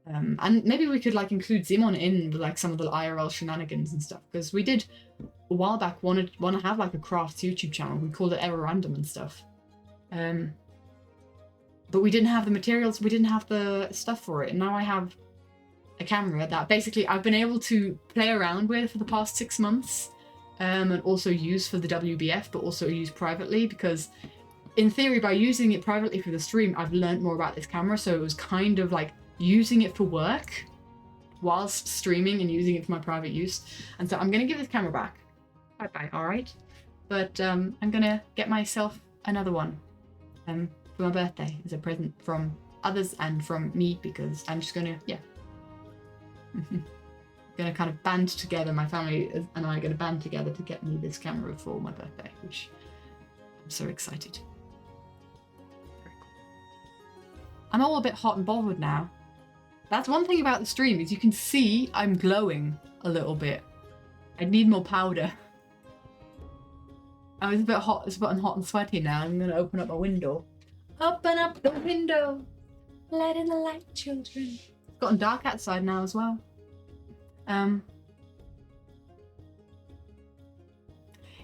And maybe we could like include Simon in with like some of the IRL shenanigans and stuff, because we did a while back want to have like a crafts YouTube channel. We called it Ever Random and stuff. But we didn't have the materials, we didn't have the stuff for it, and now I have a camera that basically I've been able to play around with for the past 6 months, and also use for the WBF, but also use privately, because in theory, by using it privately for the stream, I've learned more about this camera, so it was kind of like using it for work whilst streaming and using it for my private use. And so I'm going to give this camera back. Bye-bye, alright? But I'm going to get myself another one for my birthday as a present from others and from me, because I'm just going to, yeah. Going to kind of band together, my family and I are going to band together to get me this camera for my birthday, which I'm so excited. I'm all a bit hot and bothered now. That's one thing about the stream is you can see I'm glowing a little bit. I need more powder. I was a bit hot. It's gotten hot and sweaty now. I'm gonna open up my window. Open up the window. Let in the light, children. It's gotten dark outside now as well.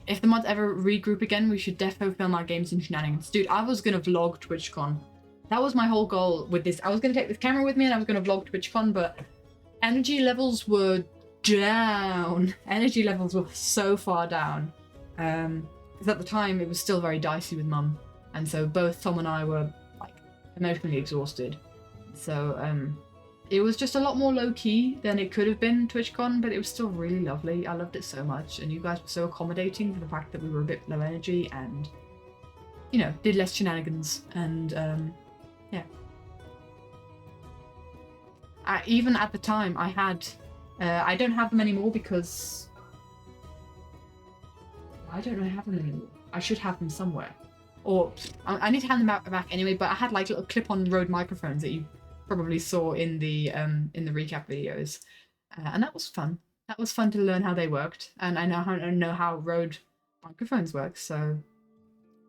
If the mods ever regroup again, we should defo film our games and shenanigans. Dude, I was gonna vlog TwitchCon. That was my whole goal with this. I was gonna take this camera with me and I was gonna vlog TwitchCon, but energy levels were down. Energy levels were so far down. Because at the time it was still very dicey with Mum. And so both Tom and I were like emotionally exhausted. So it was just a lot more low-key than it could have been TwitchCon, but it was still really lovely. I loved it so much, and you guys were so accommodating for the fact that we were a bit low energy and, you know, did less shenanigans, and yeah. Even at the time I had, I don't have them anymore because I don't know I have them anymore. I should have them somewhere. Or I need to hand them back anyway, but I had like little clip-on Rode microphones that you probably saw in the recap videos, and that was fun. That was fun to learn how they worked, and I know how Rode microphones work. So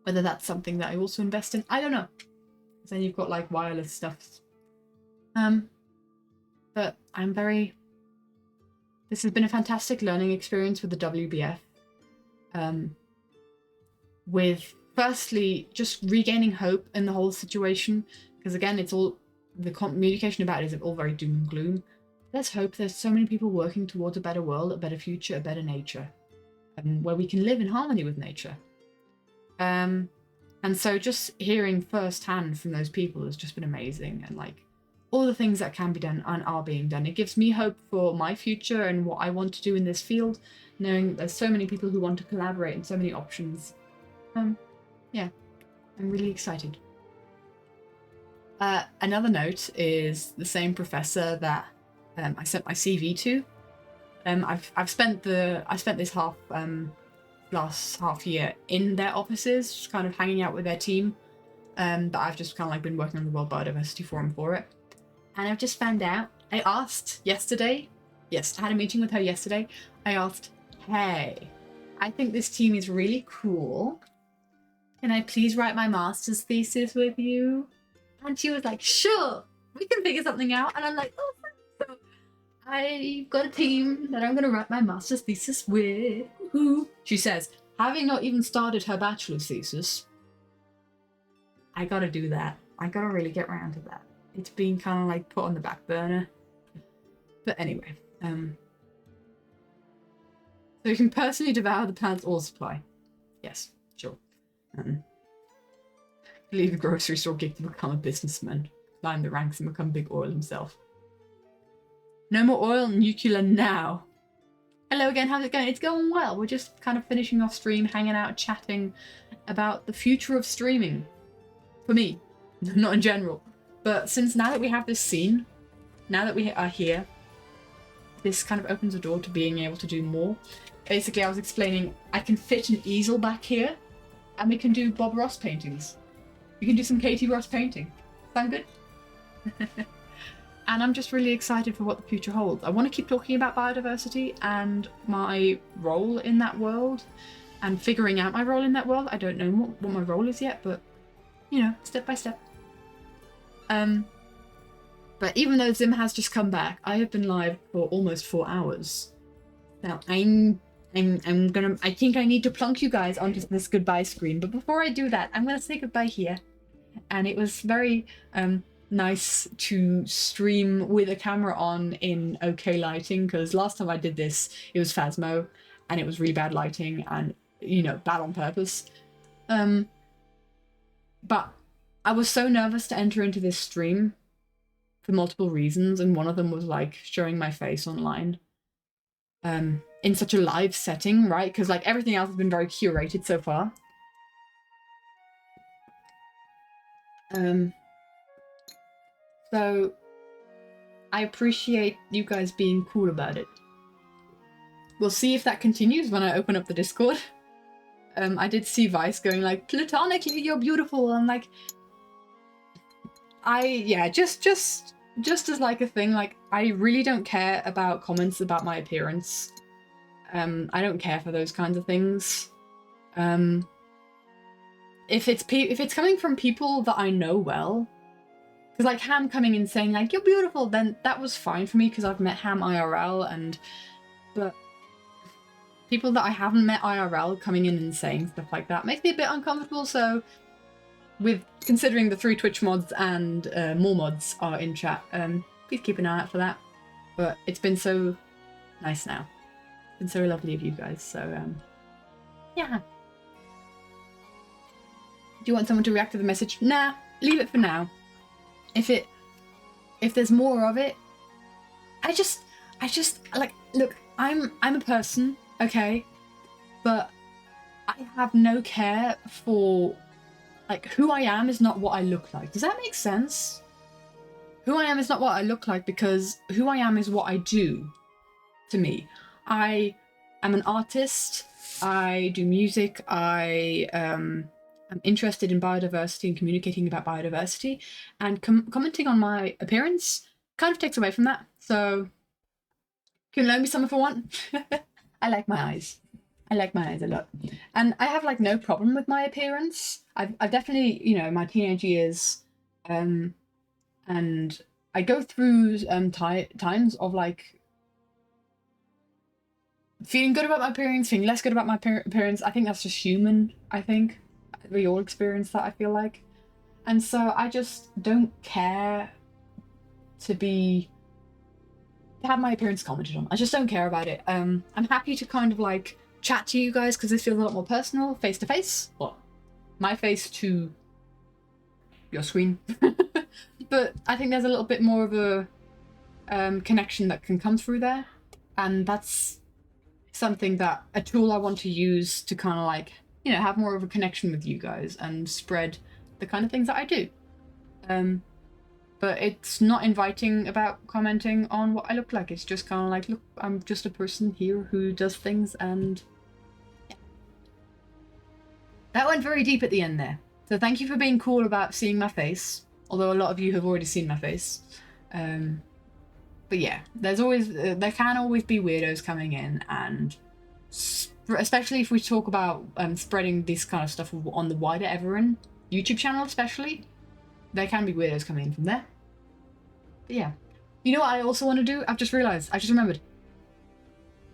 whether that's something that I also invest in, I don't know. Because then you've got like wireless stuff. But I'm very. This has been a fantastic learning experience with the WBF. With firstly just regaining hope in the whole situation, because again, it's all. The communication about it is all very doom and gloom. There's hope. There's so many people working towards a better world, a better future, a better nature, where we can live in harmony with nature. And so just hearing firsthand from those people has just been amazing. And like all the things that can be done and are being done, it gives me hope for my future and what I want to do in this field, knowing there's so many people who want to collaborate and so many options. Yeah, I'm really excited. Another note is the same professor that I sent my CV to. I've spent this last half year in their offices, just kind of hanging out with their team. But I've just kind of like been working on the World Biodiversity Forum for it. And I've just found out. I asked yesterday. Yes, I had a meeting with her yesterday. I asked, "Hey, I think this team is really cool. Can I please write my master's thesis with you?" And she was like, "Sure, we can figure something out." And I'm like, "Oh, so I've got a team that I'm going to write my master's thesis with." Who? She says, having not even started her bachelor's thesis, I got to do that. I got to really get around to that. It's been kind of like put on the back burner. But anyway, so you can personally devour the planet's oil supply. Yes, sure. Leave a grocery store gig to become a businessman. Climb the ranks and become big oil himself. No more oil, nuclear now. Hello again, how's it going? It's going well. We're just kind of finishing off stream, hanging out, chatting about the future of streaming. For me, not in general. But since now that we have this scene, now that we are here, this kind of opens the door to being able to do more. Basically, I was explaining, I can fit an easel back here, and we can do Bob Ross paintings. We can do some Katie Ross painting. Sound good? And I'm just really excited for what the future holds. I want to keep talking about biodiversity and my role in that world and figuring out my role in that world. I don't know what my role is yet, but, you know, step by step. But even though Zim has just come back, I have been live for almost 4 hours. Now, I think I need to plunk you guys onto this goodbye screen, but before I do that, I'm gonna say goodbye here. And it was very nice to stream with a camera on in okay lighting, because last time I did this, it was Phasmo, and it was really bad lighting, and, you know, bad on purpose. But I was so nervous to enter into this stream for multiple reasons, and one of them was like showing my face online. In such a live setting, right? Because like everything else has been very curated so far. So I appreciate you guys being cool about it. We'll see if that continues when I open up the Discord. I did see Vice going like, "Platonically, you're beautiful." I'm like, just just as like a thing, like I really don't care about comments about my appearance. I don't care for those kinds of things. If it's coming from people that I know well, because like Ham coming in saying like you're beautiful, then that was fine for me because I've met Ham IRL, but people that I haven't met IRL coming in and saying stuff like that makes me a bit uncomfortable. So, with considering the 3 Twitch mods and more mods are in chat, please keep an eye out for that. But it's been so nice now. It's been so lovely of you guys. So, yeah. Do you want someone to react to the message? Nah, leave it for now. If there's more of it, I just like, look, I'm a person, okay, but I have no care for, like, who I am is not what I look like. Does that make sense? Who I am is not what I look like, because who I am is what I do to me. I am an artist, I do music, I'm interested in biodiversity and communicating about biodiversity, and commenting on my appearance kind of takes away from that. So, you can loan me some if I want. I like my eyes. I like my eyes a lot. And I have like no problem with my appearance. I've definitely, you know, my teenage years, and I go through times of like feeling good about my appearance, feeling less good about my appearance. I think that's just human, I think. We all experience that, I feel like. And so I just don't care to have my appearance commented on. I just don't care about it. I'm happy to kind of like chat to you guys because this feels a lot more personal, face to face. Well, my face to your screen. But I think there's a little bit more of a connection that can come through there. And that's something that, a tool I want to use to kind of like, you know, have more of a connection with you guys and spread the kind of things that I do. But it's not inviting about commenting on what I look like. It's just kind of like, look, I'm just a person here who does things, and yeah. That went very deep at the end there. So thank you for being cool about seeing my face, although a lot of you have already seen my face. But yeah, there can always be weirdos coming in, and especially if we talk about spreading this kind of stuff on the wider Everin YouTube channel, especially, there can be weirdos coming in from there. But yeah, you know what I also want to do? I've just realized. I just remembered.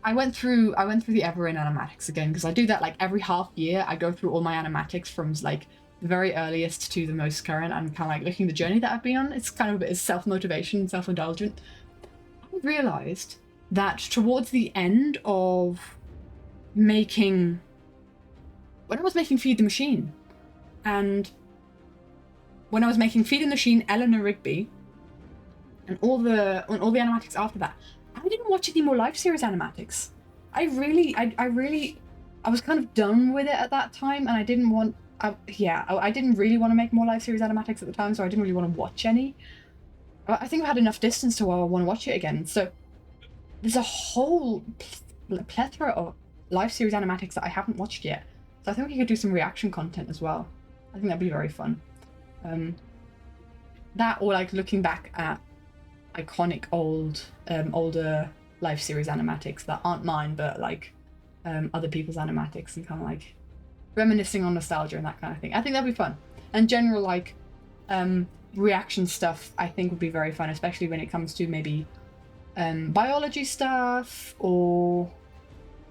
I went through the Everin animatics again, because I do that like every half year. I go through all my animatics from like the very earliest to the most current, and kind of like looking at the journey that I've been on. It's kind of a bit of self-motivation, self-indulgent. I realized that towards the end of when I was making Feed the Machine, and when I was making Feed the Machine, Eleanor Rigby, and all the animatics after that, I didn't watch any more live series animatics. I was kind of done with it at that time, and I didn't really want to make more live series animatics at the time, so I didn't really want to watch any. I think I've had enough distance to where I want to watch it again. So there's a whole plethora of live series animatics that I haven't watched yet. So I think we could do some reaction content as well. I think that'd be very fun. That, or like looking back at iconic older live series animatics that aren't mine, but like other people's animatics, and kind of like reminiscing on nostalgia and that kind of thing. I think that'd be fun. And general like reaction stuff I think would be very fun, especially when it comes to maybe biology stuff, or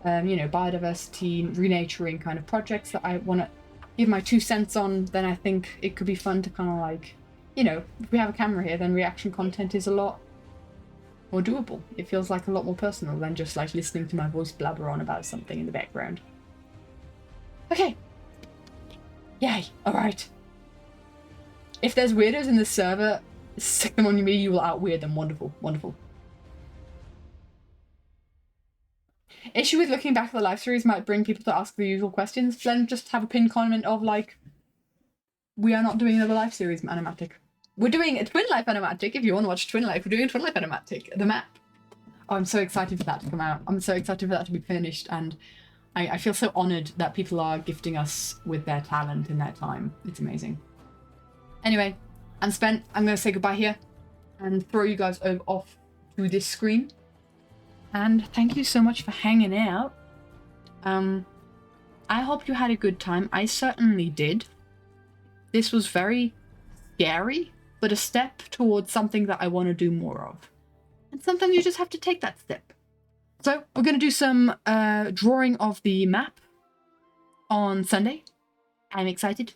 you know, biodiversity, renaturing kind of projects that I want to give my 2 cents on. Then I think it could be fun to kind of like, you know, if we have a camera here, then reaction content is a lot more doable. It feels like a lot more personal than just like listening to my voice blabber on about something in the background. Okay. Yay. All right. If there's weirdos in the server, stick them on me, you will out-weird them. Wonderful. Wonderful. Issue with looking back at the live series might bring people to ask the usual questions. Then just have a pinned comment of like, we are not doing another live series animatic. We're doing a Twin Life animatic. If you want to watch Twin Life, we're doing a Twin Life animatic. The map. Oh, I'm so excited for that to come out. I'm so excited for that to be finished, and I feel so honoured that people are gifting us with their talent in their time. It's amazing. Anyway, I'm spent. I'm going to say goodbye here. and throw you guys off to this screen. And thank you so much for hanging out. I hope you had a good time. I certainly did. This was very scary, but a step towards something that I want to do more of. And sometimes you just have to take that step. So we're going to do some drawing of the map on Sunday. I'm excited.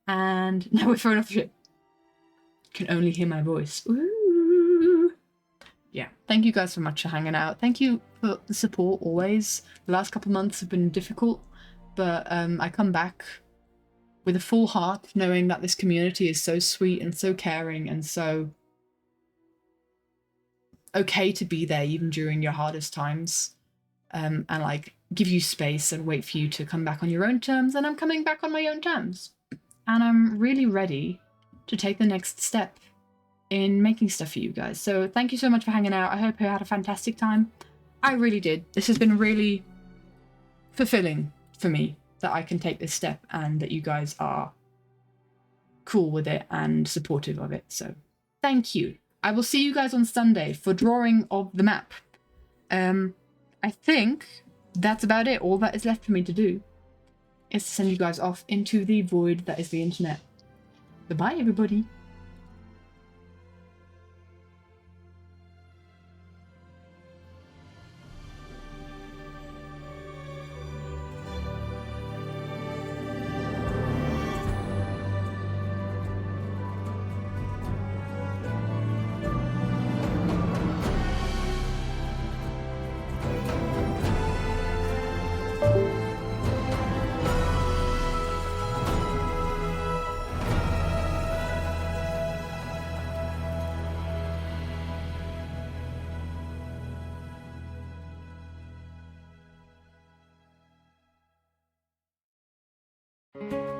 And now we're throwing off the ship. You can only hear my voice. Ooh. Yeah, thank you guys so much for hanging out. Thank you for the support always. The last couple of months have been difficult, but I come back with a full heart, knowing that this community is so sweet and so caring and so okay to be there even during your hardest times, and like give you space and wait for you to come back on your own terms. And I'm coming back on my own terms, and I'm really ready to take the next step in making stuff for you guys. So thank you so much for hanging out. I hope you had a fantastic time. I really did. This has been really fulfilling for me that I can take this step and that you guys are cool with it and supportive of it. So thank you. I will see you guys on Sunday for drawing of the map. I think that's about it. All that is left for me to do is to send you guys off into the void that is the internet. Goodbye, everybody. Thank you.